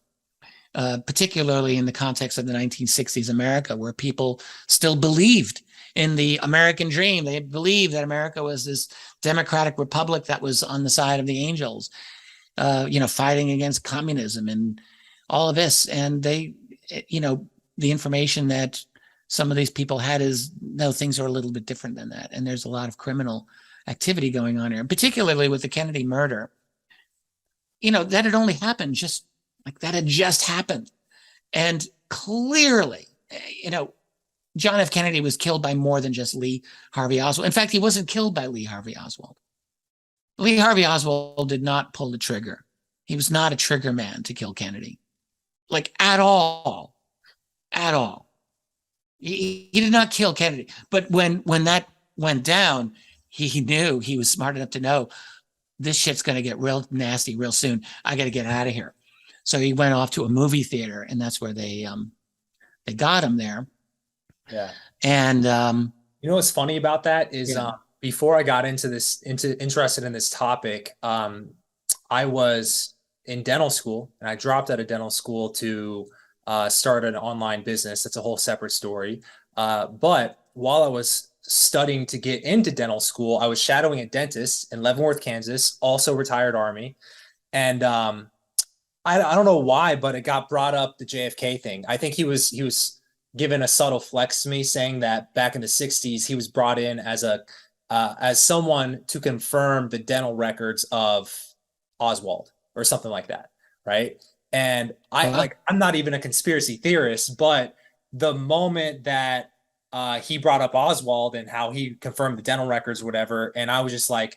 Particularly in the context of the 1960s America, where people still believed in the American dream. They believed that America was this democratic republic that was on the side of the angels, you know, fighting against communism and all of this. And they, you know, the information that some of these people had is, no, things are a little bit different than that. And there's a lot of criminal activity going on here, particularly with the Kennedy murder. You know, that had only happened just like that had just happened. And clearly, you know, John F. Kennedy was killed by more than just Lee Harvey Oswald. In fact, he wasn't killed by Lee Harvey Oswald. Lee Harvey Oswald did not pull the trigger. He was not a trigger man to kill Kennedy. Like at all. At all. He did not kill Kennedy. But when that went down, he knew, he was smart enough to know this shit's going to get real nasty real soon. I got to get out of here. So he went off to a movie theater, and that's where they got him there. Yeah. And you know what's funny about that is before I got into interested in this topic, I was in dental school, and I dropped out of dental school to start an online business. That's a whole separate story. But while I was studying to get into dental school, I was shadowing a dentist in Leavenworth, Kansas, also retired Army. And I don't know why, but it got brought up, the JFK thing. I think he was given a subtle flex to me, saying that back in the 60s, he was brought in as someone to confirm the dental records of Oswald or something like that, right? And I'm not even a conspiracy theorist, but the moment that he brought up Oswald and how he confirmed the dental records, whatever, and I was just like,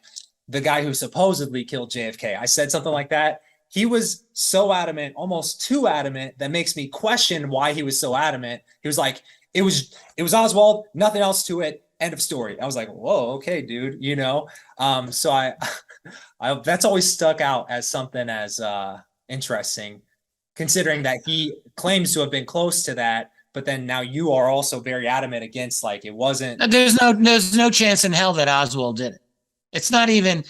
the guy who supposedly killed JFK. I said something like that. He was so adamant, almost too adamant, that makes me question why he was so adamant. He was like, it was Oswald, nothing else to it. End of story. I was like, whoa, okay, dude, you know? So I that's always stuck out as something as interesting, considering that he claims to have been close to that, but then now you are also very adamant against, like, it wasn't. There's no chance in hell that Oswald did it. It's not even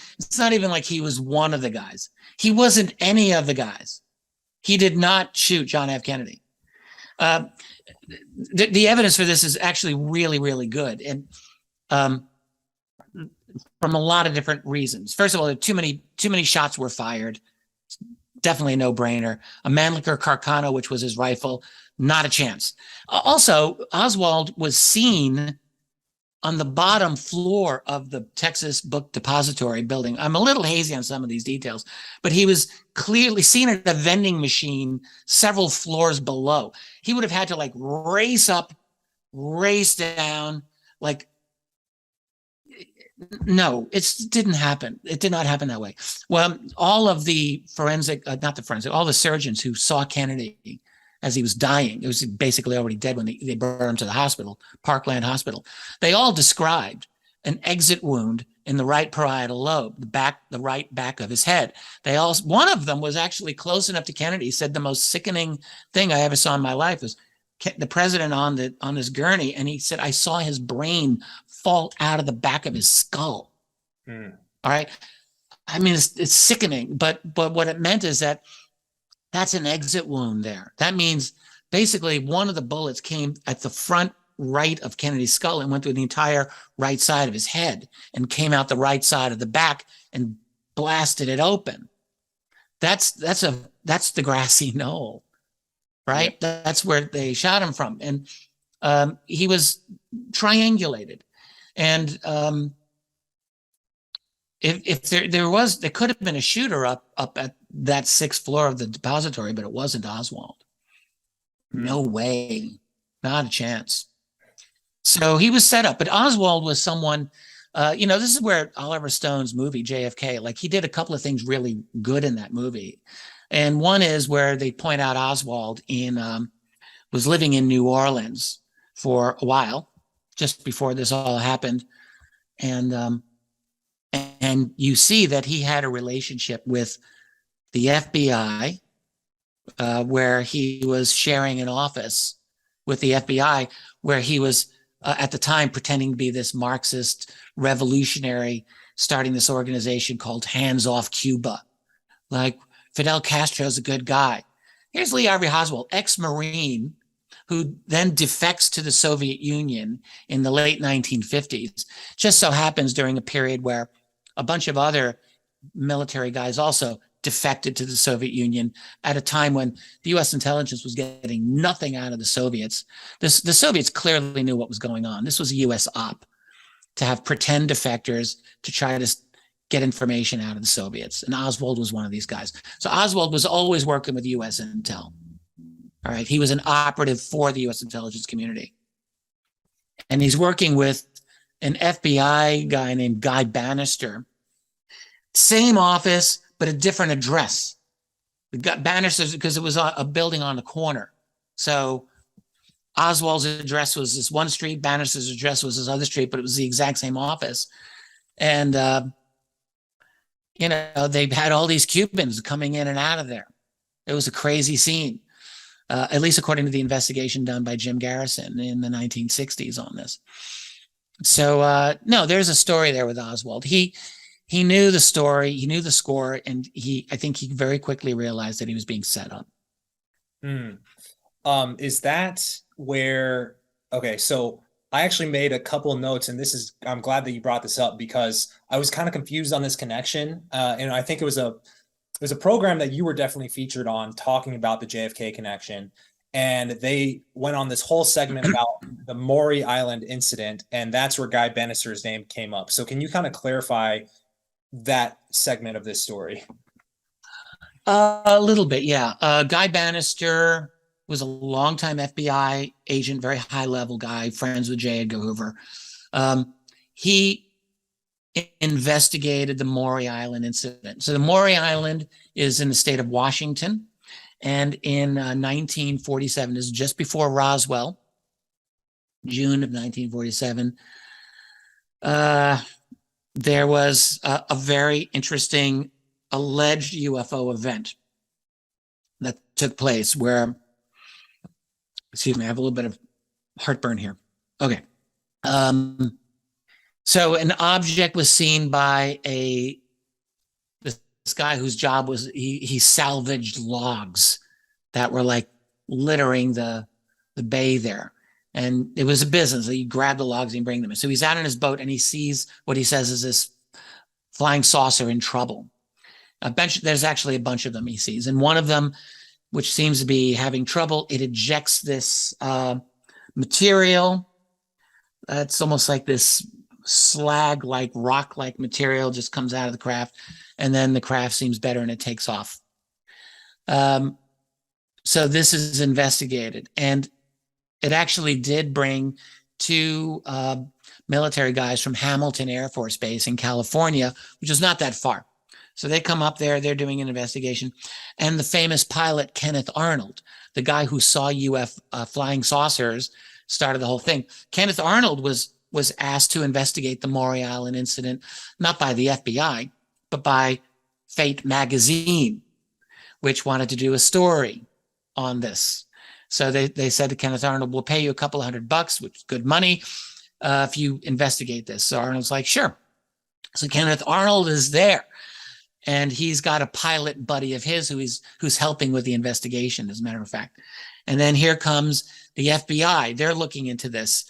like he was one of the guys. He wasn't any of the guys. He did not shoot John F. Kennedy. The evidence for this is actually really, really good, and from a lot of different reasons. First of all, too many shots were fired. Definitely a no-brainer. A Mannlicher Carcano, which was his rifle, not a chance. Also, Oswald was seen on the bottom floor of the Texas Book Depository building. I'm a little hazy on some of these details, but he was clearly seen at a vending machine several floors below. He would have had to like race up, race down, like, no, it didn't happen. It did not happen that way. Well, all of the forensic, all the surgeons who saw Kennedy as he was dying, it was basically already dead when they brought him to the hospital, Parkland Hospital. They all described an exit wound in the right parietal lobe, the right back of his head. One of them was actually close enough to Kennedy. He said the most sickening thing I ever saw in my life was the president on his gurney, and he said, I saw his brain fall out of the back of his skull. All right. I mean, it's sickening, but what it meant is that's an exit wound there. That means basically one of the bullets came at the front right of Kennedy's skull and went through the entire right side of his head and came out the right side of the back and blasted it open. That's the grassy knoll, right? Yeah. That's where they shot him from. And he was triangulated. And if there could have been a shooter up at that 6th floor of the depository, but it wasn't Oswald. No way, not a chance. So he was set up, but Oswald was someone, this is where Oliver Stone's movie, JFK, like he did a couple of things really good in that movie. And one is where they point out Oswald was living in New Orleans for a while, just before this all happened. And you see that he had a relationship with the FBI, where he was sharing an office with the FBI, where he was at the time pretending to be this Marxist revolutionary, starting this organization called Hands Off Cuba. Like, Fidel Castro's a good guy. Here's Lee Harvey Oswald, ex-Marine, who then defects to the Soviet Union in the late 1950s. Just so happens during a period where a bunch of other military guys also defected to the Soviet Union at a time when the U.S. intelligence was getting nothing out of the Soviets. The Soviets clearly knew what was going on. This was a U.S. op to have pretend defectors to try to get information out of the Soviets. And Oswald was one of these guys. So Oswald was always working with U.S. intel. All right. He was an operative for the U.S. intelligence community. And he's working with an FBI guy named Guy Bannister. Same office, but a different address. Bannister's, because it was a building on the corner. So Oswald's address was this one street, Bannister's address was this other street, but it was the exact same office. And, they had all these Cubans coming in and out of there. It was a crazy scene, at least according to the investigation done by Jim Garrison in the 1960s on this. So, no, there's a story there with Oswald. He knew the story, he knew the score, and I think he very quickly realized that he was being set up. Is that where, okay, so I actually made a couple of notes, and I'm glad that you brought this up because I was kind of confused on this connection. And I think it was a program that you were definitely featured on talking about the JFK connection. And they went on this whole segment about the Maury Island incident, and that's where Guy Bannister's name came up. So can you kind of clarify that segment of this story? A little bit, yeah. Guy Bannister was a longtime FBI agent, very high-level guy, friends with J. Edgar Hoover. He investigated the Maury Island incident. So the Maury Island is in the state of Washington. And in 1947, this is just before Roswell, June of 1947, there was a very interesting alleged UFO event that took place where, excuse me, I have a little bit of heartburn here. Okay. So an object was seen by this guy whose job was he salvaged logs that were like littering the bay there. And it was a business. So you grab the logs and bring them in. So he's out on his boat and he sees what he says is this flying saucer in trouble. There's actually a bunch of them he sees. And one of them, which seems to be having trouble, it ejects this material. It's almost like this slag-like, rock-like material just comes out of the craft. And then the craft seems better and it takes off. So this is investigated. And it actually did bring two military guys from Hamilton Air Force Base in California, which is not that far. So they come up there, they're doing an investigation. And the famous pilot, Kenneth Arnold, the guy who saw flying saucers, started the whole thing. Kenneth Arnold was asked to investigate the Maury Island incident, not by the FBI, but by Fate magazine, which wanted to do a story on this. So they said to Kenneth Arnold, we'll pay you a couple $100, which is good money, if you investigate this. So Arnold's like, sure. So Kenneth Arnold is there. And he's got a pilot buddy of his who's helping with the investigation, as a matter of fact. And then here comes the FBI. They're looking into this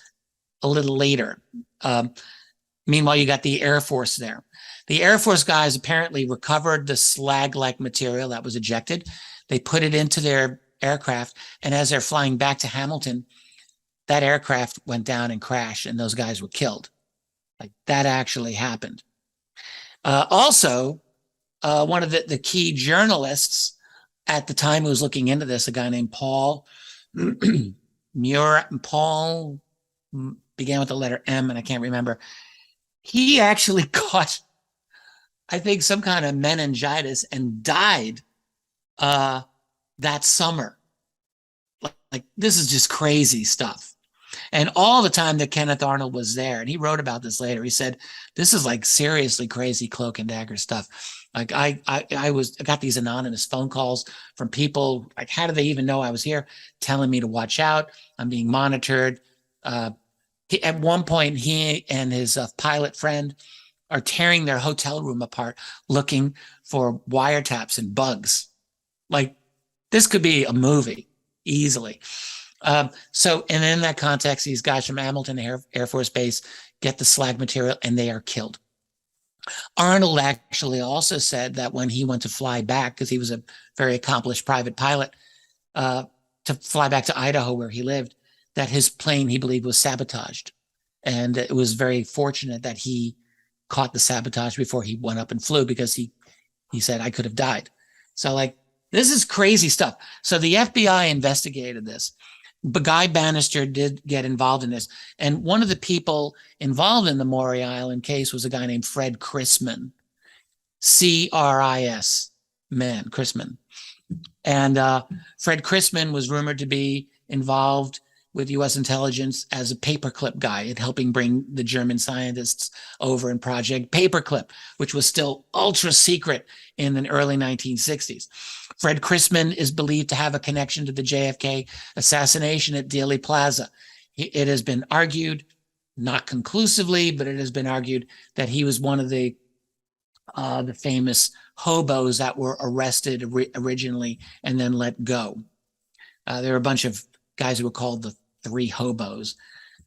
a little later. Meanwhile, you got the Air Force there. The Air Force guys apparently recovered the slag-like material that was ejected. They put it into their aircraft, and as they're flying back to Hamilton, that aircraft went down and crashed, and those guys were killed. Like, that actually happened. Also, one of the key journalists at the time who was looking into this, a guy named Paul Paul began with the letter M, and I can't remember. He actually caught, I think, some kind of meningitis and died that summer. Like, this is just crazy stuff. And all the time that Kenneth Arnold was there, and he wrote about this later, he said, this is like seriously crazy cloak and dagger stuff. Like, I got these anonymous phone calls from people, like, how do they even know I was here? Telling me to watch out. I'm being monitored. At one point, he and his pilot friend are tearing their hotel room apart, looking for wiretaps and bugs. Like, this could be a movie, easily. So, and in that context, these guys from Hamilton Air Force Base get the slag material and they are killed. Arnold actually also said that when he went to fly back, because he was a very accomplished private pilot, to fly back to Idaho where he lived, that his plane, he believed, was sabotaged. And it was very fortunate that he caught the sabotage before he went up and flew, because he said, I could have died. So, like, this is crazy stuff. So the FBI investigated this. But Guy Bannister did get involved in this. And one of the people involved in the Maury Island case was a guy named Fred Chrisman. C-R-I-S, man, Chrisman. And Fred Chrisman was rumored to be involved with U.S. intelligence as a paperclip guy in helping bring the German scientists over in Project Paperclip, which was still ultra secret in the early 1960s. Fred Chrisman is believed to have a connection to the JFK assassination at Dealey Plaza. It has been argued, not conclusively, but it has been argued that he was one of the famous hobos that were arrested originally and then let go. There were a bunch of guys who were called the Three Hobos,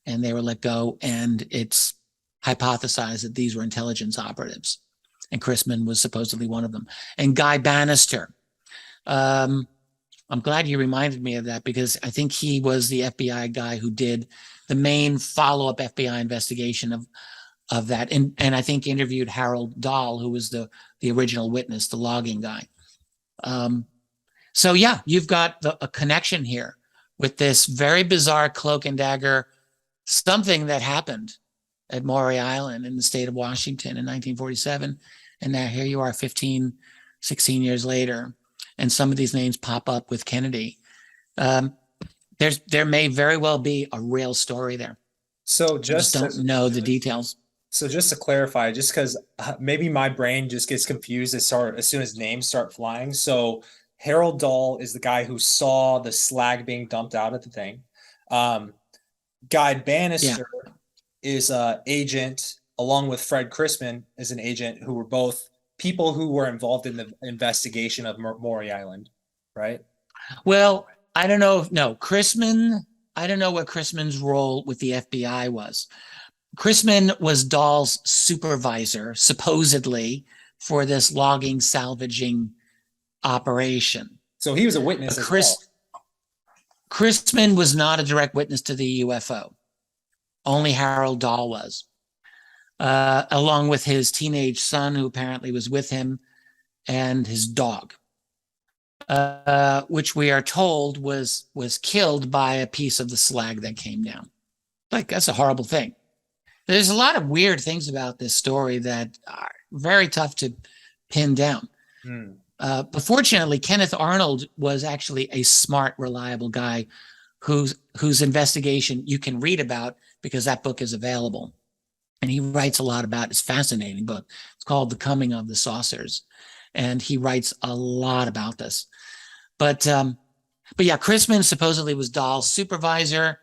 and they were let go, and it's hypothesized that these were intelligence operatives, and Chrisman was supposedly one of them. And Guy Bannister, I'm glad you reminded me of that, because I think he was the FBI guy who did the main follow-up FBI investigation of that, and I think interviewed Harold Dahl, who was the original witness, the logging guy. So yeah, you've got a connection here with this very bizarre cloak and dagger, something that happened at Maury Island in the state of Washington in 1947. And now here you are 15, 16 years later, and some of these names pop up with Kennedy. There may very well be a real story there. So Just don't know the details. So just to clarify, just because maybe my brain just gets confused as soon as names start flying. So Harold Dahl is the guy who saw the slag being dumped out at the thing. Guy Bannister is an agent, along with Fred Chrisman is an agent, who were both people who were involved in the investigation of Maury Island, right? Well, I don't know. No, Chrisman, I don't know what Chrisman's role with the FBI was. Chrisman was Dahl's supervisor, supposedly, for this logging salvaging operation. So he was a witness as well. Chrisman was not a direct witness to the UFO. Only Harold Dahl was, along with his teenage son, who apparently was with him, and his dog, which we are told was killed by a piece of the slag that came down. Like, that's a horrible thing. There's a lot of weird things about this story that are very tough to pin down. But fortunately, Kenneth Arnold was actually a smart, reliable guy whose investigation you can read about because that book is available. And he writes a lot about it. It's a fascinating book. It's called The Coming of the Saucers. And he writes a lot about this. But yeah, Chrisman supposedly was Dahl's supervisor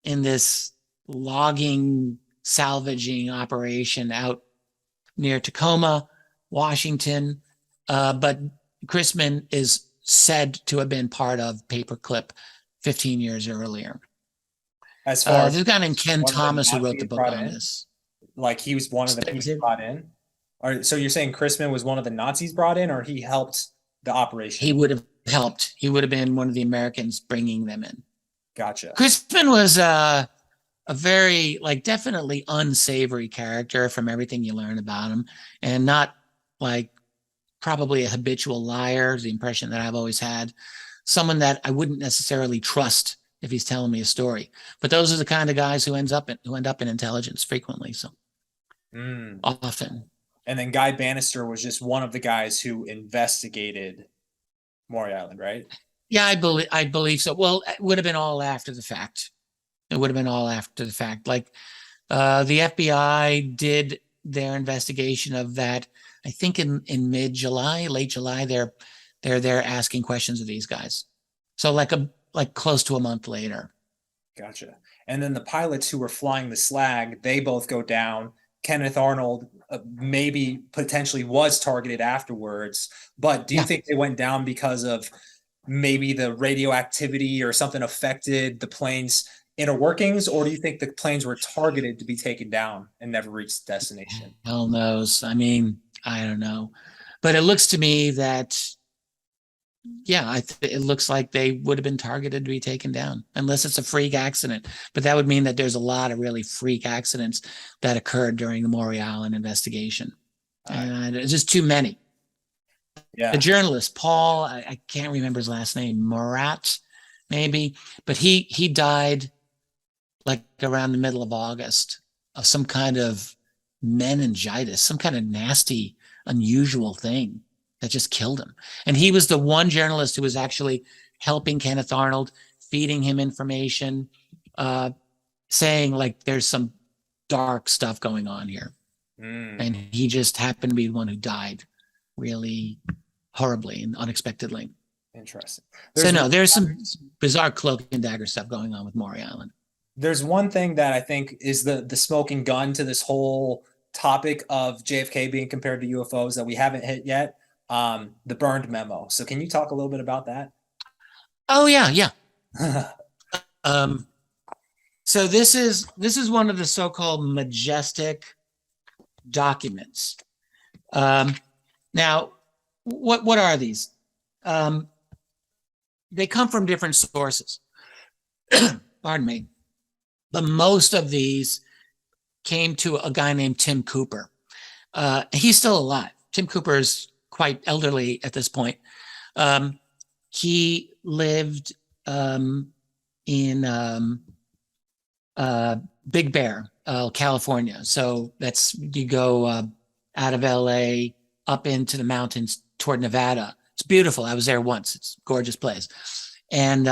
in this logging salvaging operation out near Tacoma, Washington. But Chrisman is said to have been part of Paperclip 15 years earlier. As far as there's a guy named Ken Thomas who wrote the book on this. Like, he was one of the people brought in? Or so you're saying Chrisman was one of the Nazis brought in, or he helped the operation? He would have helped. He would have been one of the Americans bringing them in. Gotcha. Chrisman was a very, like, definitely unsavory character from everything you learn about him, and not like probably a habitual liar, is the impression that I've always had. Someone that I wouldn't necessarily trust if he's telling me a story. But those are the kind of guys who end up in intelligence frequently. So often. And then Guy Bannister was just one of the guys who investigated Maury Island, right? Yeah, I believe so. Well, it would have been all after the fact. It would have been all after the fact. Like, the FBI did their investigation of that, I think in mid-July, late July. They're there asking questions of these guys. So like close to a month later. Gotcha. And then the pilots who were flying the slag, they both go down. Kenneth Arnold maybe potentially was targeted afterwards, but do you think they went down because of maybe the radioactivity or something affected the plane's inner workings, or do you think the planes were targeted to be taken down and never reached destination? Hell knows. I mean, I don't know, but it looks to me that, yeah, it looks like they would have been targeted to be taken down, unless it's a freak accident. But that would mean that there's a lot of really freak accidents that occurred during the Maury Island investigation. And it's just too many. Yeah. The journalist, Paul, I can't remember his last name, Murat, maybe, but he died like around the middle of August of some kind of meningitis, some kind of nasty, unusual thing that just killed him. And he was the one journalist who was actually helping Kenneth Arnold, feeding him information, saying like there's some dark stuff going on here. And he just happened to be the one who died really horribly and unexpectedly. Interesting. There's some bizarre cloak and dagger stuff going on with Maury Island. There's one thing that I think is the smoking gun to this whole topic of JFK being compared to UFOs that we haven't hit yet. The burned memo. So can you talk a little bit about that? Oh yeah. So this is one of the so-called MAJESTIC documents. Now, what are these? They come from different sources. Pardon me. But most of these came to a guy named Tim Cooper. He's still alive. Tim Cooper is quite elderly at this point. He lived in Big Bear California. So that's, you go out of LA up into the mountains toward Nevada. It's beautiful. I was there once. It's a gorgeous place. And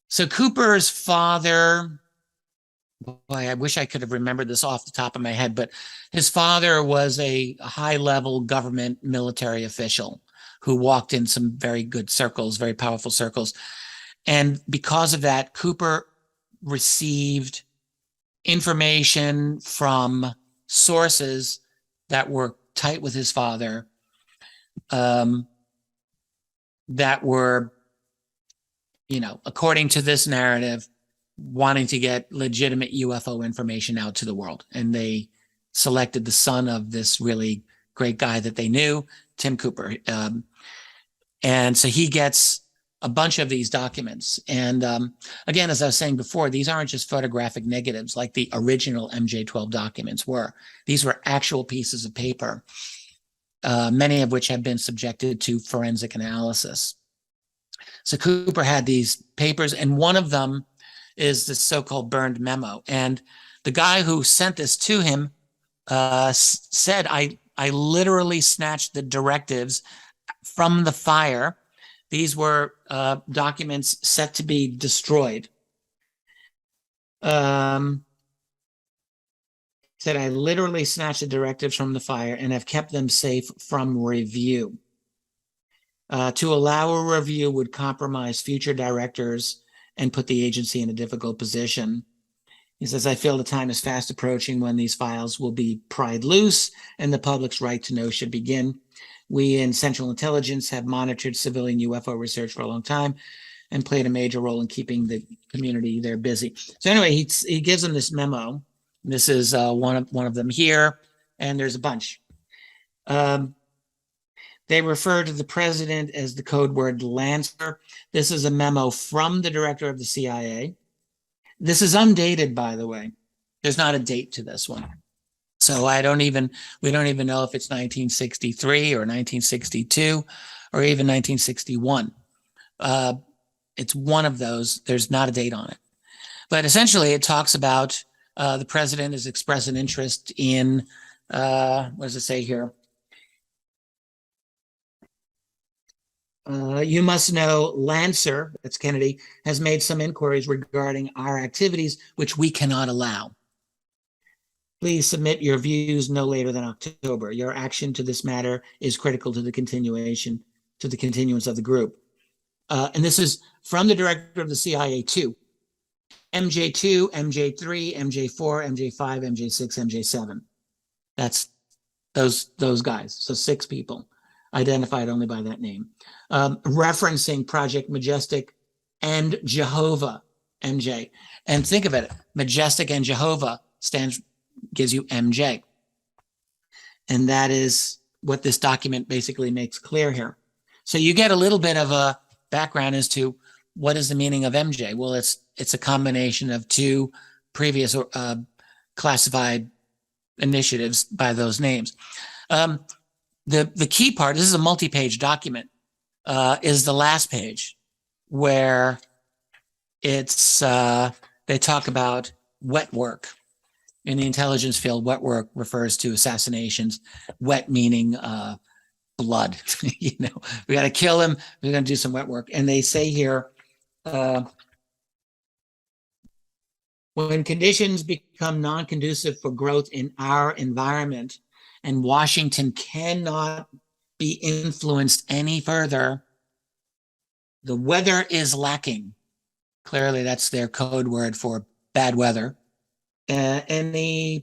so Cooper's father, boy, I wish I could have remembered this off the top of my head, but his father was a high-level government military official who walked in some very good circles, very powerful circles. And because of that, Cooper received information from sources that were tight with his father, that were, you know, according to this narrative, wanting to get legitimate UFO information out to the world. And they selected the son of this really great guy that they knew, Tim Cooper. And so he gets a bunch of these documents. And again, as I was saying before, these aren't just photographic negatives like the original MJ-12 documents were. These were actual pieces of paper, many of which have been subjected to forensic analysis. So Cooper had these papers, and one of them is the so-called burned memo. And the guy who sent this to him said, I literally snatched the directives from the fire. These were documents set to be destroyed. Said, I literally snatched the directives from the fire and have kept them safe from review. To allow a review would compromise future directors and put the agency in a difficult position. He says, I feel the time is fast approaching when these files will be pried loose and the public's right to know should begin. We in Central Intelligence have monitored civilian UFO research for a long time and played a major role in keeping the community there busy. So anyway, he gives them this memo. This is one of them here, and there's a bunch. They refer to the president as the code word Lancer. This is a memo from the director of the CIA. This is undated, by the way. There's not a date to this one. So we don't even know if it's 1963 or 1962 or even 1961. It's one of those. There's not a date on it. But essentially, it talks about the president has expressed an interest in, what does it say here? You must know Lancer, that's Kennedy, has made some inquiries regarding our activities, which we cannot allow. Please submit your views no later than October. Your action to this matter is critical to the continuance of the group. And this is from the director of the CIA too. MJ2, MJ3, MJ4, MJ5, MJ6, MJ7. That's those guys. So 6 people identified only by that name. Referencing Project Majestic and Jehovah, MJ. And think of it, Majestic and Jehovah gives you MJ. And that is what this document basically makes clear here. So you get a little bit of a background as to what is the meaning of MJ. Well, it's a combination of 2 previous classified initiatives by those names. The key part, this is a multi-page document, is the last page where it's they talk about wet work. In the intelligence field, wet work refers to assassinations, wet meaning blood. You know, we got to kill him, we're going to do some wet work. And they say here, when conditions become non-conducive for growth in our environment and Washington cannot be influenced any further, the weather is lacking. Clearly, that's their code word for bad weather. This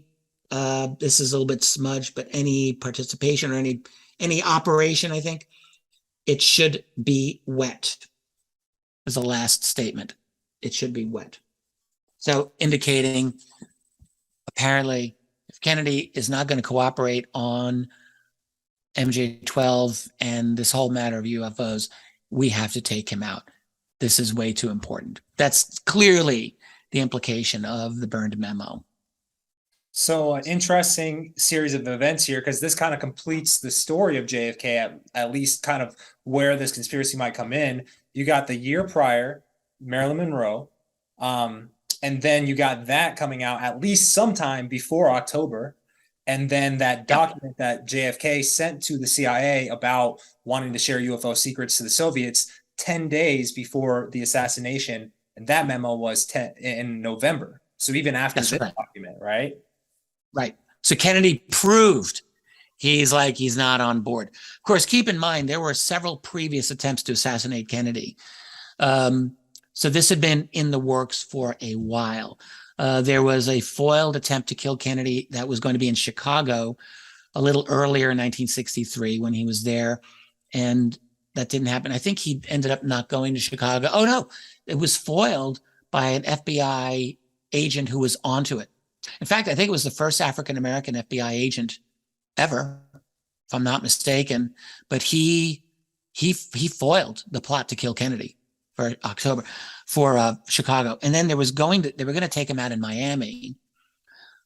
is a little bit smudged, but any participation or any operation, I think, it should be wet. Is the last statement. It should be wet. So indicating, apparently, if Kennedy is not going to cooperate on MJ-12 and this whole matter of UFOs, we have to take him out. This is way too important. That's clearly the implication of the burned memo. So an interesting series of events here, because this kind of completes the story of JFK, at least kind of where this conspiracy might come in. You got the year prior, Marilyn Monroe. And then you got that coming out at least sometime before October. And then that document that JFK sent to the CIA about wanting to share UFO secrets to the Soviets 10 days before the assassination. And that memo was in November. So even after this document, right? Right. So Kennedy proved he's not on board. Of course, keep in mind, there were several previous attempts to assassinate Kennedy. So this had been in the works for a while. There was a foiled attempt to kill Kennedy that was going to be in Chicago a little earlier in 1963 when he was there, and that didn't happen. I think he ended up not going to Chicago. Oh, no, it was foiled by an FBI agent who was onto it. In fact, I think it was the first African-American FBI agent ever, if I'm not mistaken, but he foiled the plot to kill Kennedy for Chicago. And then they were going to take him out in Miami.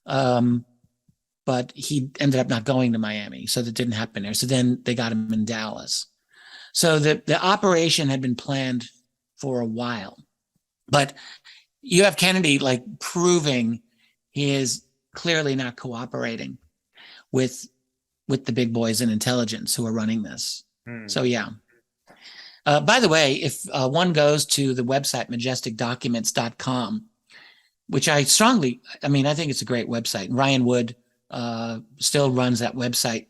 But he ended up not going to Miami, so that didn't happen there. So then they got him in Dallas. So the operation had been planned for a while, but you have Kennedy like proving he is clearly not cooperating with the big boys in intelligence who are running this. So yeah. By the way, if one goes to the website majesticdocuments.com, which I think it's a great website. Ryan Wood still runs that website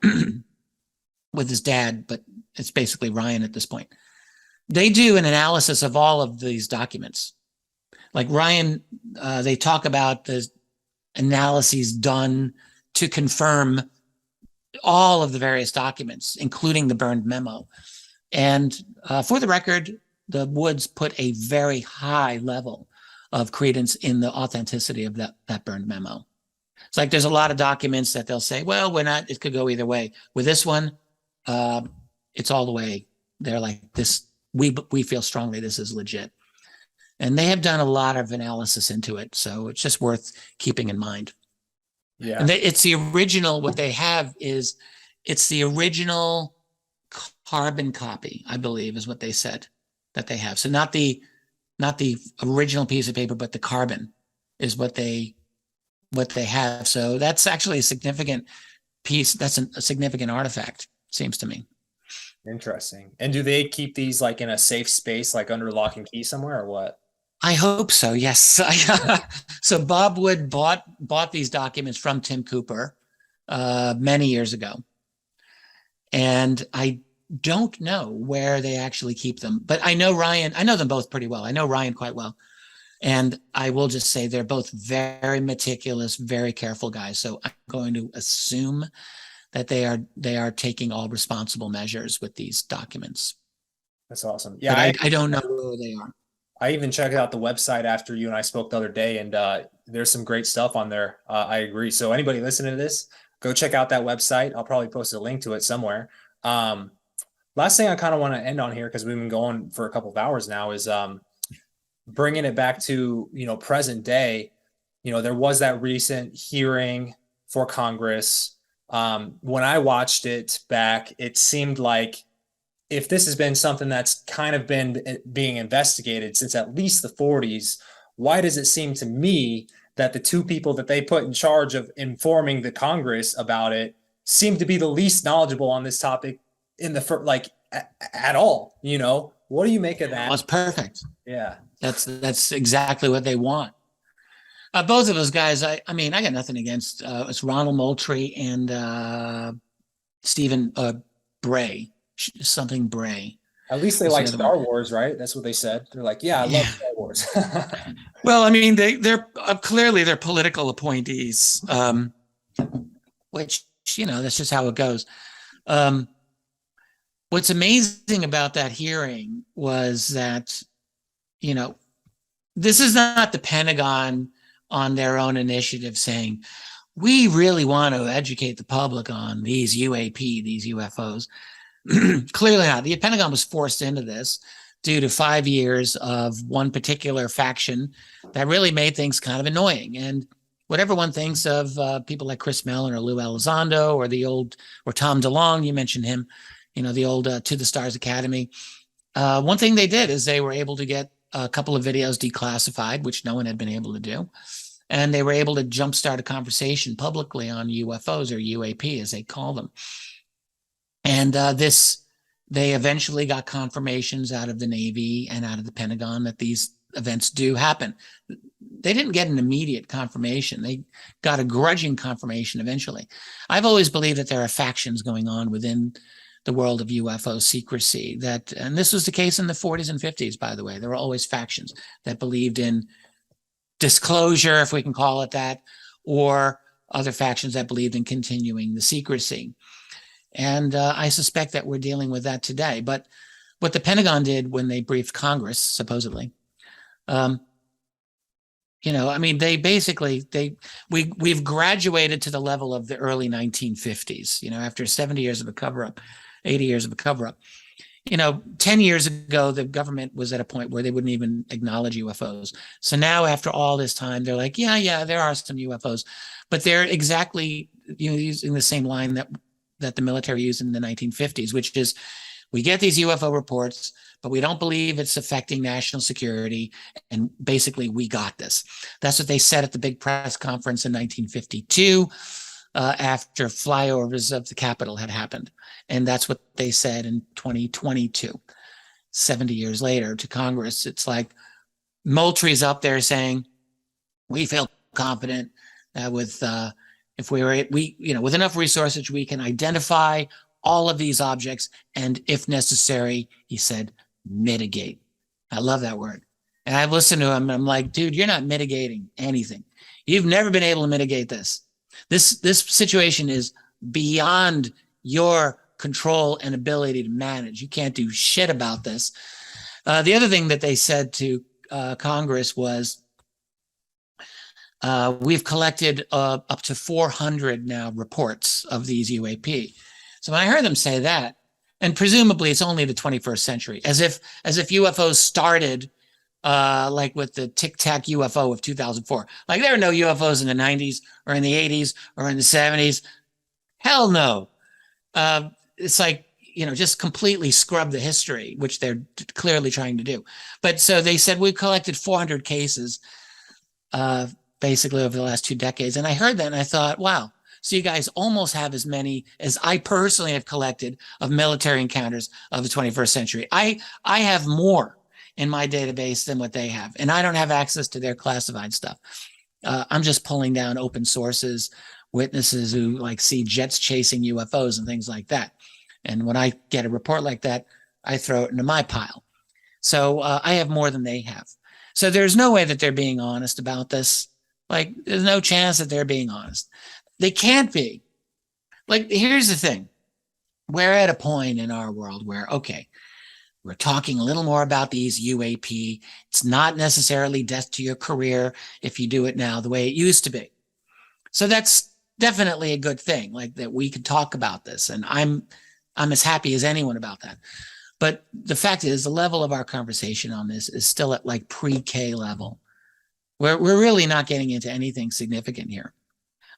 with his dad, but it's basically Ryan at this point. They do an analysis of all of these documents. Like Ryan, they talk about the analyses done to confirm all of the various documents, including the burned memo. And for the record, the Woods put a very high level of credence in the authenticity of that burned memo. It's like there's a lot of documents that they'll say, well, it could go either way. With this one, it's all the way. They're like, this, we feel strongly this is legit. And they have done a lot of analysis into it. So it's just worth keeping in mind. Yeah. And it's the original, what they have is, it's the original carbon copy, I believe is what they said that they have. So not the original piece of paper, but the carbon is what they have. So that's actually a significant piece. That's a significant artifact, seems to me. Interesting. And do they keep these like in a safe space, like under lock and key somewhere, or what? I hope so. Yes. So Bob Wood bought these documents from Tim Cooper many years ago, and I don't know where they actually keep them, but I know Ryan. I know them both pretty well. I know Ryan quite well, and I will just say they're both very meticulous, very careful guys. So I'm going to assume that they are taking all responsible measures with these documents. That's awesome. Yeah, I don't know where they are. I even checked out the website after you and I spoke the other day, and there's some great stuff on there. I agree. So anybody listening to this, go check out that website. I'll probably post a link to it somewhere. Last thing I kind of want to end on here, because we've been going for a couple of hours now, is bringing it back to, present day. There was that recent hearing for Congress. When I watched it back, it seemed like, if this has been something that's kind of been being investigated since at least the 40s, why does it seem to me that the two people that they put in charge of informing the Congress about it seem to be the least knowledgeable on this topic in the at all? What do you make of that? That's perfect. Yeah, that's exactly what they want. Both of those guys, I got nothing against. It's Ronald Moultrie and Stephen Bray. Something Bray. At least they like Star Wars, right? That's what they said. They're like, yeah, I love Star Wars. Well, they're clearly they're political appointees, which, that's just how it goes. What's amazing about that hearing was that, this is not the Pentagon on their own initiative saying, we really want to educate the public on these these UFOs. Clearly not. The Pentagon was forced into this due to 5 years of one particular faction that really made things kind of annoying. And whatever one thinks of people like Chris Mellon or Lou Elizondo or Tom DeLonge, you mentioned him, the old To the Stars Academy. One thing they did is they were able to get a couple of videos declassified, which no one had been able to do. And they were able to jumpstart a conversation publicly on UFOs, or UAP, as they call them. And they eventually got confirmations out of the Navy and out of the Pentagon that these events do happen. They didn't get an immediate confirmation. They got a grudging confirmation eventually. I've always believed that there are factions going on within the world of UFO secrecy, and this was the case in the 40s and 50s, by the way. There were always factions that believed in disclosure, if we can call it that, or other factions that believed in continuing the secrecy. And I suspect that we're dealing with that today. But what the Pentagon did when they briefed Congress, supposedly, you know, I mean, they basically, we've graduated to the level of the early 1950s, you know, after 70 years of a cover-up, 80 years of a cover-up. You know, 10 years ago, the government was at a point where they wouldn't even acknowledge UFOs. So now, after all this time, they're like, yeah, there are some UFOs, but they're exactly, you know, using the same line that the military used in the 1950s, which is, we get these UFO reports, but we don't believe it's affecting national security, and basically, we got this. That's what they said at the big press conference in 1952, after flyovers of the Capitol had happened. And that's what they said in 2022, 70 years later, to Congress. It's like Moultrie's up there saying, we feel confident that with with enough resources, we can identify all of these objects, and if necessary, he said, mitigate. I love that word. And I've listened to him, and I'm like, dude, you're not mitigating anything. You've never been able to mitigate this. This situation is beyond your control and ability to manage. You can't do shit about this. The other thing that they said to Congress was, we've collected up to 400 now reports of these UAP. So when I heard them say that, and presumably it's only the 21st century, as if UFOs started like with the Tic Tac UFO of 2004. Like there were no UFOs in the 90s or in the 80s or in the 70s. Hell no. It's like, you know, just completely scrub the history, which they're clearly trying to do. But so they said we've collected 400 cases basically over the last 2 decades. And I heard that and I thought, wow, so you guys almost have as many as I personally have collected of military encounters of the 21st century. I have more in my database than what they have, and I don't have access to their classified stuff. I'm just pulling down open sources, witnesses who like see jets chasing UFOs and things like that. And when I get a report like that, I throw it into my pile. So I have more than they have. So there's no way that they're being honest about this. Like there's no chance that they're being honest. They can't be. Like, here's the thing. We're at a point in our world where, okay, we're talking a little more about these UAP. It's not necessarily death to your career if you do it now the way it used to be. So that's definitely a good thing, like that we could talk about this. And I'm as happy as anyone about that. But the fact is, the level of our conversation on this is still at like pre-K level. We're really not getting into anything significant here.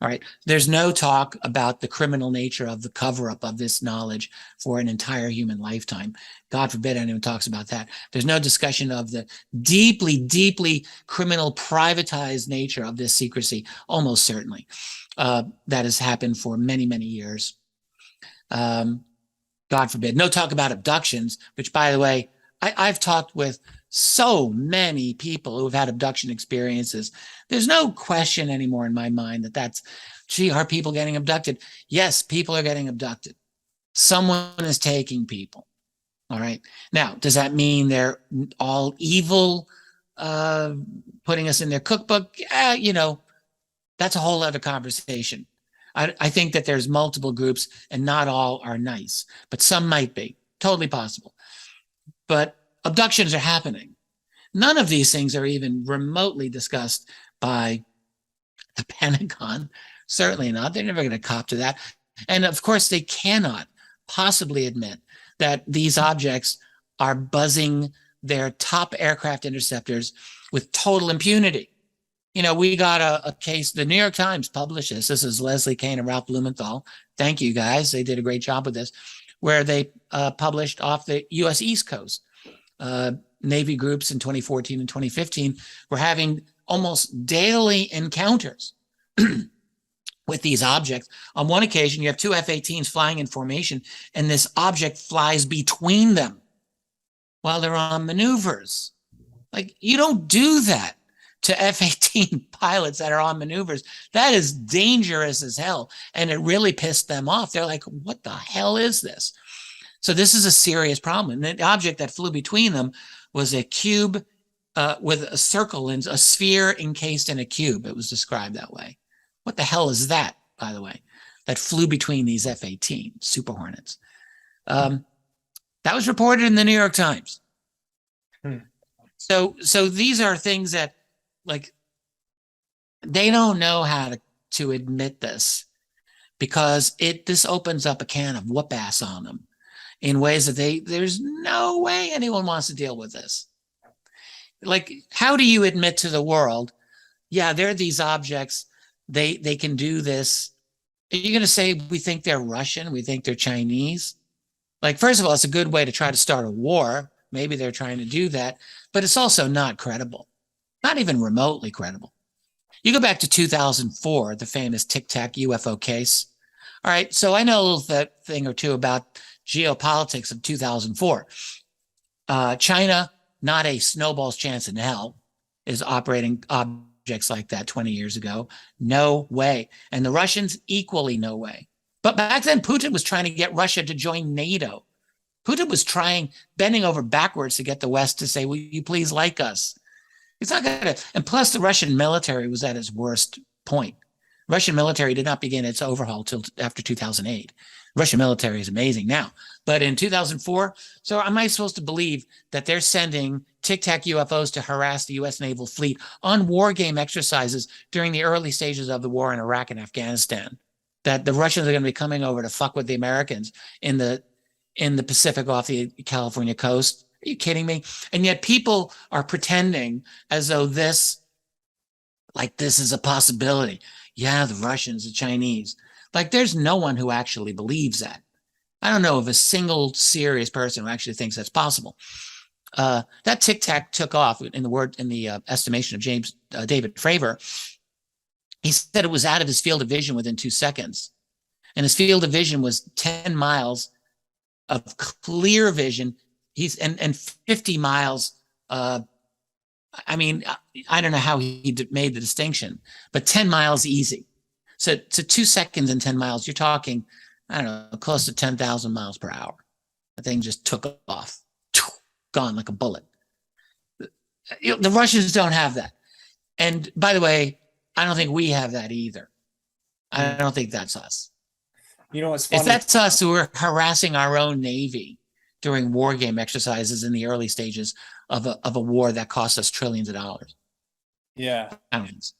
All right. There's no talk about the criminal nature of the cover-up of this knowledge for an entire human lifetime. God forbid anyone talks about that. There's no discussion of the deeply, deeply criminal privatized nature of this secrecy, almost certainly. That has happened for many, many years. God forbid. No talk about abductions, which, by the way, I've talked with so many people who have had abduction experiences. There's no question anymore in my mind that gee, are people getting abducted? Yes, people are getting abducted. Someone is taking people. All right. Now, does that mean they're all evil, putting us in their cookbook? You know, that's a whole other conversation. I think that there's multiple groups and not all are nice, but some might be. Totally possible. But abductions are happening. None of these things are even remotely discussed by the Pentagon. Certainly not. They're never going to cop to that. And of course, they cannot possibly admit that these objects are buzzing their top aircraft interceptors with total impunity. You know, we got a case, the New York Times published this. This is Leslie Kane and Ralph Blumenthal. Thank you, guys. They did a great job with this, where they published off the U.S. East Coast. Navy groups in 2014 and 2015 were having almost daily encounters with these objects. On one occasion, you have two F-18s flying in formation, and this object flies between them while they're on maneuvers. Like, you don't do that to F-18 pilots that are on maneuvers. That is dangerous as hell, and it really pissed them off. They're like, what the hell is this? So this is a serious problem. And the object that flew between them was a cube with a circle and a sphere encased in a cube. It was described that way. What the hell is that, by the way, that flew between these F-18 Super Hornets? That was reported in the New York Times. So these are things that, like, they don't know how to admit this, because this opens up a can of whoop ass on them in ways that there's no way anyone wants to deal with this. Like, how do you admit to the world, yeah, there are these objects, they can do this? Are you going to say we think they're Russian, we think they're Chinese? Like, first of all, it's a good way to try to start a war. Maybe they're trying to do that, but it's also not credible, not even remotely credible. You go back to 2004, the famous Tic Tac UFO case. All right, so I know a little thing or two about geopolitics of 2004. China, not a snowball's chance in hell, is operating objects like that 20 years ago. No way. And the Russians, equally no way. But back then, Putin was trying to get Russia to join NATO. Putin was bending over backwards to get the West to say, will you please like us? It's not going to. And plus, the Russian military was at its worst point. Russian military did not begin its overhaul till after 2008. Russian military is amazing now. But in 2004, so am I supposed to believe that they're sending Tic Tac UFOs to harass the U.S. naval fleet on war game exercises during the early stages of the war in Iraq and Afghanistan? That the Russians are going to be coming over to fuck with the Americans in the Pacific off the California coast? Are you kidding me? And yet people are pretending as though this is a possibility. Yeah, the Russians, the Chinese. Like, there's no one who actually believes that. I don't know of a single serious person who actually thinks that's possible. That Tic Tac took off in the estimation of David Fravor. He said it was out of his field of vision within 2 seconds. And his field of vision was 10 miles of clear vision. And 50 miles. I mean, I don't know how he made the distinction, but 10 miles easy. So 2 seconds and 10 miles, you're talking, I don't know, close to 10,000 miles per hour. The thing just took off, gone like a bullet. The Russians don't have that. And by the way, I don't think we have that either. I don't think that's us. You know what's funny? If that's us who are harassing our own Navy during war game exercises in the early stages of a war that cost us trillions of dollars. Yeah. Pounds.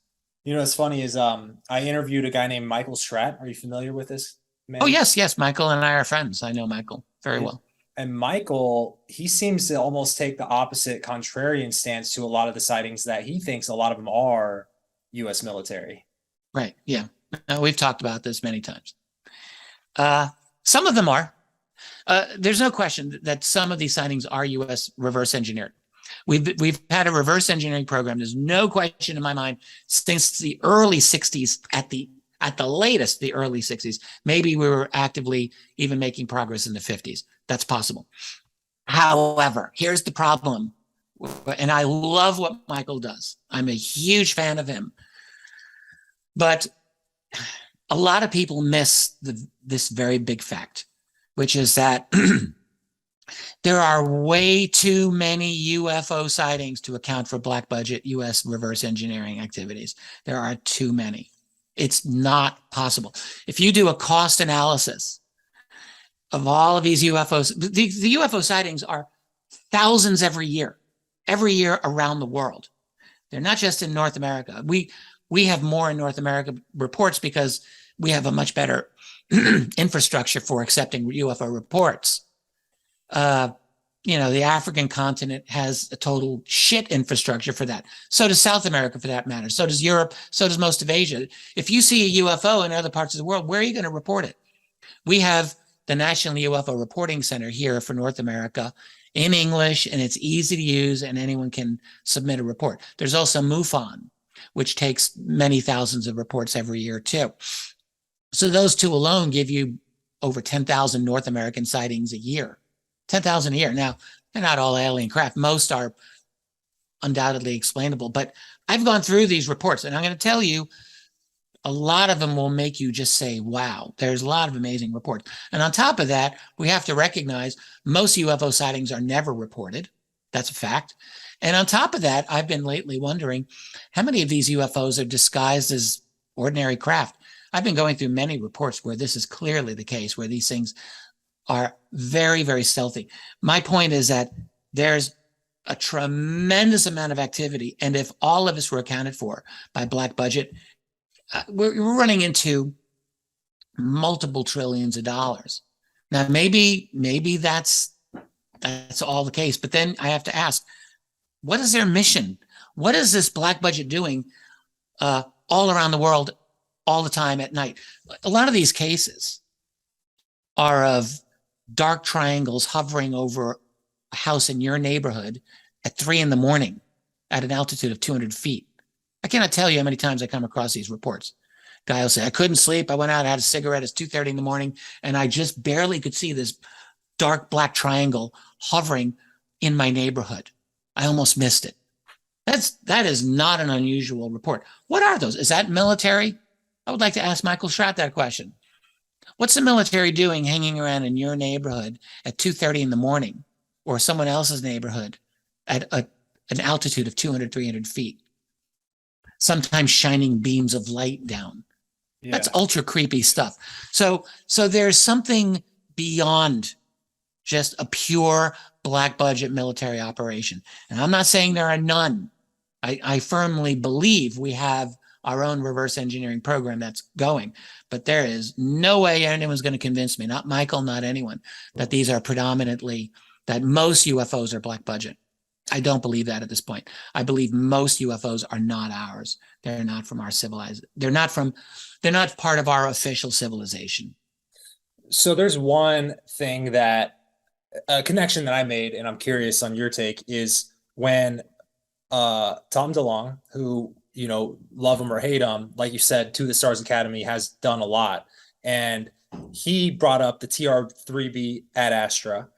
You know what's funny is I interviewed a guy named Michael Stratt. Are you familiar with this man? Oh, yes. Michael and I are friends. I know Michael very well. And Michael, he seems to almost take the opposite contrarian stance to a lot of the sightings, that he thinks a lot of them are U.S. military. Right. Yeah. We've talked about this many times. Some of them are. There's no question that some of these sightings are U.S. reverse engineered. We've had a reverse engineering program. There's no question in my mind since the early 60s, at the latest, the early 60s. Maybe we were actively even making progress in the 50s. That's possible. However, here's the problem. And I love what Michael does. I'm a huge fan of him. But a lot of people miss this very big fact, which is that there are way too many UFO sightings to account for black budget U.S. reverse engineering activities. There are too many. It's not possible. If you do a cost analysis of all of these UFOs, the UFO sightings are thousands every year around the world. They're not just in North America. We have more in North America reports because we have a much better infrastructure for accepting UFO reports. The African continent has a total shit infrastructure for that. So does South America, for that matter. So does Europe. So does most of Asia. If you see a UFO in other parts of the world, where are you going to report it? We have the National UFO Reporting Center here for North America in English, and it's easy to use, and anyone can submit a report. There's also MUFON, which takes many thousands of reports every year too. So those two alone give you over 10,000 North American sightings a year. 10,000 a year. Now, they're not all alien craft. Most are undoubtedly explainable, but I've gone through these reports, and I'm going to tell you, a lot of them will make you just say, wow, there's a lot of amazing reports. And on top of that, we have to recognize most UFO sightings are never reported. That's a fact. And on top of that, I've been lately wondering how many of these UFOs are disguised as ordinary craft. I've been going through many reports where this is clearly the case, where these things are very, very stealthy. My point is that there's a tremendous amount of activity. And if all of us were accounted for by black budget, we're running into multiple trillions of dollars. Now, maybe that's all the case. But then I have to ask, what is their mission? What is this black budget doing all around the world all the time at night? A lot of these cases are of dark triangles hovering over a house in your neighborhood at 3 in the morning at an altitude of 200 feet. I cannot tell you how many times I come across these reports. Guy will say, I couldn't sleep. I went out, I had a cigarette. It's 2:30 in the morning, and I just barely could see this dark black triangle hovering in my neighborhood. I almost missed it. That is not an unusual report. What are those? Is that military? I would like to ask Michael Schratt that question. What's the military doing hanging around in your neighborhood at 2:30 in the morning, or someone else's neighborhood at an altitude of 200, 300 feet? Sometimes shining beams of light down. Yeah. That's ultra creepy stuff. So there's something beyond just a pure black budget military operation. And I'm not saying there are none. I firmly believe we have our own reverse engineering program that's going, but there is no way anyone's going to convince me, not Michael, not anyone, that these are predominantly, that most UFOs are black budget. I don't believe that at this point. I believe most UFOs are not ours. They're not from our civilized. They're not part of our official civilization. So there's one thing that, a connection that I made, and I'm curious on your take, is when Tom DeLonge, who, you know, love him or hate him, like you said, To the Stars Academy has done a lot. And he brought up the TR-3B Ad Astra.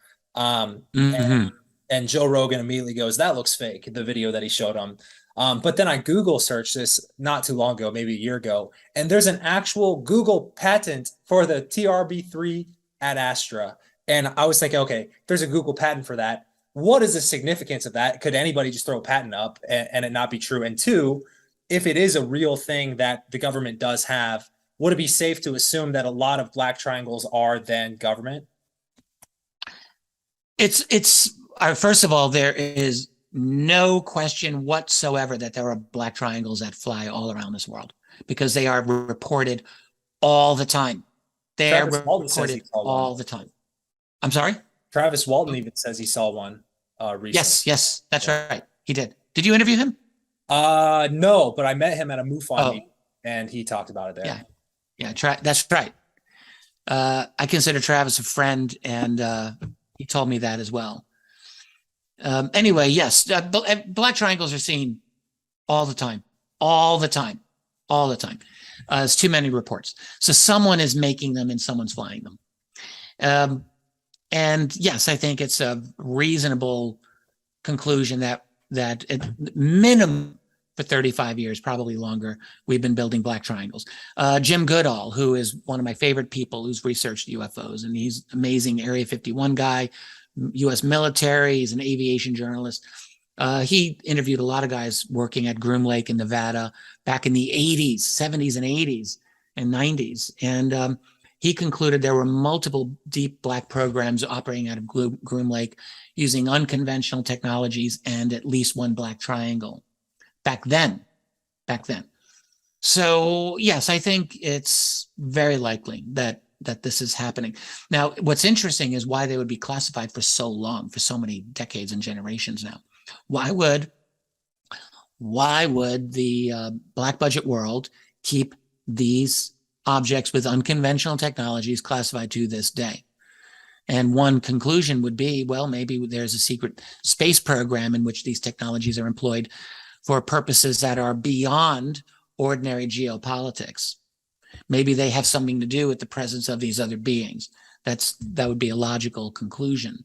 And Joe Rogan immediately goes, that looks fake, the video that he showed him. But then I Google searched this not too long ago, maybe a year ago, and there's an actual Google patent for the TRB3 Ad Astra. And I was thinking, okay, there's a Google patent for that. What is the significance of that? Could anybody just throw a patent up and it not be true? And two, if it is a real thing that the government does have, would it be safe to assume that a lot of black triangles are then government? First of all, there is no question whatsoever that there are black triangles that fly all around this world, because they are reported all the time. They are reported all the time. I'm sorry? Travis Walton even says he saw one recently. Yes, that's right. He did. Did you interview him? No, but I met him at a MUFON meeting, and he talked about it there. Yeah, that's right. I consider Travis a friend, and he told me that as well. Anyway, yes, black triangles are seen all the time. There's too many reports. So someone is making them and someone's flying them. And yes, I think it's a reasonable conclusion that at minimum for 35 years, probably longer, we've been building black triangles. Jim Goodall, who is one of my favorite people who's researched UFOs, and he's an amazing Area 51 guy, U.S. military, he's an aviation journalist. He interviewed a lot of guys working at Groom Lake in Nevada back in the 80s, 70s and 80s and 90s. And he concluded there were multiple deep black programs operating out of Groom Lake using unconventional technologies and at least one black triangle back then. So yes, I think it's very likely that this is happening. Now, what's interesting is why they would be classified for so long, for so many decades and generations now. Why would the black budget world keep these objects with unconventional technologies classified to this day? And one conclusion would be, well, maybe there's a secret space program in which these technologies are employed for purposes that are beyond ordinary geopolitics. Maybe they have something to do with the presence of these other beings. That would be a logical conclusion.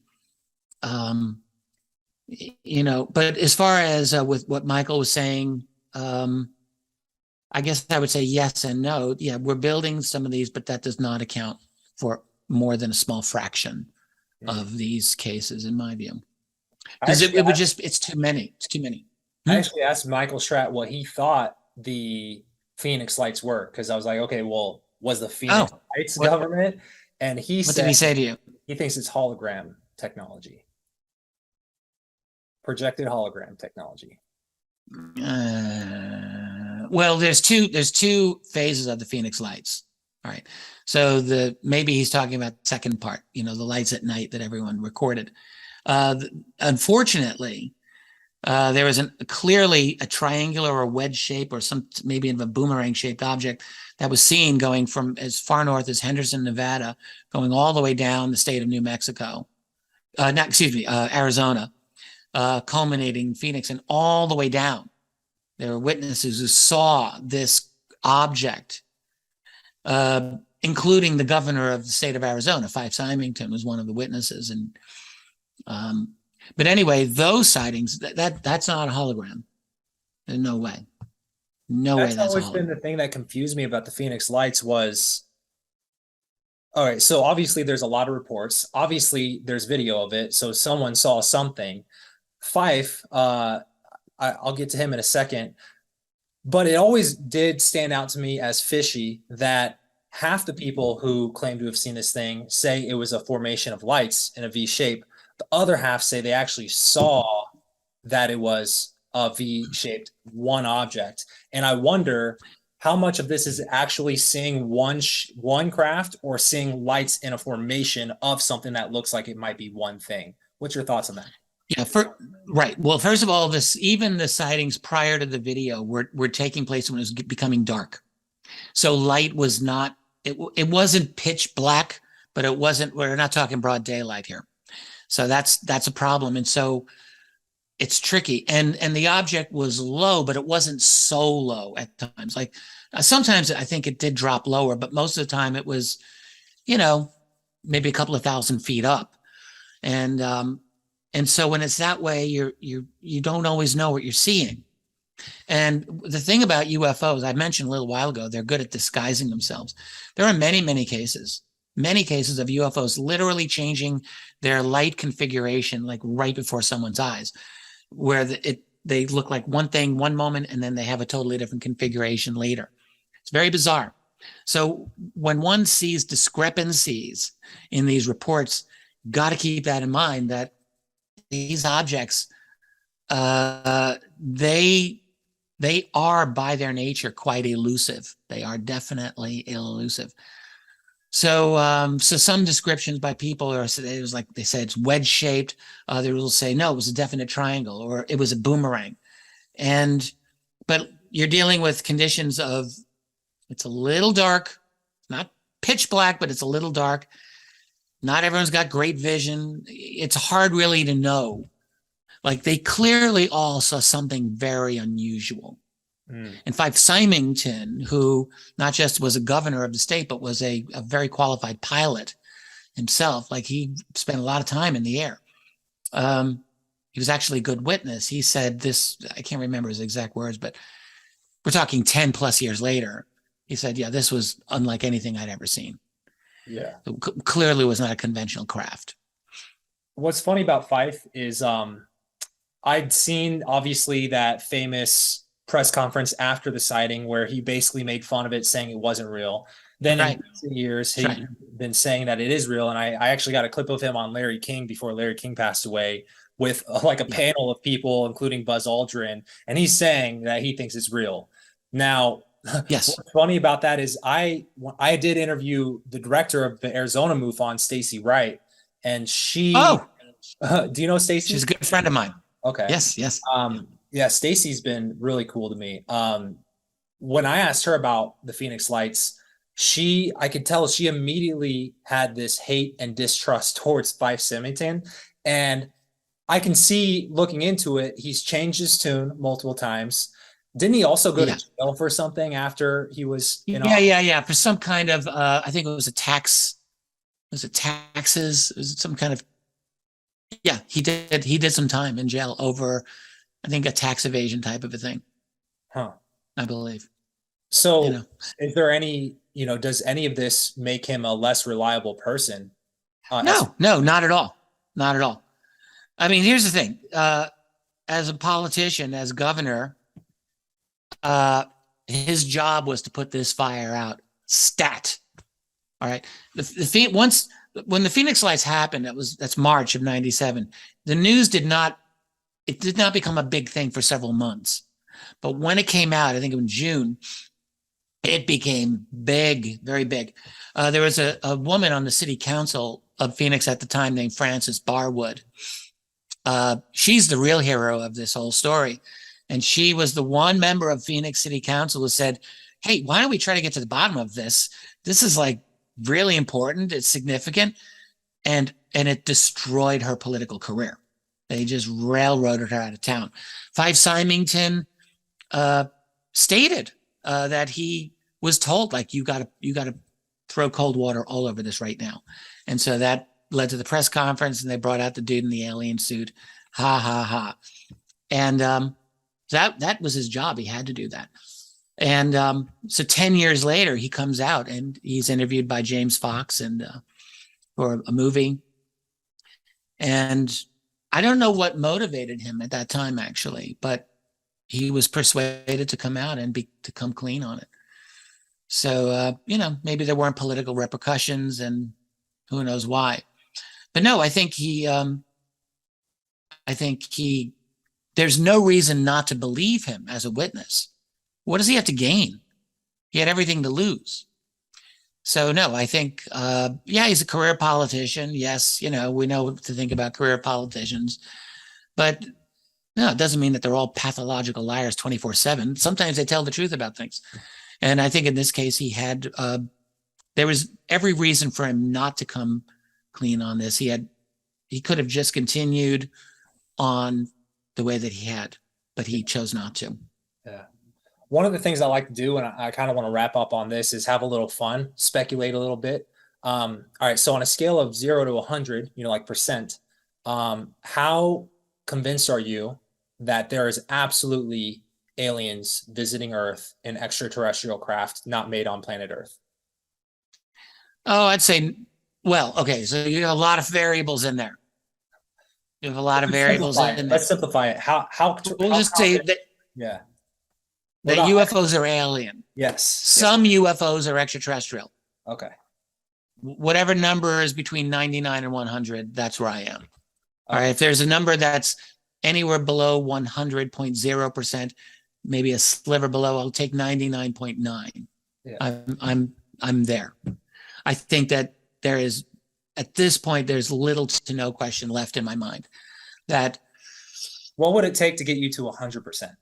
You know, but as far as with what Michael was saying, I guess I would say yes and no. Yeah, we're building some of these, but that does not account for more than a small fraction of these cases, in my view. Because it would just, it's too many. It's too many. I actually asked Michael Stratt what he thought the Phoenix Lights were, because I was like, okay, well, was the Phoenix Lights government? And he said, what did he say to you? He thinks it's hologram technology, projected hologram technology. Well, there's two phases of the Phoenix Lights. All right. So maybe he's talking about the second part, you know, the lights at night that everyone recorded. Unfortunately, there was clearly a triangular or wedge shape or maybe in a boomerang shaped object that was seen going from as far north as Henderson, Nevada, going all the way down the state of New Mexico, Arizona, culminating in Phoenix and all the way down. There were witnesses who saw this object, including the governor of the state of Arizona. FIFE Symington was one of the witnesses. And but anyway, those sightings, that's not a hologram. There's no way. No way. That's always been the thing that confused me about the Phoenix Lights was, all right, so obviously there's a lot of reports. Obviously there's video of it. So someone saw something. Fife, I'll get to him in a second, but it always did stand out to me as fishy that half the people who claim to have seen this thing say it was a formation of lights in a V shape. The other half say they actually saw that it was a V-shaped one object. And I wonder how much of this is actually seeing one craft or seeing lights in a formation of something that looks like it might be one thing. What's your thoughts on that? Yeah, right. Well, first of all, even the sightings prior to the video were taking place when it was becoming dark. So light was not, it wasn't pitch black, but it wasn't, we're not talking broad daylight here. So that's a problem. And so it's tricky. And the object was low, but it wasn't so low at times. Like sometimes I think it did drop lower, but most of the time it was, you know, maybe a couple of 1,000 feet up. And so when it's that way, you don't always know what you're seeing. And the thing about UFOs, I mentioned a little while ago, they're good at disguising themselves. There are many cases of UFOs literally changing their light configuration, like right before someone's eyes, where they look like one thing one moment, and then they have a totally different configuration later. It's very bizarre. So when one sees discrepancies in these reports, got to keep that in mind, that these objects, they are by their nature quite elusive. They are definitely elusive. So some descriptions by people are, it was like they said it's wedge shaped. Others will say no, it was a definite triangle, or it was a boomerang. But you're dealing with conditions of, it's a little dark, not pitch black, but it's a little dark. Not everyone's got great vision. It's hard really to know. Like they clearly all saw something very unusual. And FIFE Symington, who not just was a governor of the state, but was a very qualified pilot himself, like he spent a lot of time in the air. He was actually a good witness. He said this, I can't remember his exact words, but we're talking 10 plus years later. He said, yeah, this was unlike anything I'd ever seen. Yeah. It clearly was not a conventional craft. What's funny about Fife is I'd seen obviously that famous press conference after the sighting where he basically made fun of it, saying it wasn't real. Then in recent years, he's been saying that it is real. And I actually got a clip of him on Larry King before Larry King passed away with like a panel of people, including Buzz Aldrin. And he's saying that he thinks it's real. Now, yes. What's funny about that is I did interview the director of the Arizona MUFON, Stacy Wright, and she, do you know Stacy? She's a good friend of mine. Okay. Yes. Yeah, Stacy's been really cool to me. When I asked her about the Phoenix Lights, I could tell she immediately had this hate and distrust towards Fife Symington. And I can see looking into it, he's changed his tune multiple times. Didn't he also go Yeah. to jail for something after he was in Yeah. For some kind of, I think it was a tax, was it taxes? Was it some kind of, yeah, he did some time in jail over, I think, a tax evasion type of a thing. Huh. I believe. So You know. is there any, does any of this make him a less reliable person? No, not at all. Not at all. I mean, here's the thing. As a politician, as governor, his job was to put this fire out. Stat. All right. When the Phoenix Lights happened, that's March of '97. The news did not become a big thing for several months. But when it came out, I think in June, it became big, very big. There was a woman on the city council of Phoenix at the time named Frances Barwood. She's the real hero of this whole story. And she was the one member of Phoenix City Council who said, hey, why don't we try to get to the bottom of this? This is like really important. It's significant. And it destroyed her political career. They just railroaded her out of town. Fife Symington stated that he was told, like, you got to throw cold water all over this right now. And so that led to the press conference, and they brought out the dude in the alien suit. Ha, ha, ha. And that was his job. He had to do that. And so 10 years later, he comes out and he's interviewed by James Fox and for a movie. And I don't know what motivated him at that time, actually, but he was persuaded to come out and to come clean on it. So, maybe there weren't political repercussions, and who knows why. But no, I think there's no reason not to believe him as a witness. What does he have to gain? He had everything to lose. So no, I think, he's a career politician. Yes, we know what to think about career politicians, but no, it doesn't mean that they're all pathological liars 24/7. Sometimes they tell the truth about things. And I think in this case, there was every reason for him not to come clean on this. He could have just continued on the way that he had, but he chose not to. Yeah. One of the things I like to do, and I kind of want to wrap up on this, is have a little fun, speculate a little bit. All right. So on a scale of 0 to 100, like percent, how convinced are you that there is absolutely aliens visiting Earth in extraterrestrial craft not made on planet Earth? Oh, I'd say, well, okay. So you have a lot of variables in there. You have a lot of variables in there. Let's simplify it. We'll just say that. Yeah. That UFOs are alien. Yes. Some UFOs are extraterrestrial. Okay. Whatever number is between 99 and 100, that's where I am. All right. If there's a number that's anywhere below 100.0%, maybe a sliver below, I'll take 99.9. Yeah. I'm there. I think that there is, at this point, there's little to no question left in my mind that. What would it take to get you to 100%?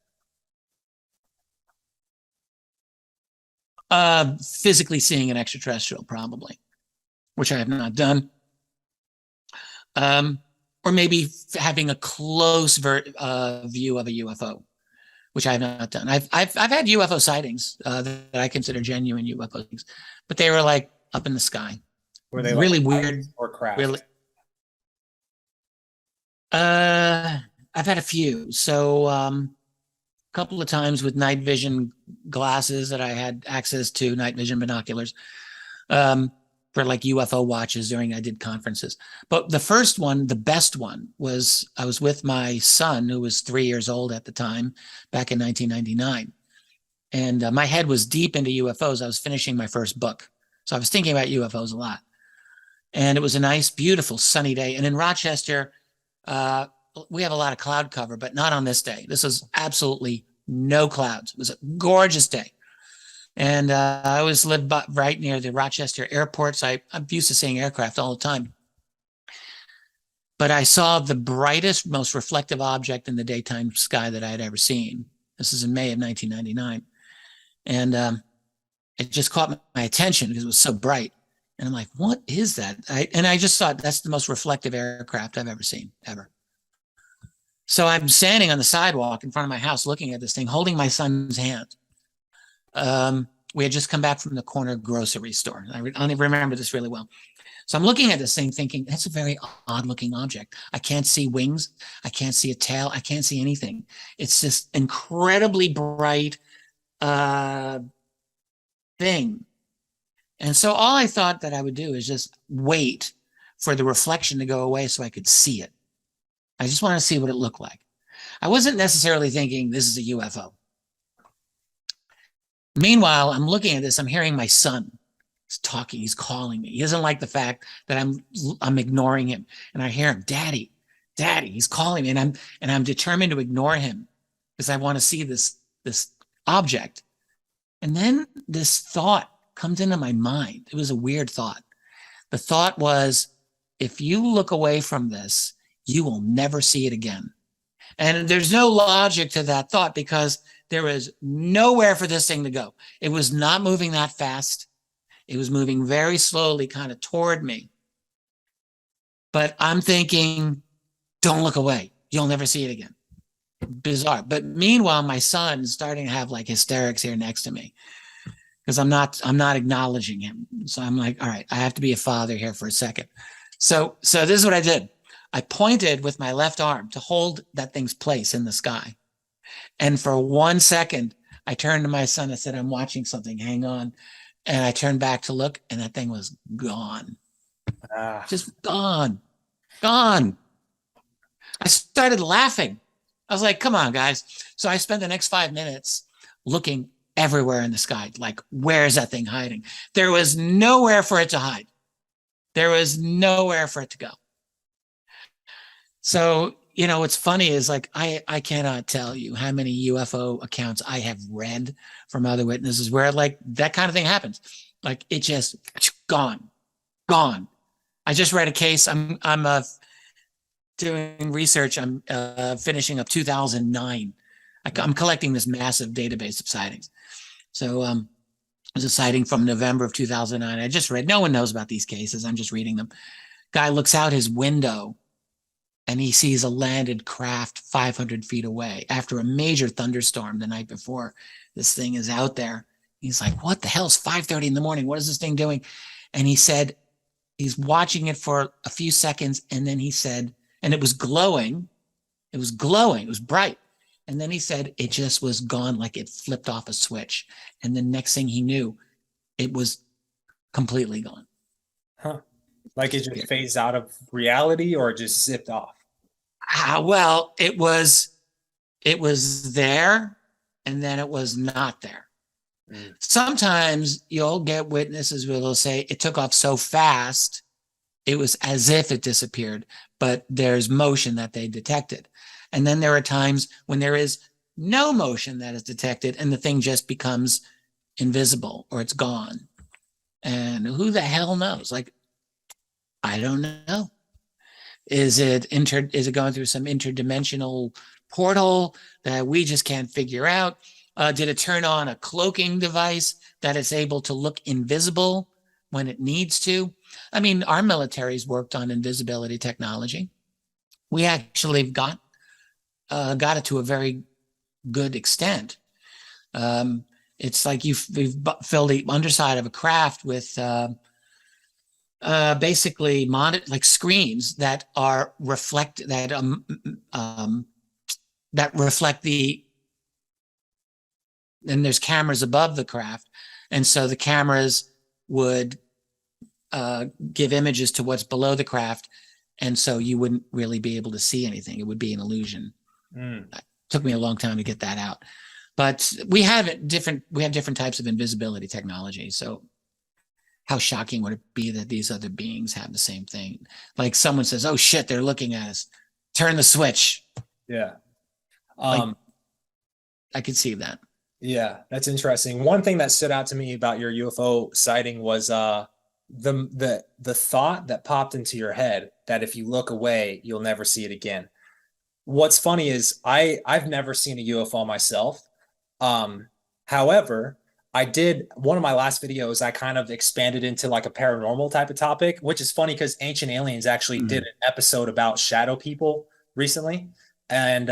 Physically seeing an extraterrestrial, probably, which I have not done. Or maybe having a close view of a UFO, which I have not done. I've had UFO sightings that I consider genuine UFO things, but they were like up in the sky. Were they really like weird or craft? Really. I've had a few. So couple of times with night vision glasses that I had access to, night vision binoculars, for like UFO watches I did conferences. But the first one, the best one, was I was with my son, who was 3 years old at the time, back in 1999. And my head was deep into UFOs. I was finishing my first book. So I was thinking about UFOs a lot. And it was a nice, beautiful, sunny day. And in Rochester, we have a lot of cloud cover, but not on this day. This was absolutely no clouds. It was a gorgeous day. And I always lived right near the Rochester airport, so I'm used to seeing aircraft all the time. But I saw the brightest, most reflective object in the daytime sky that I had ever seen. This is in May of 1999. And it just caught my attention because it was so bright. And I'm like, what is that? And I just thought that's the most reflective aircraft I've ever seen, ever. So I'm standing on the sidewalk in front of my house looking at this thing, holding my son's hand. We had just come back from the corner grocery store. I remember this really well. So I'm looking at this thing thinking, that's a very odd looking object. I can't see wings. I can't see a tail. I can't see anything. It's this incredibly bright thing. And so all I thought that I would do is just wait for the reflection to go away so I could see it. I just want to see what it looked like. I wasn't necessarily thinking this is a UFO. Meanwhile, I'm looking at this, I'm hearing my son. He's talking, he's calling me. He doesn't like the fact that I'm ignoring him. And I hear him, Daddy, Daddy, he's calling me. And I'm determined to ignore him because I want to see this object. And then this thought comes into my mind. It was a weird thought. The thought was, if you look away from this, you will never see it again. And there's no logic to that thought because there was nowhere for this thing to go. It was not moving that fast. It was moving very slowly kind of toward me. But I'm thinking, don't look away. You'll never see it again. Bizarre. But meanwhile, my son's starting to have like hysterics here next to me because I'm not acknowledging him. So I'm like, all right, I have to be a father here for a second. So this is what I did. I pointed with my left arm to hold that thing's place in the sky. And for 1 second, I turned to my son and said, I'm watching something, hang on. And I turned back to look and that thing was gone. Just gone. I started laughing. I was like, come on, guys. So I spent the next 5 minutes looking everywhere in the sky. Like, where is that thing hiding? There was nowhere for it to hide. There was nowhere for it to go. So, you know, what's funny is like, I cannot tell you how many UFO accounts I have read from other witnesses where like that kind of thing happens. Like it just gone. I just read a case. I'm doing research. I'm finishing up 2009. I'm collecting this massive database of sightings. So it was a sighting from November of 2009. I just read, no one knows about these cases. I'm just reading them. Guy looks out his window and he sees a landed craft 500 feet away after a major thunderstorm the night before. This thing is out there. He's like, what the hell? It's 5:30 in the morning. What is this thing doing? And he said, he's watching it for a few seconds. And then he said, and it was glowing. It was glowing. It was bright. And then he said, it just was gone like it flipped off a switch. And the next thing he knew, it was completely gone. Huh. Like it just phased out of reality or it just zipped off? Well, it was there and then it was not there. Sometimes you'll get witnesses where they'll say it took off so fast, it was as if it disappeared, but there's motion that they detected. And then there are times when there is no motion that is detected and the thing just becomes invisible or it's gone. And who the hell knows? Like, I don't know. Is it going through some interdimensional portal that we just can't figure out? Did it turn on a cloaking device that is able to look invisible when it needs to? I mean, our military's worked on invisibility technology. We actually got it to a very good extent. It's like we've filled the underside of a craft with basically like screens that are reflect the. And there's cameras above the craft, and so the cameras would give images to what's below the craft, and so you wouldn't really be able to see anything. It would be an illusion. It took me a long time to get that out, but we have different types of invisibility technology. So how shocking would it be that these other beings have the same thing? Like someone says, oh shit, they're looking at us, turn the switch. Yeah. Like, I could see that. Yeah, that's interesting. One thing that stood out to me about your UFO sighting was the thought that popped into your head that if you look away, you'll never see it again. What's funny is I've never seen a UFO myself. However, I did one of my last videos, I kind of expanded into like a paranormal type of topic, which is funny because Ancient Aliens actually did an episode about shadow people recently. And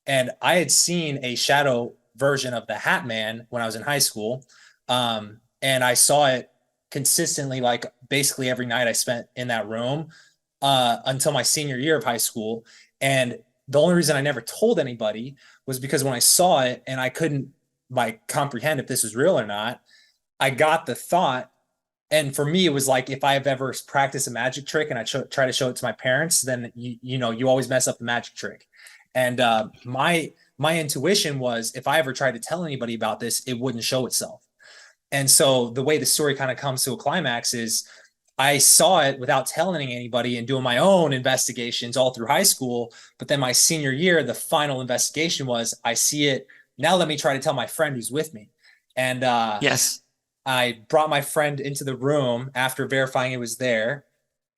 and I had seen a shadow version of the Hat Man when I was in high school. And I saw it consistently, like basically every night I spent in that room until my senior year of high school. And the only reason I never told anybody was because when I saw it and I couldn't like comprehend if this was real or not, I got the thought. And for me, it was like if I've ever practiced a magic trick and I try to show it to my parents, then you know you always mess up the magic trick. And my intuition was if I ever tried to tell anybody about this, it wouldn't show itself. And so the way the story kind of comes to a climax is I saw it without telling anybody and doing my own investigations all through high school. But then my senior year, the final investigation was I see it. Now let me try to tell my friend who's with me. And Yes. I brought my friend into the room after verifying it was there.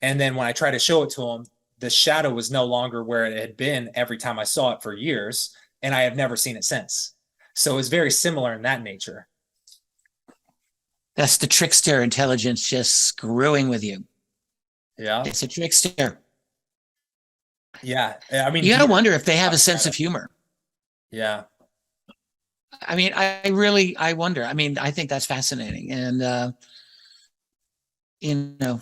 And then when I tried to show it to him, the shadow was no longer where it had been every time I saw it for years. And I have never seen it since. So it was very similar in that nature. That's the trickster intelligence just screwing with you. Yeah. It's a trickster. Yeah. I mean, You got to wonder if they have a sense of humor. Yeah. I mean, I wonder. I mean, I think that's fascinating. And, you know,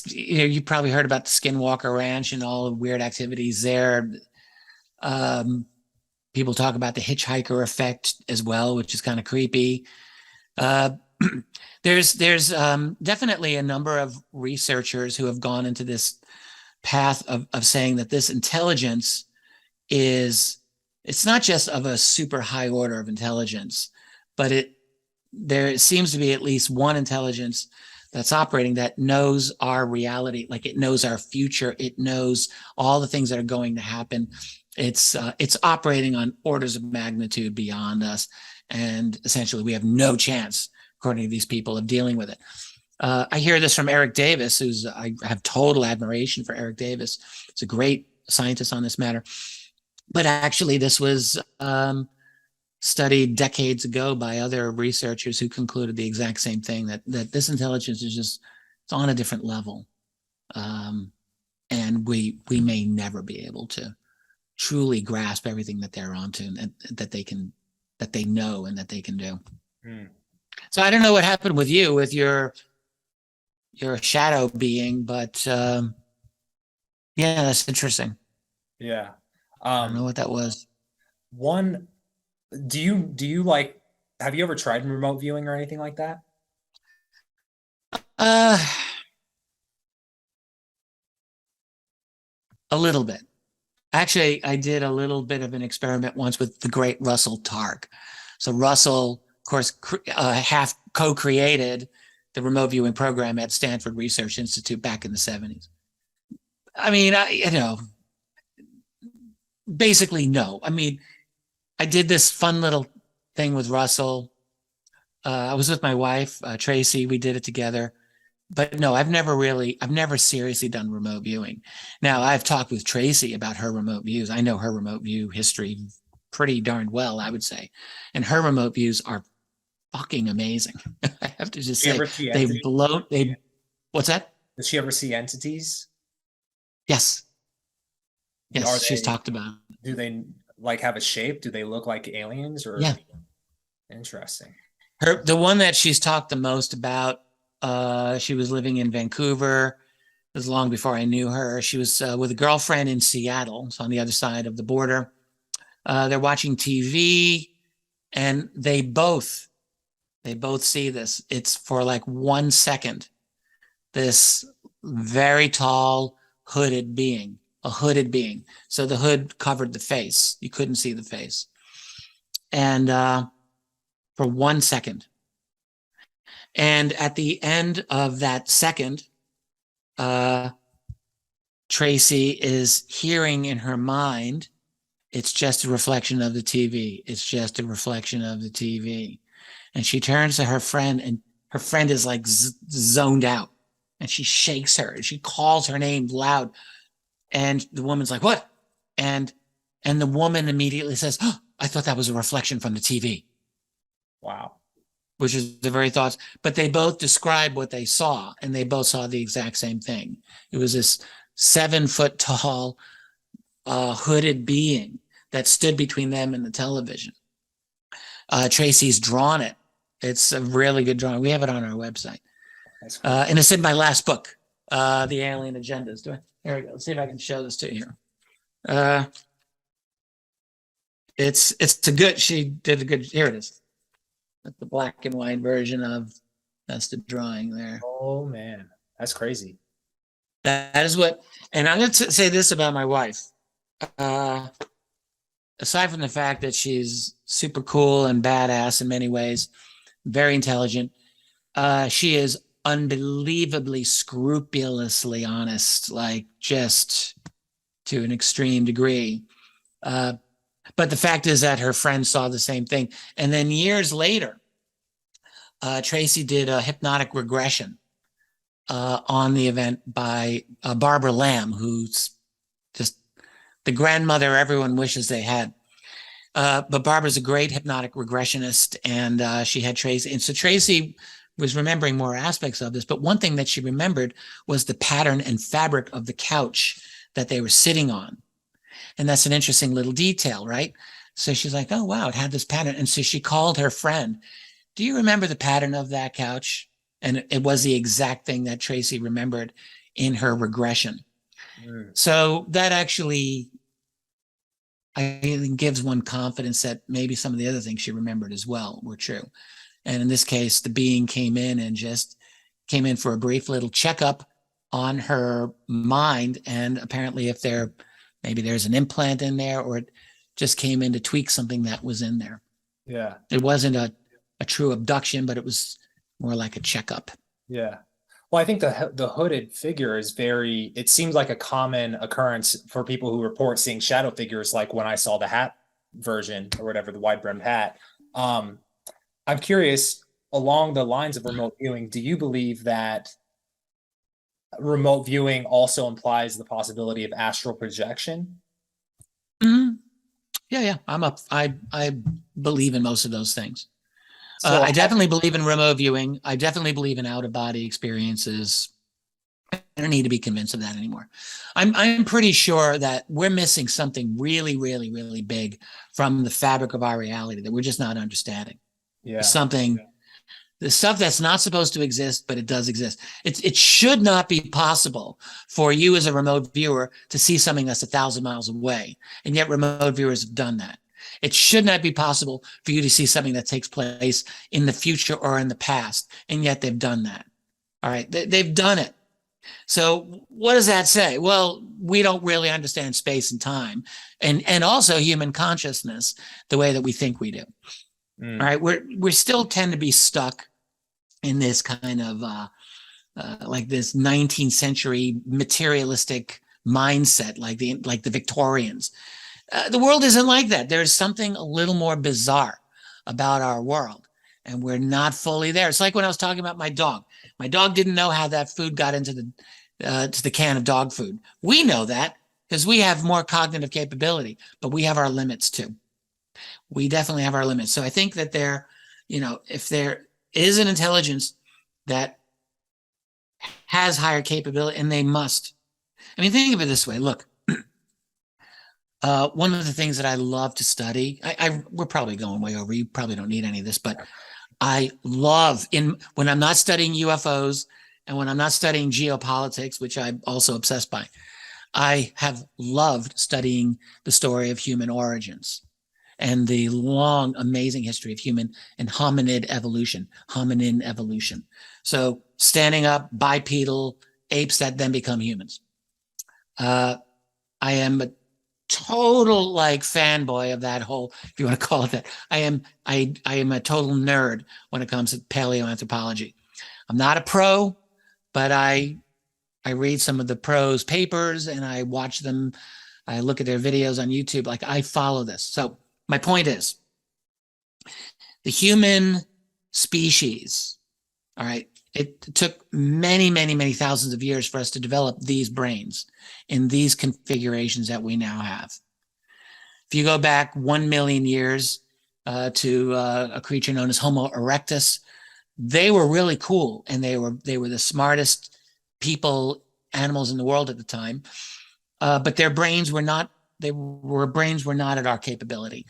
you probably heard about the Skinwalker Ranch and all the weird activities there. People talk about the hitchhiker effect as well, which is kind of creepy. There's definitely a number of researchers who have gone into this path of saying that this intelligence it's not just of a super high order of intelligence, but there seems to be at least one intelligence that's operating that knows our reality, like it knows our future, it knows all the things that are going to happen. It's operating on orders of magnitude beyond us, and essentially we have no chance, according to these people, of dealing with it. I hear this from Eric Davis, I have total admiration for Eric Davis. He's a great scientist on this matter. But actually, this was studied decades ago by other researchers who concluded the exact same thing, that this intelligence is it's on a different level. And we may never be able to truly grasp everything that they're onto and that they know and that they can do. So I don't know what happened with you with your shadow being, but yeah, that's interesting. Yeah. I don't know what that was. Do you like, have you ever tried remote viewing or anything like that? A little bit. Actually, I did a little bit of an experiment once with the great Russell Targ. So Russell, of course, half co-created the remote viewing program at Stanford Research Institute back in the 70s. I mean, basically, no. I mean, I did this fun little thing with Russell. I was with my wife, Tracy. We did it together. But no, I've never seriously done remote viewing. Now, I've talked with Tracy about her remote views. I know her remote view history pretty darn well, I would say. And her remote views are fucking amazing. I have to just say, what's that? Does she ever see entities? Yes. Yes, she's talked about. Do they like have a shape? Do they look like aliens or? Yeah. Interesting. The one that she's talked the most about, she was living in Vancouver. It was long before I knew her. She was with a girlfriend in Seattle, so on the other side of the border. They're watching TV, and they both see this. It's for like 1 second. This very tall, hooded being, a hooded being. So the hood covered the face. You couldn't see the face. And for 1 second. And at the end of that second, Tracy is hearing in her mind, it's just a reflection of the TV. It's just a reflection of the TV. And she turns to her friend, and her friend is like zoned out. And she shakes her, and she calls her name loud. And the woman's like, what? And the woman immediately says, oh, I thought that was a reflection from the TV. Wow. which is the very thoughts, but they both described what they saw, and they both saw the exact same thing. It was this 7-foot tall hooded being that stood between them and the television. Tracy's drawn it. It's a really good drawing. We have it on our website. Cool. And it's in my last book, The Alien Agendas. Here we go. Let's see if I can show this to you here. It's a good, she did a good, here it is. That's the black and white version of, that's the drawing there. Oh man, that's crazy. That is what, and I'm going to say this about my wife. Aside from the fact that she's super cool and badass in many ways, very intelligent, she is unbelievably scrupulously honest, like just to an extreme degree. But the fact is that her friend saw the same thing. And then years later, Tracy did a hypnotic regression on the event by Barbara Lamb, who's just the grandmother everyone wishes they had. But Barbara's a great hypnotic regressionist, and she had Tracy. And so Tracy was remembering more aspects of this, but one thing that she remembered was the pattern and fabric of the couch that they were sitting on. And that's an interesting little detail, right? So she's like, oh, wow, it had this pattern. And so she called her friend. Do you remember the pattern of that couch? And it was the exact thing that Tracy remembered in her regression. So that actually, I think, gives one confidence that maybe some of the other things she remembered as well were true. And in this case, the being came in and just came in for a brief little checkup on her mind. And apparently if maybe there's an implant in there, or it just came in to tweak something that was in there. Yeah. It wasn't a true abduction, but it was more like a checkup. Yeah. Well, I think the hooded figure is it seems like a common occurrence for people who report seeing shadow figures, like when I saw the hat version or whatever, the wide brimmed hat. I'm curious, along the lines of remote viewing, do you believe that remote viewing also implies the possibility of astral projection? Mm-hmm. Yeah. I believe in most of those things. So I definitely believe in remote viewing. I definitely believe in out-of-body experiences. I don't need to be convinced of that anymore. I'm pretty sure that we're missing something really, really, really big from the fabric of our reality that we're just not understanding. Yeah. The stuff that's not supposed to exist, but it does exist. It should not be possible for you as a remote viewer to see something that's 1,000 miles away, and yet remote viewers have done that. It should not be possible for you to see something that takes place in the future or in the past, and yet they've done that. All right, they've done it. So what does that say? Well, we don't really understand space and time, and also human consciousness the way that we think we do. All right, we still tend to be stuck in this kind of like this 19th century materialistic mindset, like the Victorians. The world isn't like that. There's something a little more bizarre about our world, and we're not fully there. It's like when I was talking about my dog. My dog didn't know how that food got into the can of dog food. We know that because we have more cognitive capability, but we have our limits too. We definitely have our limits. So I think that if there is an intelligence that has higher capability, and they must. I mean, think of it this way. Look, one of the things that I love to study, we're probably going way over. You probably don't need any of this, but I love when I'm not studying UFOs and when I'm not studying geopolitics, which I'm also obsessed by, I have loved studying the story of human origins and the long, amazing history of human and hominin evolution. So standing up, bipedal apes that then become humans. I am a total fanboy of that whole, if you want to call it that. I am a total nerd when it comes to paleoanthropology. I'm not a pro, but I read some of the pros' papers and I watch them. I look at their videos on YouTube. Like, I follow this. So my point is, the human species, all right, it took many, many, many thousands of years for us to develop these brains in these configurations that we now have. If you go back 1 million years to a creature known as Homo erectus, they were really cool, and they were the smartest animals in the world at the time. But their brains were not, brains were not at our capability.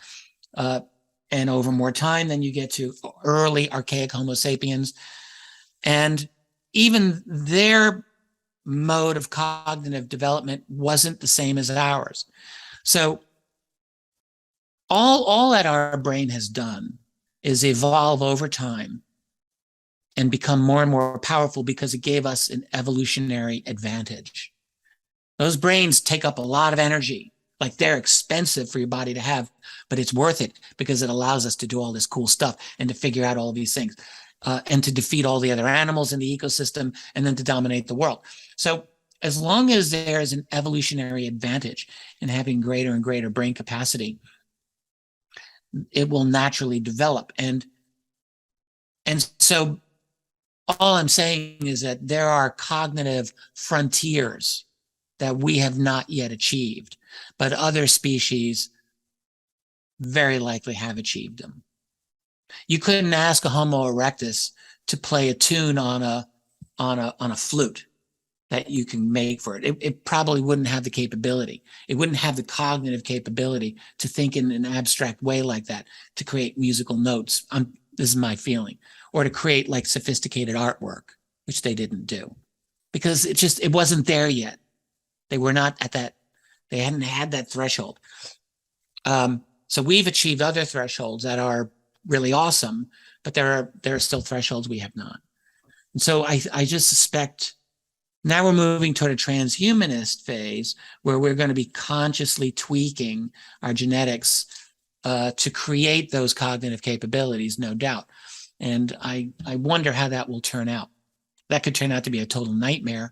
And over more time, then you get to early archaic Homo sapiens, and even their mode of cognitive development wasn't the same as ours. So all that our brain has done is evolve over time and become more and more powerful because it gave us an evolutionary advantage. Those brains take up a lot of energy. Like, they're expensive for your body to have, but it's worth it because it allows us to do all this cool stuff and to figure out all of these things, and to defeat all the other animals in the ecosystem, and then to dominate the world. So as long as there is an evolutionary advantage in having greater and greater brain capacity, it will naturally develop. And so all I'm saying is that there are cognitive frontiers that we have not yet achieved, but other species very likely have achieved them. You couldn't ask a Homo erectus to play a tune on a flute that you can make for it. It probably wouldn't have the capability. It wouldn't have the cognitive capability to think in an abstract way like that, to create musical notes. This is my feeling. Or to create like sophisticated artwork, which they didn't do, because it wasn't there yet. They were not at that, they hadn't had that threshold. So we've achieved other thresholds that are really awesome, but there are still thresholds we have not. And so I just suspect now we're moving toward a transhumanist phase where we're going to be consciously tweaking our genetics to create those cognitive capabilities, no doubt. And I wonder how that will turn out. That could turn out to be a total nightmare,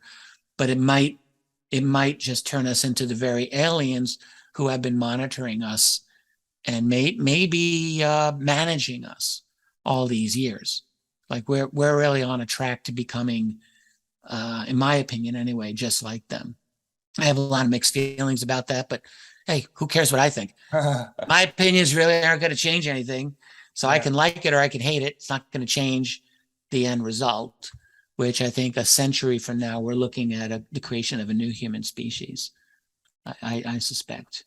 but it might just turn us into the very aliens who have been monitoring us and maybe managing us all these years. Like, we're really on a track to becoming, in my opinion anyway, just like them. I have a lot of mixed feelings about that, but hey, who cares what I think? My opinions really aren't going to change anything. So yeah. I can like it or I can hate it. It's not going to change the end result, which I think a century from now, we're looking at the creation of a new human species. I suspect.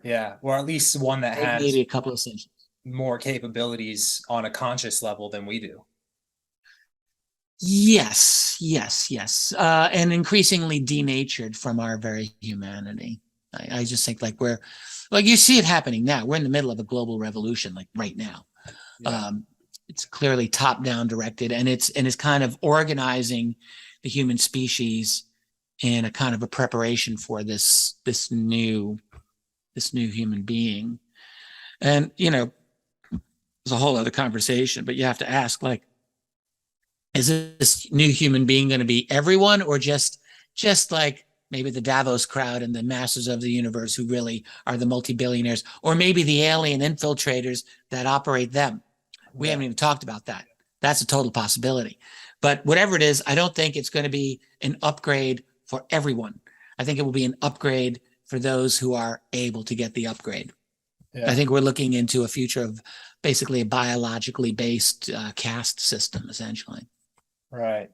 Yeah, or at least one that has maybe a couple of centuries more capabilities on a conscious level than we do. Yes. And increasingly denatured from our very humanity. I just think like you see it happening now. We're in the middle of a global revolution, like right now. Yeah. It's clearly top-down directed, and it's kind of organizing the human species in a kind of a preparation for this new human being. And there's a whole other conversation, but you have to ask, like, is this new human being going to be everyone, or just like maybe the Davos crowd and the masters of the universe who really are the multi-billionaires, or maybe the alien infiltrators that operate them? We haven't even talked about that. That's a total possibility. But whatever it is, I don't think it's going to be an upgrade for everyone. I think it will be an upgrade for those who are able to get the upgrade. Yeah. I think we're looking into a future of basically a biologically based caste system, essentially. Right.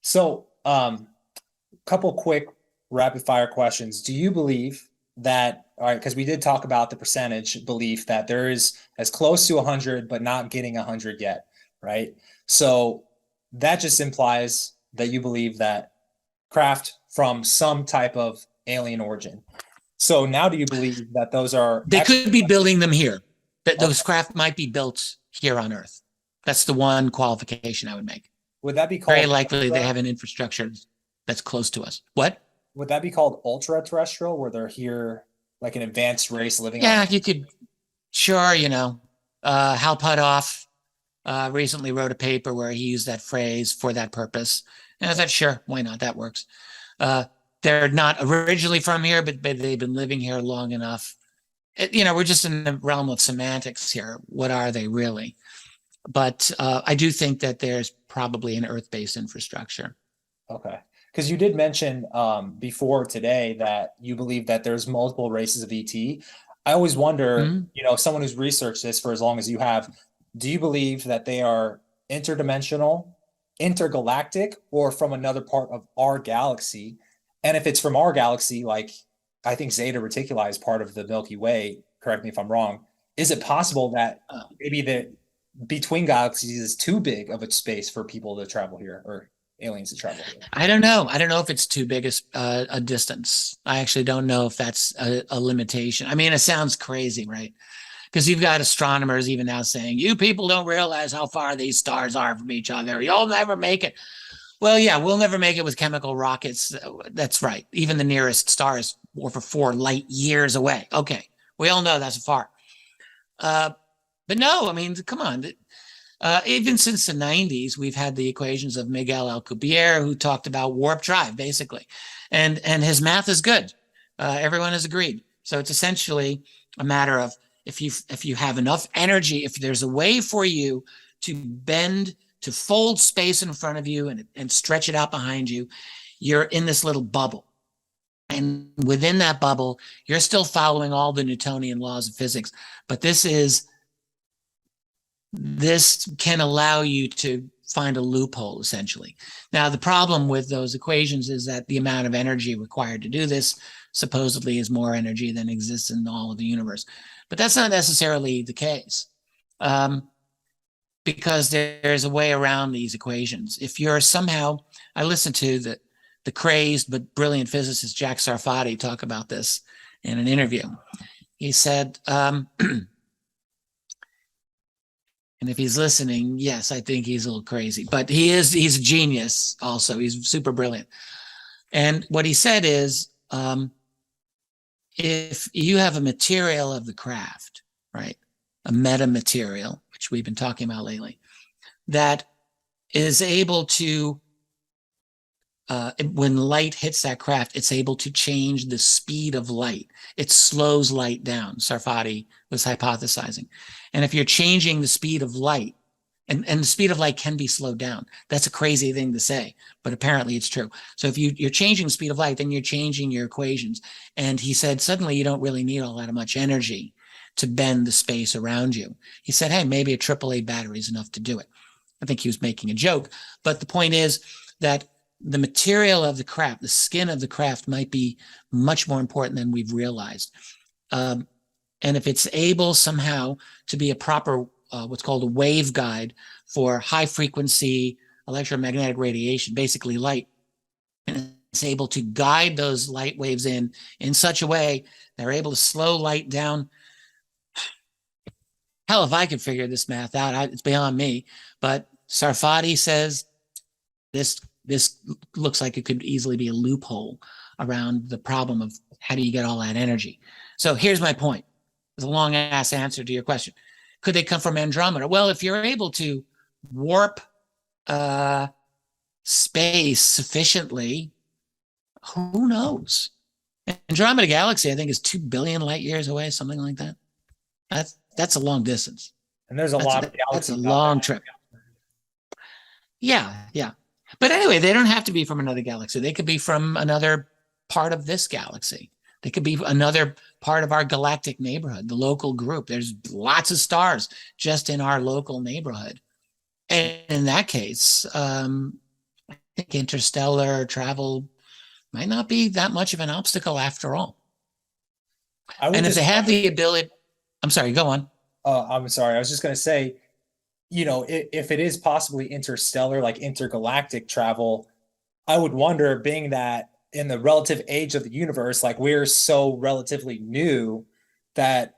So, couple quick rapid fire questions. Do you believe that, all right, because we did talk about the percentage belief that there is as close to 100, but not getting 100 yet, right? So that just implies that you believe that craft from some type of alien origin. So now do you believe that those are... They could be building them here. That those craft might be built here on Earth. That's the one qualification I would make. Would that be called... Very likely they have an infrastructure that's close to us. What? Would that be called ultra-terrestrial, where they're here like an advanced race living on... Yeah, you could... Sure, Hal Puthoff recently wrote a paper where he used that phrase for that purpose. And I thought, sure, why not? That works. They're not originally from here, but they've been living here long enough. We're just in the realm of semantics here. What are they really? But I do think that there's probably an Earth-based infrastructure. Okay. Because you did mention before today that you believe that there's multiple races of ET. I always wonder, someone who's researched this for as long as you have, do you believe that they are interdimensional, intergalactic, or from another part of our galaxy. And if it's from our galaxy, like I think Zeta Reticuli is part of the Milky Way, correct me if I'm wrong, is it possible that maybe the between galaxies is too big of a space for people to travel here, or aliens to travel here? I don't know. I don't know if it's too big a distance. I actually don't know if that's a limitation. I mean, it sounds crazy, right? Because you've got astronomers even now saying, you people don't realize how far these stars are from each other. You'll never make it. Well, yeah, we'll never make it with chemical rockets. That's right. Even the nearest stars were for 4 light years away. Okay, we all know that's far. But no, I mean, come on. Even since the 90s, we've had the equations of Miguel Alcubierre, who talked about warp drive, basically. And his math is good. Everyone has agreed. So it's essentially a matter of if you have enough energy, if there's a way for you to bend, to fold space in front of you and stretch it out behind you, you're in this little bubble. And within that bubble, you're still following all the Newtonian laws of physics. But this can allow you to find a loophole, essentially. Now, the problem with those equations is that the amount of energy required to do this supposedly is more energy than exists in all of the universe. But that's not necessarily the case, because there's a way around these equations. If you're somehow, I listened to the crazed but brilliant physicist Jack Sarfati talk about this in an interview. He said, and if he's listening, yes, I think he's a little crazy, but he's a genius also. He's super brilliant. And what he said is, if you have a material of the craft, right, a metamaterial, which we've been talking about lately, that is able to, when light hits that craft, it's able to change the speed of light. It slows light down, Sarfati was hypothesizing. And if you're changing the speed of light, and the speed of light can be slowed down. That's a crazy thing to say, but apparently it's true. So if you're changing the speed of light, then you're changing your equations. And he said, suddenly you don't really need all that much energy to bend the space around you. He said, hey, maybe a AAA battery is enough to do it. I think he was making a joke. But the point is that the material of the craft, the skin of the craft, might be much more important than we've realized. And if it's able somehow to be a proper what's called a waveguide for high frequency electromagnetic radiation, basically light, and it's able to guide those light waves in such a way they're able to slow light down. Hell, if I could figure this math out, it's beyond me. But Sarfati says this looks like it could easily be a loophole around the problem of how do you get all that energy. So here's my point. It's a long ass answer to your question. Could they come from Andromeda? Well, if you're able to warp space sufficiently, who knows? Andromeda Galaxy, I think, is 2 billion light years away, something like that. That's a long distance. And there's a lot of that's a long trip. Yeah, yeah. But anyway, they don't have to be from another galaxy. They could be from another part of this galaxy. They could be another part of our galactic neighborhood, the local group. There's lots of stars just in our local neighborhood. And in that case, I think interstellar travel might not be that much of an obstacle after all. And if they have the ability, I'm sorry, go on. I'm sorry. I was just going to say, you know, if it is possibly interstellar, like intergalactic travel, I would wonder, being that in the relative age of the universe, like we're so relatively new, that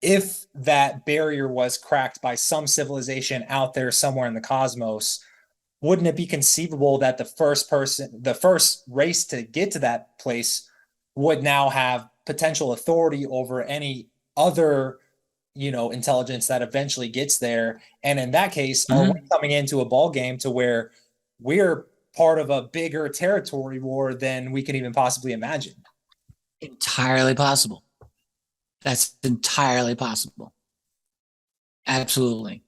if that barrier was cracked by some civilization out there somewhere in the cosmos, wouldn't it be conceivable that the first race to get to that place would now have potential authority over any other, you know, intelligence that eventually gets there? And in that case, are we coming into a ball game to where we're part of a bigger territory war than we can even possibly imagine? Entirely possible. That's entirely possible. Absolutely.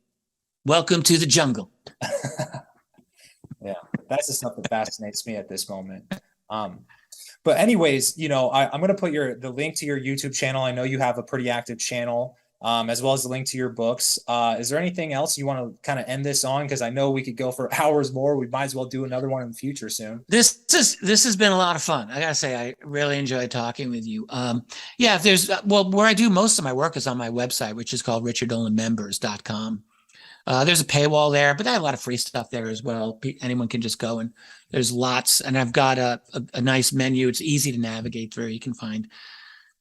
Welcome to the jungle. Yeah, that's the stuff that fascinates me at this moment. But anyways, you know, I'm going to put the link to your YouTube channel. I know you have a pretty active channel. as well as the link to your books. Is there anything else you want to kind of end this on? Because I know we could go for hours more. We might as well do another one in the future soon. This has been a lot of fun. I gotta say, I really enjoyed talking with you. Yeah, if there's where I do most of my work is on my website, which is called richarddolanmembers.com. There's a paywall there, but I have a lot of free stuff there as well. Anyone can just go, and there's lots. And I've got a nice menu. It's easy to navigate through. You can find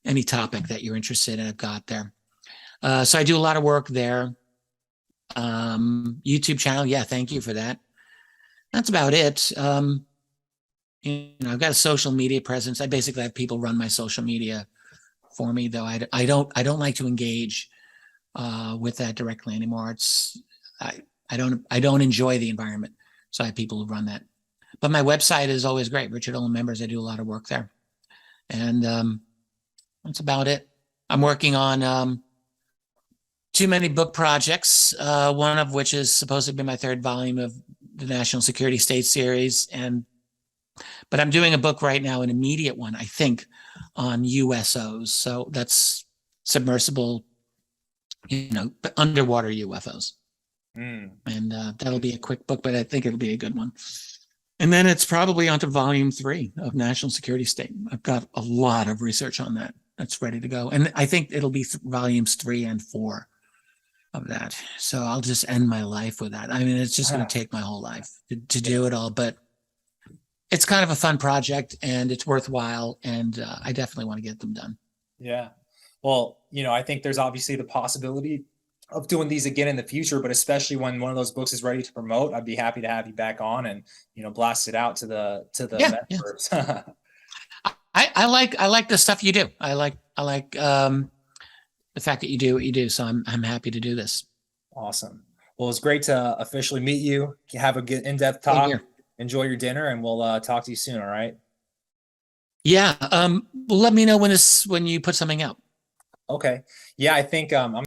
any topic that you're interested in. I've got there. So I do a lot of work there. YouTube channel. Yeah, thank you for that. That's about it. I've got a social media presence. I basically have people run my social media for me, though I don't like to engage with that directly anymore. I don't enjoy the environment, so I have people who run that. But my website is always great. Richard Dolan Members. I do a lot of work there, and that's about it. I'm working on too many book projects, one of which is supposed to be my third volume of the National Security State series. But I'm doing a book right now, an immediate one, I think, on USOs. So that's submersible, underwater UFOs. And that'll be a quick book, but I think it'll be a good one. And then it's probably onto volume 3 of National Security State. I've got a lot of research on that. That's ready to go. And I think it'll be volumes 3 and 4 of that. So I'll just end my life with that. I mean, it's just going to take my whole life to do it all, but it's kind of a fun project and it's worthwhile. And I definitely want to get them done. Yeah. Well, I think there's obviously the possibility of doing these again in the future, but especially when one of those books is ready to promote, I'd be happy to have you back on and, blast it out to the members. Yeah. I like the stuff you do. I like the fact that you do what you do. So I'm happy to do this. Awesome. Well, it's great to officially meet you. Have a good in-depth talk. Enjoy your dinner, and we'll talk to you soon. All right. Yeah. Well, let me know when you put something out. Okay. Yeah, I think I'm